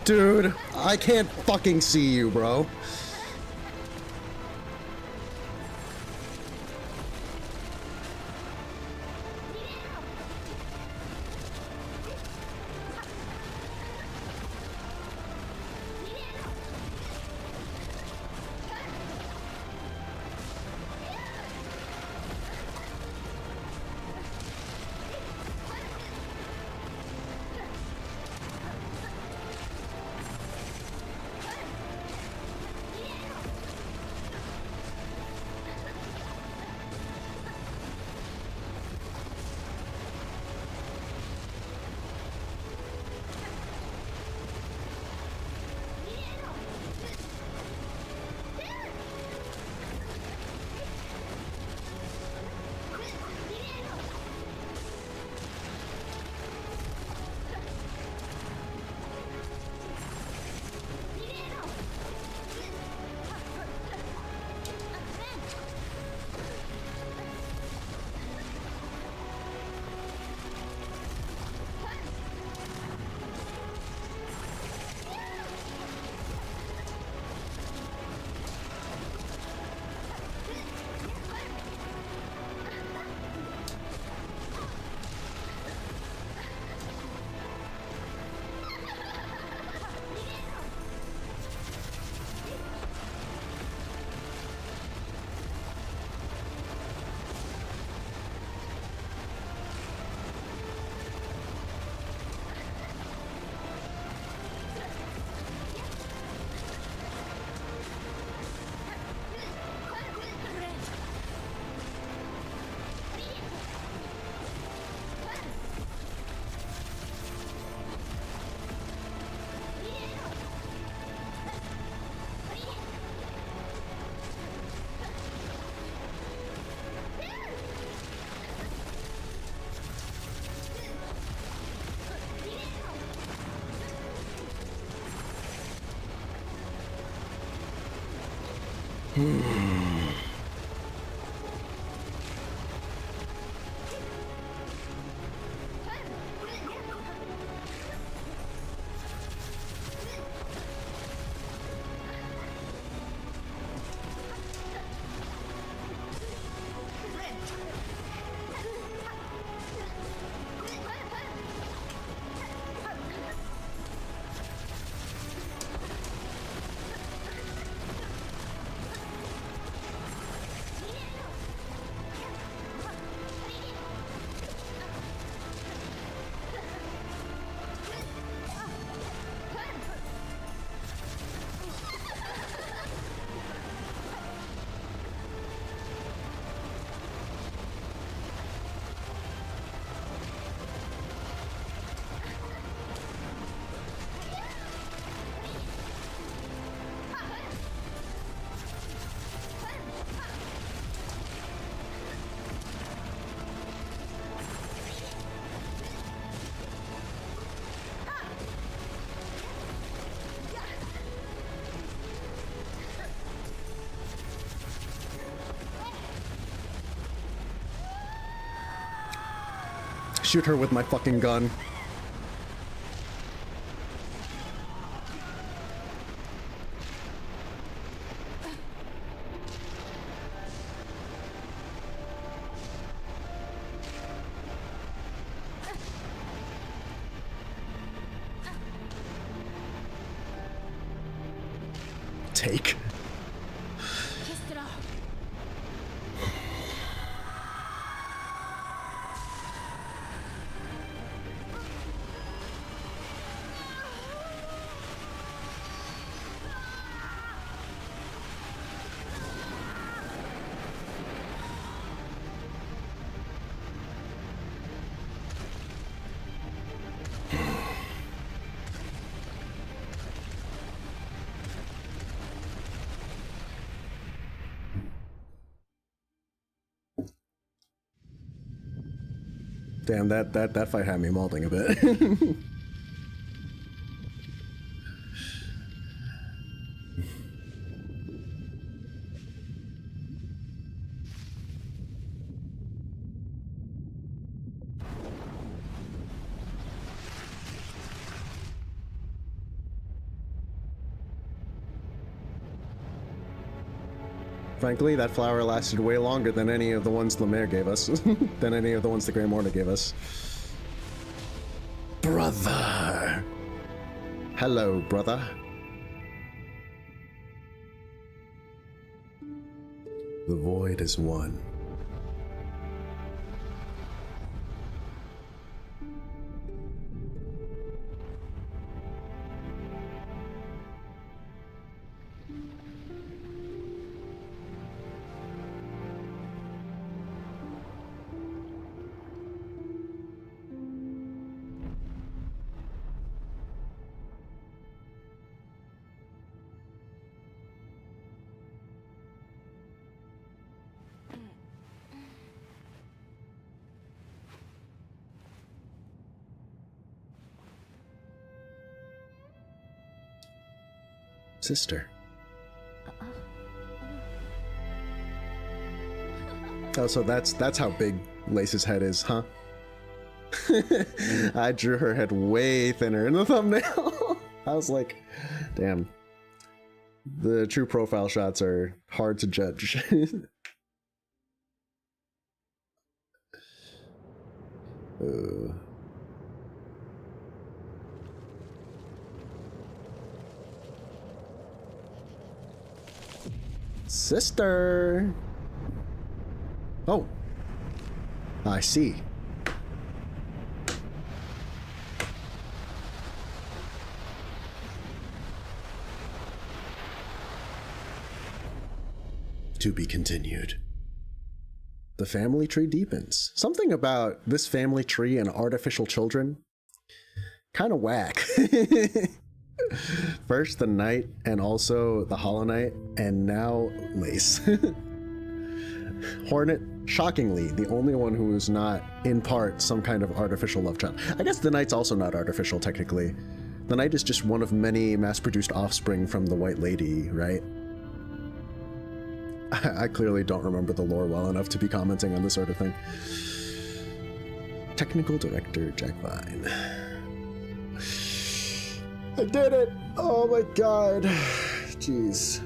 Dude, I can't fucking see you, bro. Shoot her with my fucking gun. Take. Damn, that fight had me mauling a bit. Frankly, that flower lasted way longer than any of the ones Lemaire gave us. Than any of the ones the Grey Mortar gave us. Brother! Hello, brother. The void is one. Sister. Oh, so that's how big Lace's head is, huh? I drew her head way thinner in the thumbnail. I was like, damn. The true profile shots are hard to judge. Sister! Oh. I see. To be continued. The family tree deepens. Something about this family tree and artificial children kind of whack. First the knight and also the hollow knight, and now Lace. Hornet, shockingly, the only one who is not in part some kind of artificial love child. I guess the knight's also not artificial technically. The knight is just one of many mass-produced offspring from the White Lady, right? I clearly don't remember the lore well enough to be commenting on this sort of thing. Technical director Jack Vine. I did it! Oh my god. Jeez.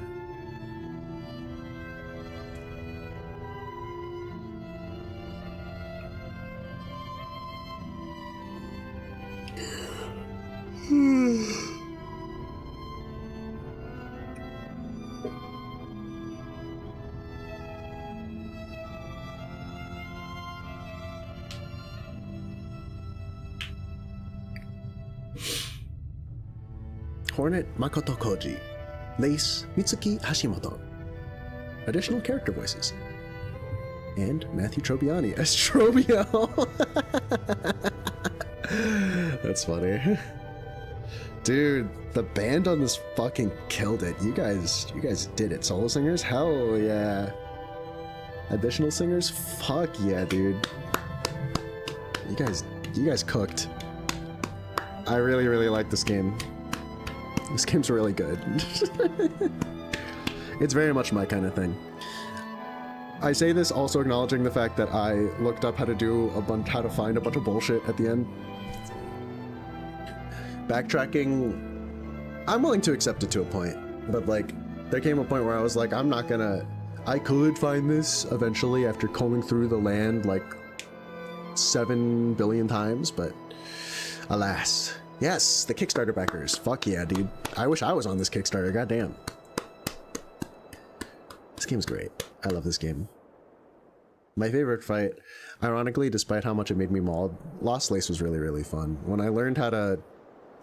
Hornet Makoto Koji, Lace Mitsuki Hashimoto. Additional character voices. And Matthew Trobiani as Trobio. That's funny. Dude, the band on this fucking killed it. You guys did it. Solo singers? Hell yeah. Additional singers? Fuck yeah, dude. You guys cooked. I really, really like this game. This game's really good. It's very much my kind of thing. I say this also acknowledging the fact that I looked up how to find a bunch of bullshit at the end. Backtracking, I'm willing to accept it to a point, but like, there came a point where I was like, I could find this eventually after combing through the land like 7 billion times, but alas. Yes, the Kickstarter backers. Fuck yeah, dude. I wish I was on this Kickstarter, goddamn. This game's great. I love this game. My favorite fight, ironically, despite how much it made me mauled, Lost Lace was really, really fun. When I learned how to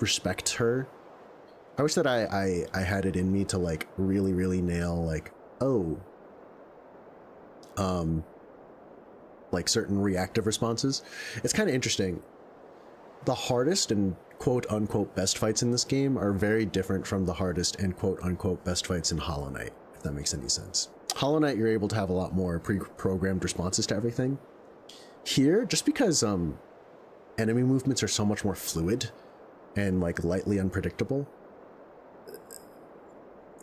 respect her, I wish that I had it in me to like really, really nail like, like certain reactive responses. It's kind of interesting. The hardest and quote-unquote best fights in this game are very different from the hardest and quote-unquote best fights in Hollow Knight, if that makes any sense. Hollow Knight, you're able to have a lot more pre-programmed responses to everything. Here, just because enemy movements are so much more fluid and like lightly unpredictable,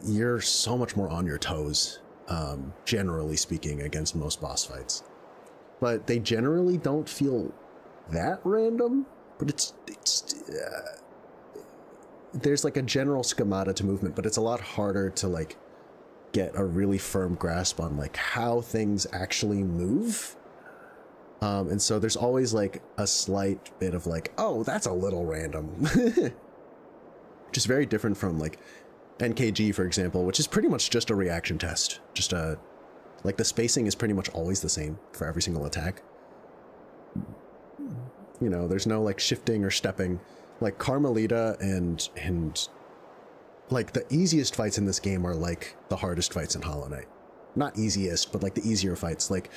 you're so much more on your toes, generally speaking, against most boss fights. But they generally don't feel that random. But there's like a general schemata to movement, but it's a lot harder to like get a really firm grasp on like how things actually move. And so there's always like a slight bit of like, oh, that's a little random. Just very different from like NKG, for example, which is pretty much just a reaction test. Just like the spacing is pretty much always the same for every single attack. You know, there's no like shifting or stepping. Like Carmelita and like the easiest fights in this game are like the hardest fights in Hollow Knight. Not easiest, but like the easier fights. Like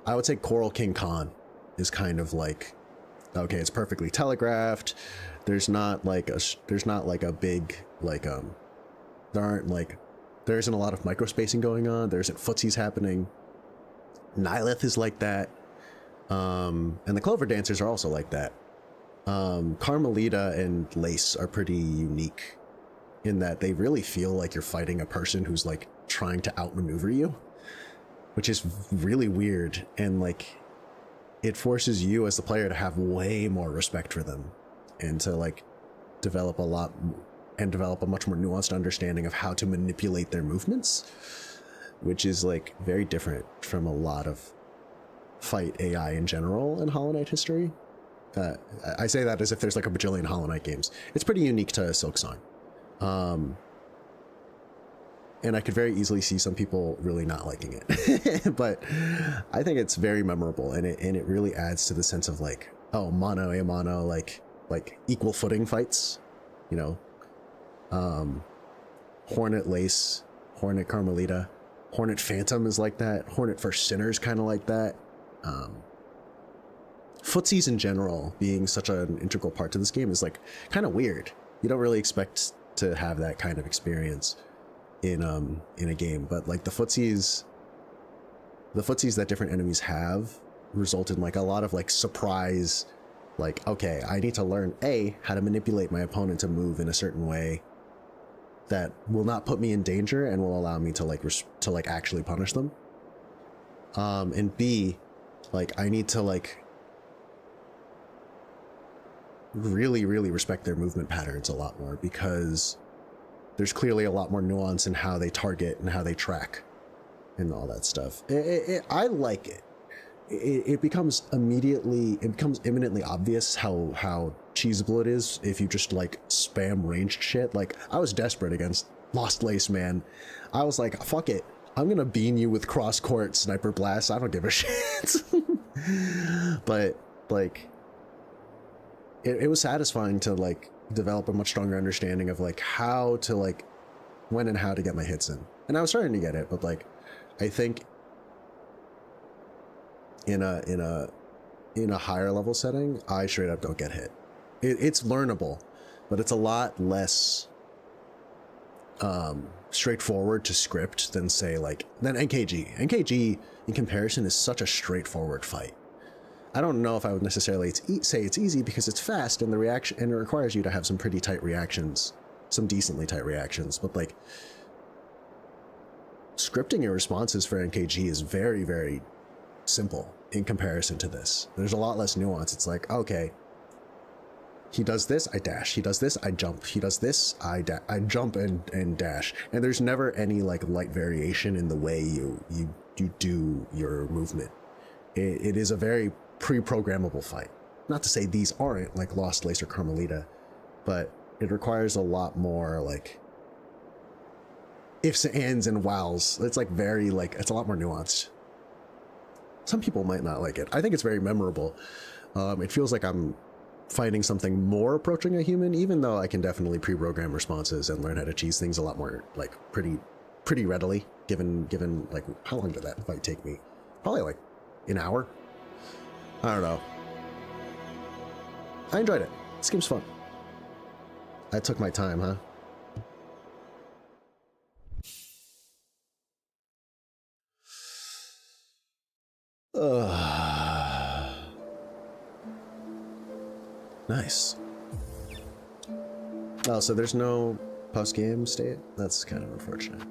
I would say Coral King Khan is kind of like, okay, it's perfectly telegraphed. There's not like a big like there isn't a lot of microspacing going on. There isn't footsies happening. Nihilith is like that. And the Clover Dancers are also like that. Carmelita and Lace are pretty unique in that they really feel like you're fighting a person who's like trying to outmaneuver you, which is really weird. And like, it forces you as the player to have way more respect for them and to like develop a much more nuanced understanding of how to manipulate their movements, which is like very different from a lot of fight AI in general in Hollow Knight history. I say that as if there's like a bajillion Hollow Knight games. It's pretty unique to Silksong. And I could very easily see some people really not liking it. But I think it's very memorable, and it really adds to the sense of like, oh, mono a mono, like equal footing fights, you know. Hornet Lace, Hornet Carmelita, Hornet Phantom is like that. Hornet for Sinners kind of like that. Footsies in general being such an integral part to this game is like kind of weird. You don't really expect to have that kind of experience in a game, but like the footsies that different enemies have result in like a lot of like surprise, like, okay, I need to learn how to manipulate my opponent to move in a certain way, that will not put me in danger and will allow me to like actually punish them. And B, like I need to like really respect their movement patterns a lot more, because there's clearly a lot more nuance in how they target and how they track and all that stuff. I like it. It becomes imminently obvious how cheesable it is if you just like spam ranged shit. Like I was desperate against Lost Lace, man. I was like, fuck it, I'm gonna bean you with cross court sniper blasts. I don't give a shit. But like it was satisfying to like develop a much stronger understanding of like how to like when and how to get my hits in. And I was starting to get it, but like I think in a higher level setting, I straight up don't get hit. It's learnable, but it's a lot less straightforward to script than say like than NKG. NKG in comparison is such a straightforward fight. I don't know if I would necessarily say it's easy, because it's fast and the reaction and it requires you to have some pretty tight reactions, some decently tight reactions, but like scripting your responses for NKG is very simple in comparison to this. There's a lot less nuance. It's like, okay, he does this, I dash. He does this, I jump. He does this, I jump and dash. And there's never any like light variation in the way you do your movement. It is a very pre-programmable fight. Not to say these aren't, like Lost Lace or Carmelita, but it requires a lot more like ifs, ands, and wows. It's like very like, it's a lot more nuanced. Some people might not like it. I think it's very memorable. It feels like I'm fighting something more approaching a human, even though I can definitely pre-program responses and learn how to cheese things a lot more like pretty readily, given like how long did that fight take me? Probably like an hour. I don't know. I enjoyed it. This game's fun. I took my time, huh? Nice. Oh, so there's no post-game state? That's kind of unfortunate.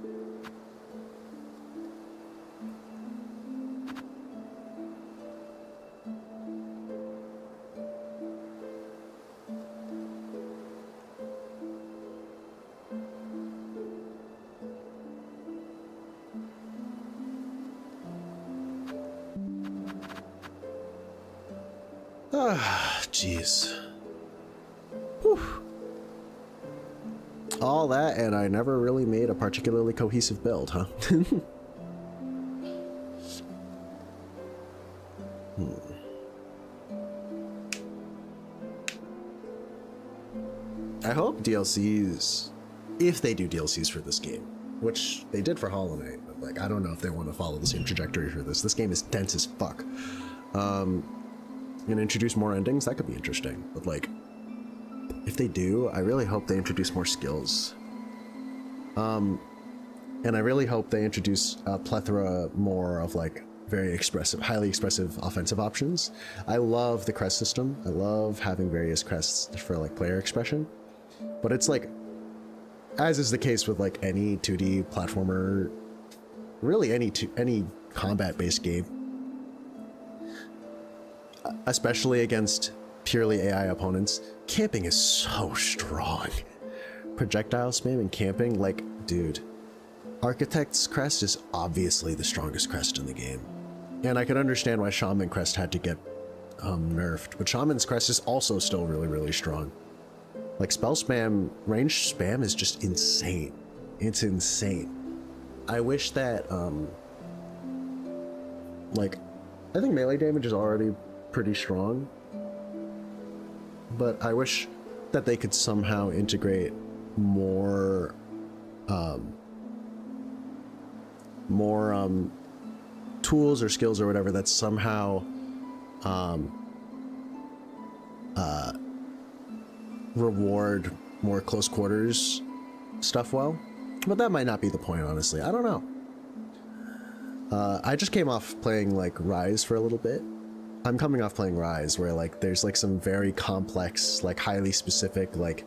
Ah, jeez. Whew. All that, and I never really made a particularly cohesive build, huh? I hope DLCs, if they do DLCs for this game, which they did for Hollow Knight, but like I don't know if they want to follow the same trajectory for this. This game is dense as fuck. And introduce more endings, that could be interesting. But like, if they do, I really hope they introduce more skills. And I really hope they introduce a plethora more of like very expressive, highly expressive offensive options. I love the crest system. I love having various crests for like player expression. But it's like, as is the case with like any 2D platformer, really any combat-based game, especially against purely AI opponents, camping is so strong. Projectile spam and camping, like, dude, Architect's crest is obviously the strongest crest in the game. And I can understand why Shaman crest had to get nerfed, but Shaman's crest is also still really strong. Like, spell spam, ranged spam is just insane. It's insane. I wish that, like, I think melee damage is already pretty strong, but I wish that they could somehow integrate more tools or skills or whatever that somehow reward more close quarters stuff well. But that might not be the point, honestly. I don't know. I just came off playing like Rise for a little bit. I'm coming off playing Rise where like there's like some very complex, like highly specific, like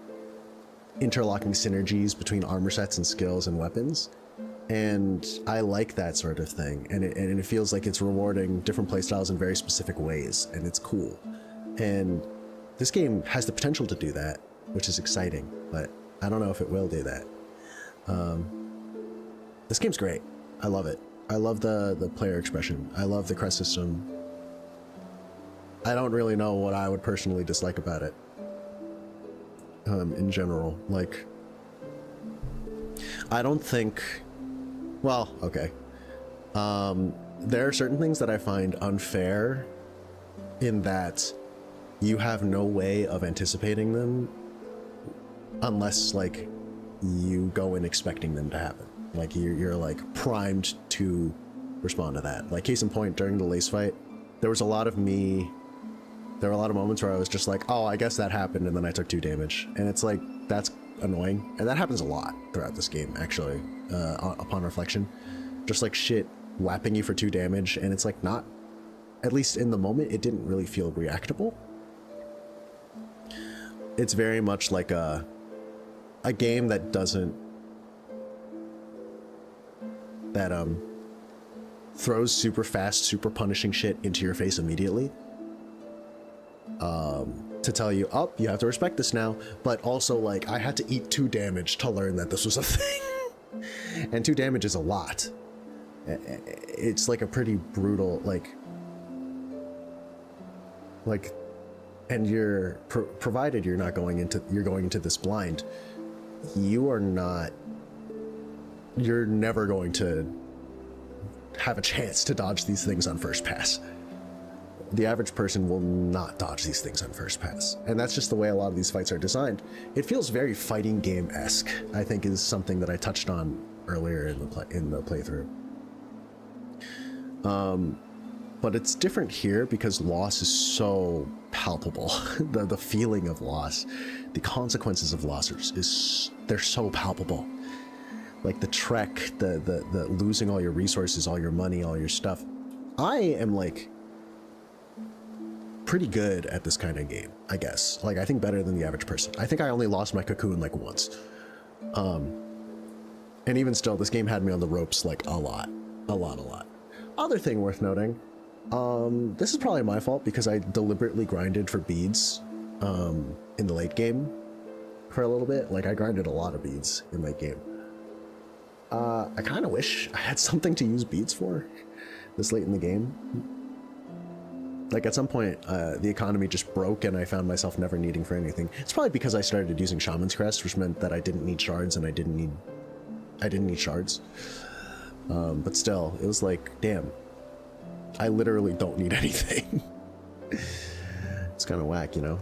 interlocking synergies between armor sets and skills and weapons. And I like that sort of thing. And it feels like it's rewarding different playstyles in very specific ways. And it's cool. And this game has the potential to do that, which is exciting. But I don't know if it will do that. This game's great. I love it. I love the player expression. I love the crest system. I don't really know what I would personally dislike about it. In general, like, I don't think, well, okay. There are certain things that I find unfair in that you have no way of anticipating them unless, like, you go in expecting them to happen. Like, you're like primed to respond to that. Like, case in point, during the lace fight, there were a lot of moments where I was just like, oh, I guess that happened, and then I took 2 damage. And it's like, that's annoying. And that happens a lot throughout this game, actually, upon reflection. Just like shit whapping you for 2 damage, and it's like not, at least in the moment, it didn't really feel reactable. It's very much like a game that doesn't, that throws super fast, super punishing shit into your face immediately. To tell you, oh, you have to respect this now, but also, like, I had to eat 2 damage to learn that this was a thing. And 2 damage is a lot. It's like a pretty brutal, like, and you're provided you're going into this blind, you're never going to have a chance to dodge these things on first pass. The average person will not dodge these things on first pass. And that's just the way a lot of these fights are designed. It feels very fighting game-esque, I think, is something that I touched on earlier in the playthrough. But it's different here because loss is so palpable. the feeling of loss, the consequences of loss they're so palpable. Like the trek, the losing all your resources, all your money, all your stuff. I am like pretty good at this kind of game, I guess. Like, I think better than the average person. I think I only lost my cocoon like once. And even still, this game had me on the ropes like a lot. Other thing worth noting, this is probably my fault because I deliberately grinded for beads in the late game for a little bit. Like, I grinded a lot of beads in late game. I kind of wish I had something to use beads for this late in the game. Like, at some point, the economy just broke and I found myself never needing for anything. It's probably because I started using Shaman's Crest, which meant that I didn't need shards and I didn't need shards. But still, it was like, damn, I literally don't need anything. It's kind of whack, you know?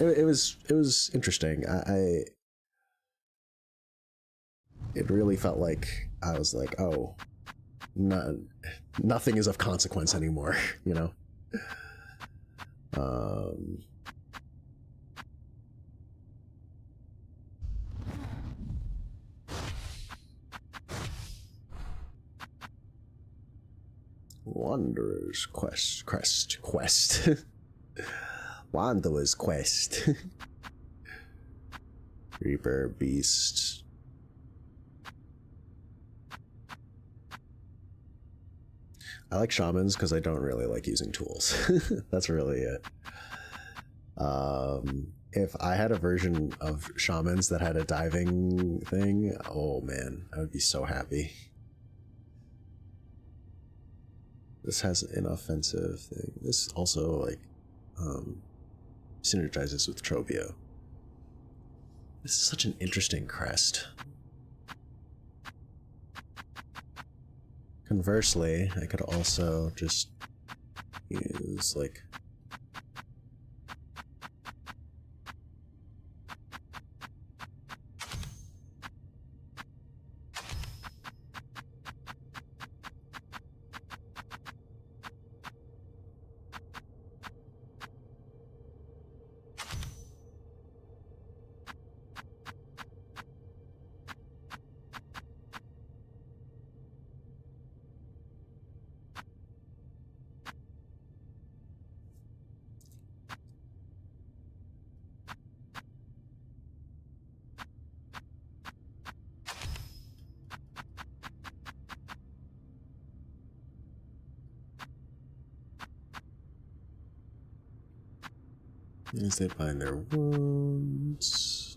It was interesting. It really felt like I was like, oh, nothing is of consequence anymore, you know? Wanderer's quest. Wanderer's quest. Reaper, beast. I like shamans because I don't really like using tools. That's really it. If I had a version of shamans that had a diving thing, oh man, I would be so happy. This has an offensive thing. This also, like, synergizes with Trobio. This is such an interesting crest. Conversely, I could also just use, like, As they bind their wounds.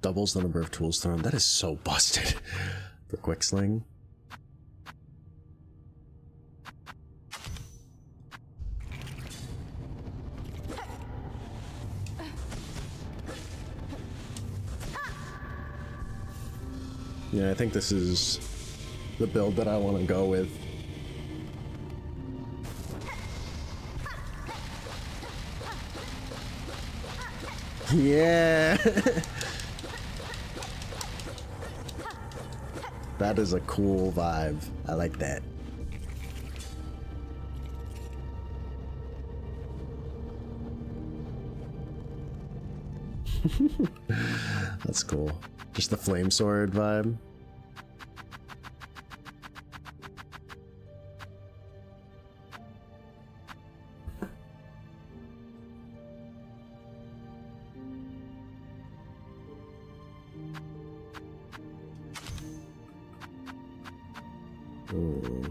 Doubles the number of tools thrown. That is so busted for quick sling. Yeah, I think this is the build that I want to go with. Yeah! That is a cool vibe. I like that. That's cool. Just the flame sword vibe. Ooh.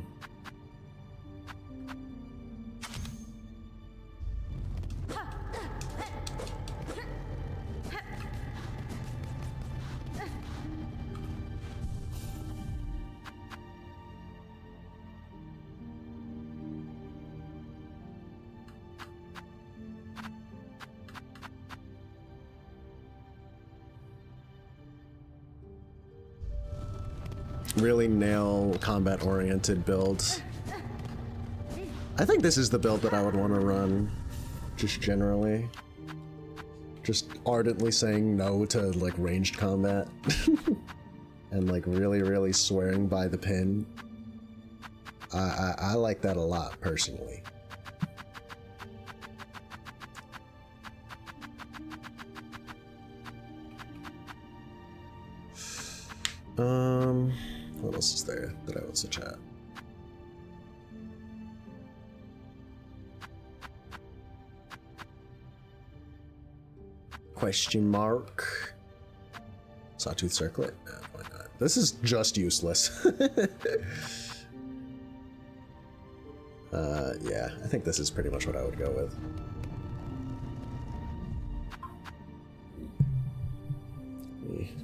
Really nail combat-oriented builds. I think this is the build that I would want to run, just generally. Just ardently saying no to, like, ranged combat. And, like, really swearing by the pin. I like that a lot, personally. What else is there that I want to chat? Question mark. Sawtooth circlet? No, why not? This is just useless. Yeah, I think this is pretty much what I would go with.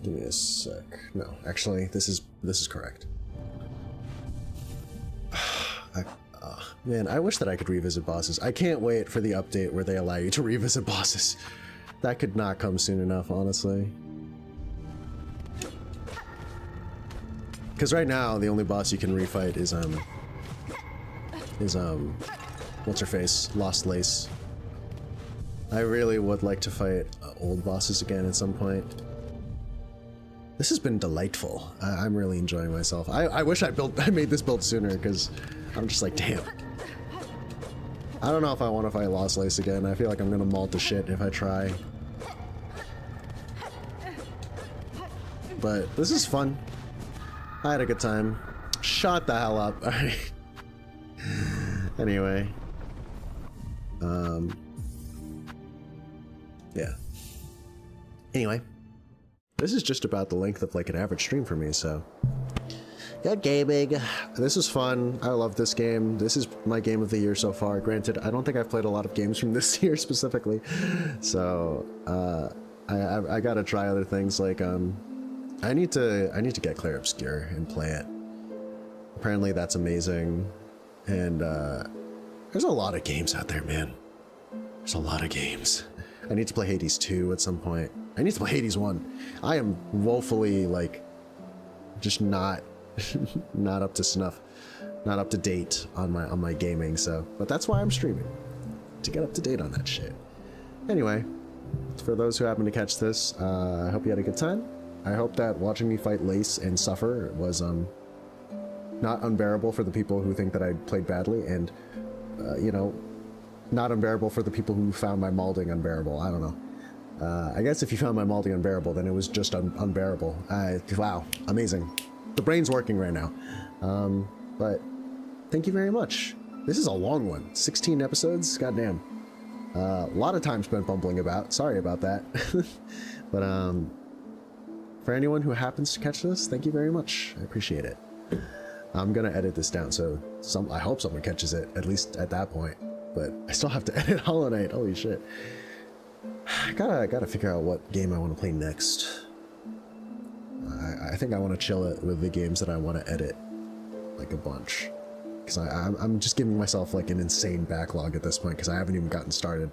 Give me a sec. No, actually, this is correct. Man, I wish that I could revisit bosses. I can't wait for the update where they allow you to revisit bosses. That could not come soon enough, honestly. Because right now, the only boss you can refight is what's her face? Lost Lace. I really would like to fight old bosses again at some point. This has been delightful. I'm really enjoying myself. I wish I made this build sooner, because I'm just like, damn. I don't know if I want to fight Lost Lace again. I feel like I'm gonna malt to shit if I try. But this is fun. I had a good time. Shut the hell up. Alright. Anyway. Yeah. Anyway. This is just about the length of like an average stream for me, so. Good gaming. This was fun. I love this game. This is my game of the year so far. Granted, I don't think I've played a lot of games from this year specifically. So, I gotta try other things like, I need to get Clair Obscure and play it. Apparently that's amazing. And, there's a lot of games out there, man. There's a lot of games. I need to play Hades 2 at some point. I need to play Hades 1. I am woefully, like, just not up to snuff, not up to date on my gaming, so, but that's why I'm streaming, to get up to date on that shit. Anyway, for those who happen to catch this, I hope you had a good time. I hope that watching me fight Lace and suffer was, not unbearable for the people who think that I played badly, and, you know, not unbearable for the people who found my malding unbearable. I don't know. I guess if you found my malding unbearable, then it was just unbearable. Wow, amazing. The brain's working right now. But thank you very much. This is a long one. 16 episodes? Goddamn. A lot of time spent bumbling about. Sorry about that. But for anyone who happens to catch this, thank you very much. I appreciate it. I'm gonna edit this down, so I hope someone catches it, at least at that point. But I still have to edit Hollow Knight. Holy shit. I gotta figure out what game I want to play next. I think I want to chill it with the games that I want to edit, like a bunch. Because I'm just giving myself like an insane backlog at this point because I haven't even gotten started.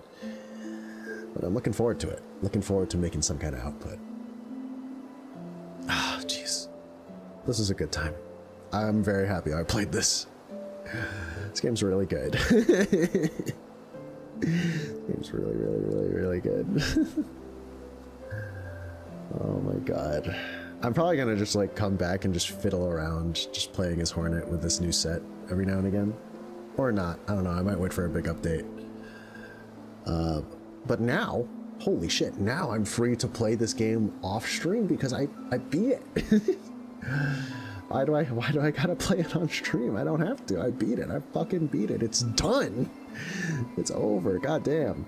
But I'm looking forward to it. Looking forward to making some kind of output. Ah, jeez. This is a good time. I'm very happy I played this. This game's really good. This game's really good. Oh my god. I'm probably gonna just like come back and just fiddle around just playing as Hornet with this new set every now and again. Or not. I don't know. I might wait for a big update. But now, holy shit, now I'm free to play this game off stream because I beat it. Why do I gotta play it on stream? I don't have to. I beat it. I fucking beat it. It's done. It's over. Goddamn.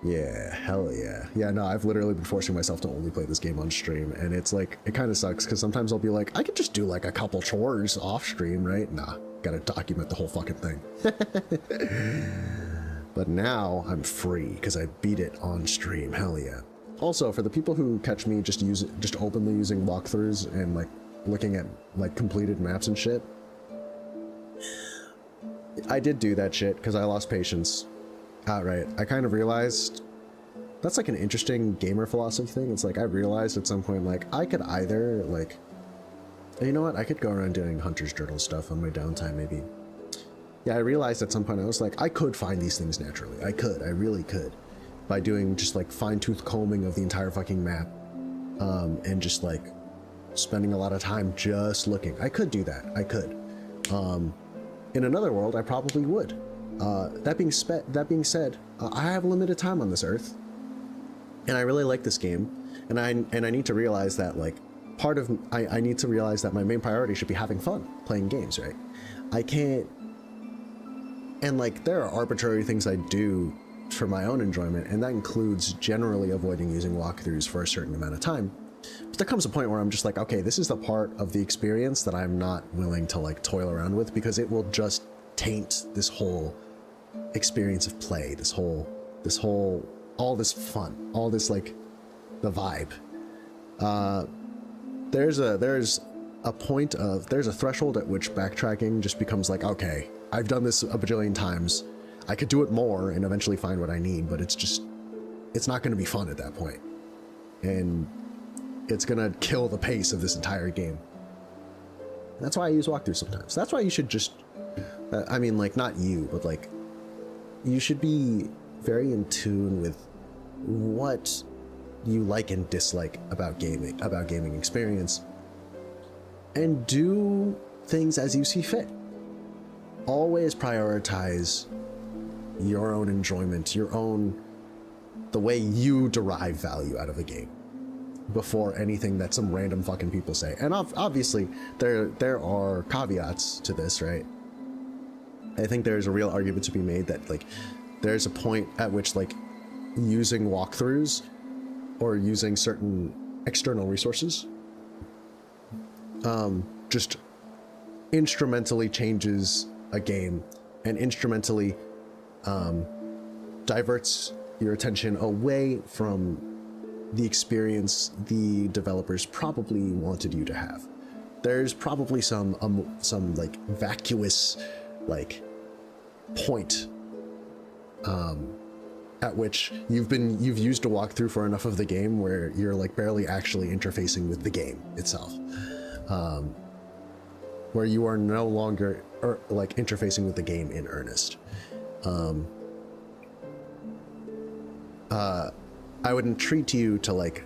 Yeah, hell yeah. Yeah, no, I've literally been forcing myself to only play this game on stream, and it's like, it kind of sucks, because sometimes I'll be like, I could just do like a couple chores off stream, right? Nah, gotta document the whole fucking thing. But now I'm free, because I beat it on stream, hell yeah. Also, for the people who catch me just openly using walkthroughs and like looking at like completed maps and shit, I did do that shit, because I lost patience. Outright. I kind of realized that's like an interesting gamer philosophy thing. It's like I realized at some point, like, I could either like, you know what, I could go around doing hunter's journal stuff on my downtime maybe. Yeah, I realized at some point I was like, I could find these things naturally. I really could, by doing just like fine-tooth combing of the entire fucking map, and just like spending a lot of time just looking. I could do that. I could. In another world, I probably would. That being said, I have limited time on this earth, and I really like this game, and I need to realize that like I need to realize that my main priority should be having fun playing games, right? I can't, and like there are arbitrary things I do for my own enjoyment, and that includes generally avoiding using walkthroughs for a certain amount of time. But there comes a point where I'm just like, okay, this is the part of the experience that I'm not willing to like toil around with, because it will just taint this whole experience of play, all this fun, all this like the vibe. There's a threshold at which backtracking just becomes like, okay, I've done this a bajillion times, I could do it more and eventually find what I need, but it's not going to be fun at that point, and it's gonna kill the pace of this entire game. That's why I use walkthroughs sometimes. That's why you should just I mean, like, not you, but like, you should be very in tune with what you like and dislike about gaming experience, and do things as you see fit. Always prioritize your own enjoyment, the way you derive value out of a game, before anything that some random fucking people say. And obviously, there are caveats to this, right? I think there's a real argument to be made that like there's a point at which like using walkthroughs or using certain external resources just instrumentally changes a game, and instrumentally diverts your attention away from the experience the developers probably wanted you to have. There's probably some like vacuous like point at which you've used a walkthrough for enough of the game where you're like barely actually interfacing with the game itself, where you are no longer like interfacing with the game in earnest. I would entreat you to like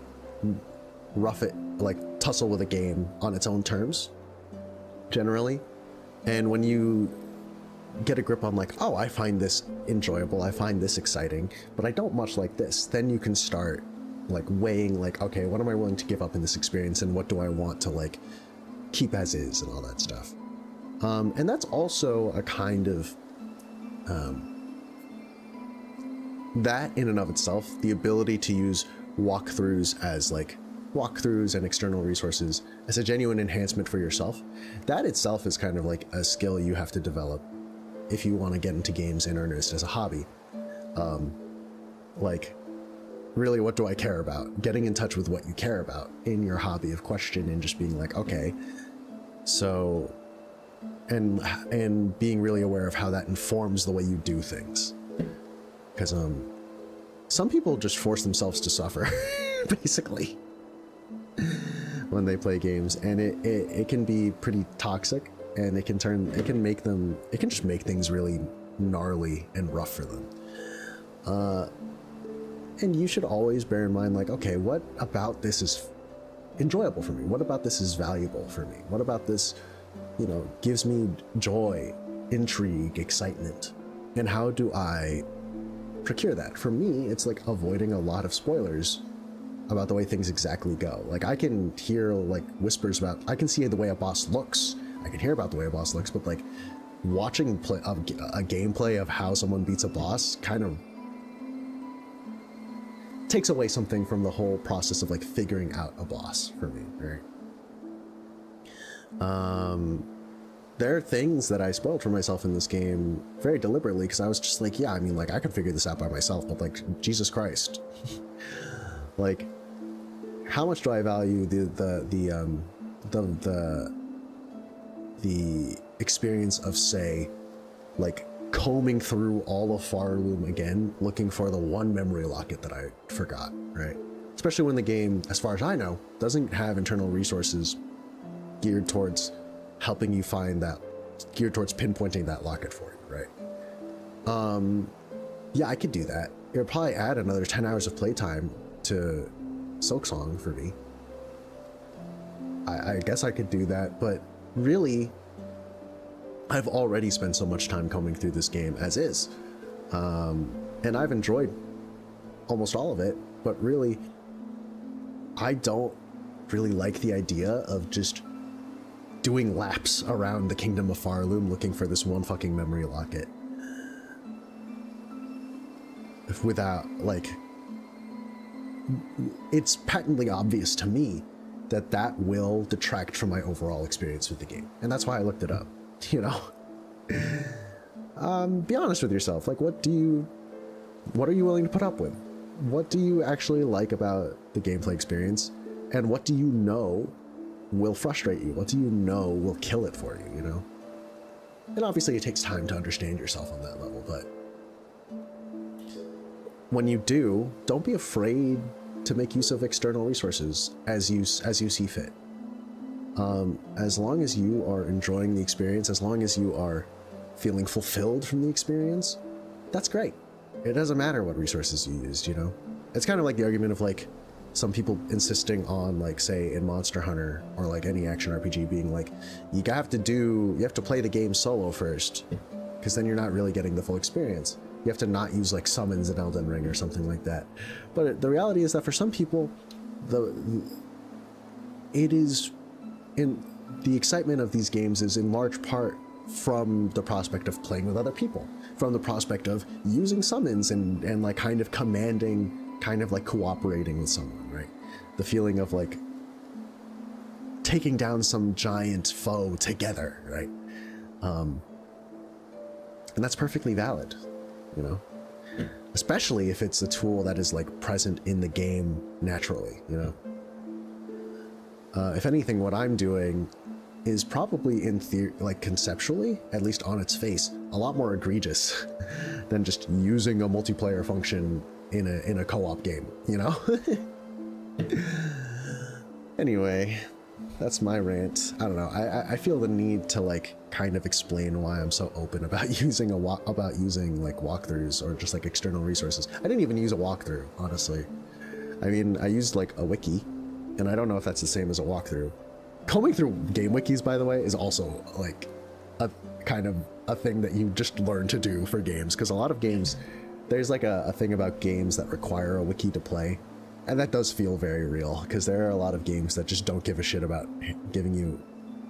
rough it, like tussle with a game on its own terms generally, and when you get a grip on like, oh, I find this enjoyable, I find this exciting, but I don't much like this, then you can start like weighing like, okay, what am I willing to give up in this experience, and what do I want to like keep as is, and all that stuff. And that's also a kind of that in and of itself, the ability to use walkthroughs as like walkthroughs and external resources as a genuine enhancement for yourself, that itself is kind of like a skill you have to develop if you want to get into games in earnest as a hobby. Like, really, what do I care about? Getting in touch with what you care about in your hobby of question and just being like, okay, so, and being really aware of how that informs the way you do things. Because some people just force themselves to suffer, basically, when they play games, and it can be pretty toxic, and it can just make things really gnarly and rough for them. And you should always bear in mind, like, okay, what about this is enjoyable for me? What about this is valuable for me? What about this, you know, gives me joy, intrigue, excitement? And how do I procure that? For me, it's like avoiding a lot of spoilers about the way things exactly go. Like, I can hear like whispers about, I can see the way a boss looks, I can hear about the way a boss looks, but like watching a gameplay of how someone beats a boss kind of takes away something from the whole process of like figuring out a boss for me, right? There are things that I spoiled for myself in this game very deliberately, because I was just like, yeah, I mean, like, I could figure this out by myself, but like, Jesus Christ. Like, how much do I value the experience of, say, like combing through all of Farloom again, looking for the one memory locket that I forgot, right? Especially when the game, as far as I know, doesn't have internal resources geared towards helping you find that, geared towards pinpointing that locket for you, right? Yeah, I could do that. It would probably add another 10 hours of playtime to Silksong for me. I guess I could do that, but really, I've already spent so much time combing through this game as is. And I've enjoyed almost all of it, but really, I don't really like the idea of just doing laps around the Kingdom of Farloom looking for this one fucking memory locket. Without, like, it's patently obvious to me that that will detract from my overall experience with the game. And that's why I looked it up, you know? Be honest with yourself. Like, what are you willing to put up with? What do you actually like about the gameplay experience? And what do you know will frustrate you? What do you know will kill it for you, you know? And obviously it takes time to understand yourself on that level, but when you do, don't be afraid to make use of external resources as you see fit. As long as you are enjoying the experience, as long as you are feeling fulfilled from the experience, that's great. It doesn't matter what resources you used, you know? It's kind of like the argument of like some people insisting on, like, say in Monster Hunter or like any action RPG being like, you have to play the game solo first, because then you're not really getting the full experience. You have to not use like summons in Elden Ring or something like that. But the reality is that for some people, the excitement of these games is in large part from the prospect of playing with other people, from the prospect of using summons and like kind of commanding, kind of like cooperating with someone, right? The feeling of like taking down some giant foe together, right? And that's perfectly valid, you know? Especially if it's a tool that is like present in the game naturally, you know? If anything, what I'm doing is probably in theory, like conceptually, at least on its face, a lot more egregious than just using a multiplayer function in a co-op game, you know? Anyway, that's my rant. I don't know. I feel the need to like kind of explain why I'm so open about using like walkthroughs or just like external resources. I didn't even use a walkthrough, honestly. I mean, I used like a wiki, and I don't know if that's the same as a walkthrough. Combing through game wikis, by the way, is also like a kind of a thing that you just learn to do for games, because a lot of games, there's like a thing about games that require a wiki to play, and that does feel very real, because there are a lot of games that just don't give a shit about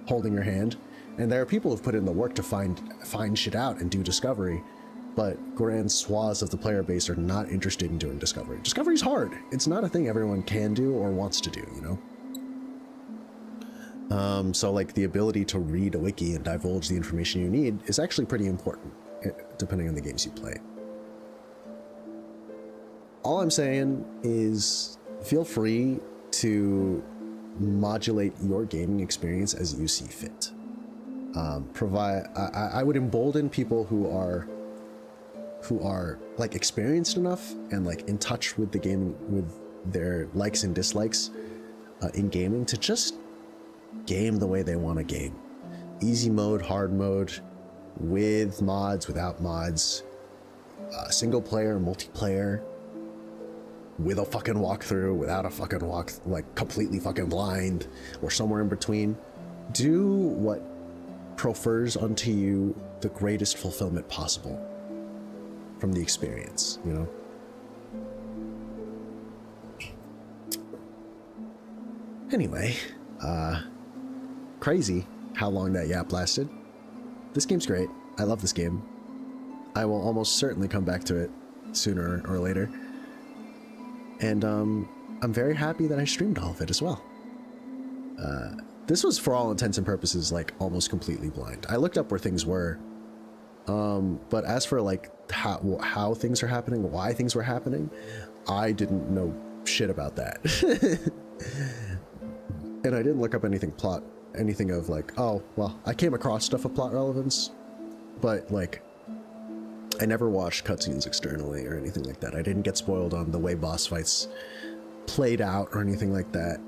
holding your hand, and there are people who've put in the work to find shit out and do discovery, but grand swaths of the player base are not interested in doing discovery. Discovery's hard. It's not a thing everyone can do or wants to do, you know? So like the ability to read a wiki and divulge the information you need is actually pretty important, depending on the games you play. All I'm saying is feel free to modulate your gaming experience as you see fit. I would embolden people who are like experienced enough and like in touch with the game, with their likes and dislikes in gaming, to just game the way they want to game. Easy mode, hard mode, with mods, without mods, single player, multiplayer, with a fucking walkthrough, without a fucking like completely fucking blind, or somewhere in between. Do what prefers unto you the greatest fulfillment possible from the experience, you know? Anyway, crazy how long that yap lasted. This game's great. I love this game. I will almost certainly come back to it sooner or later. And I'm very happy that I streamed all of it as well. This was, for all intents and purposes, like almost completely blind. I looked up where things were, but as for like how things are happening, why things were happening, I didn't know shit about that. And I didn't look up anything of like, oh, well, I came across stuff of plot relevance, but like, I never watched cutscenes externally or anything like that. I didn't get spoiled on the way boss fights played out or anything like that.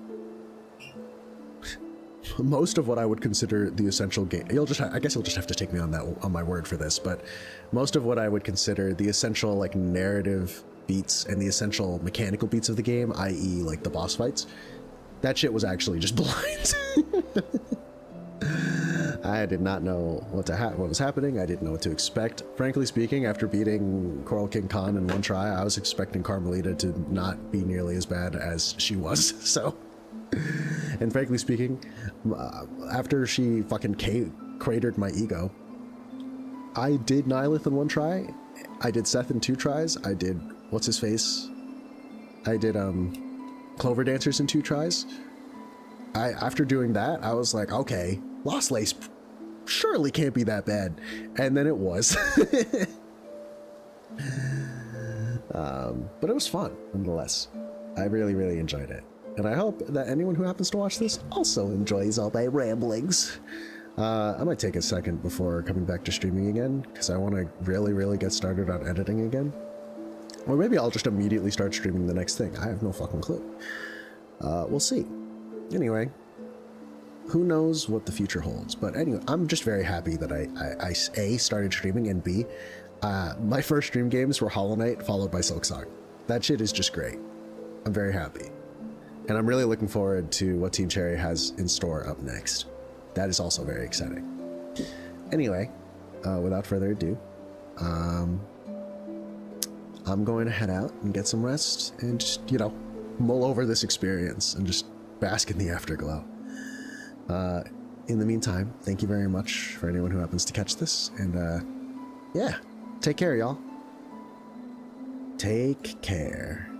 Most of what I would consider the essential game, I guess you'll just have to take me on my word for this, but most of what I would consider the essential like narrative beats and the essential mechanical beats of the game, i.e. like the boss fights, that shit was actually just blind. I did not know what was happening. I didn't know what to expect. Frankly speaking, after beating Coral King Khan in one try, I was expecting Carmelita to not be nearly as bad as she was. So, and frankly speaking, after she fucking cratered my ego, I did Nihilith in one try. I did Seth in 2 tries. I did what's his face. I did Clover Dancers in 2 tries. After doing that, I was like, okay, Lost Lace surely can't be that bad. And then it was. But it was fun, nonetheless. I really, really enjoyed it. And I hope that anyone who happens to watch this also enjoys all my ramblings. I might take a second before coming back to streaming again, because I want to really, really get started on editing again. Or maybe I'll just immediately start streaming the next thing. I have no fucking clue. We'll see. Anyway, who knows what the future holds. But anyway, I'm just very happy that I A, started streaming, and B, my first stream games were Hollow Knight followed by Silksong. That shit is just great. I'm very happy. And I'm really looking forward to what Team Cherry has in store up next. That is also very exciting. Anyway, without further ado, I'm going to head out and get some rest and just, you know, mull over this experience and just bask in the afterglow. In the meantime, thank you very much for anyone who happens to catch this. And yeah, take care, y'all. Take care.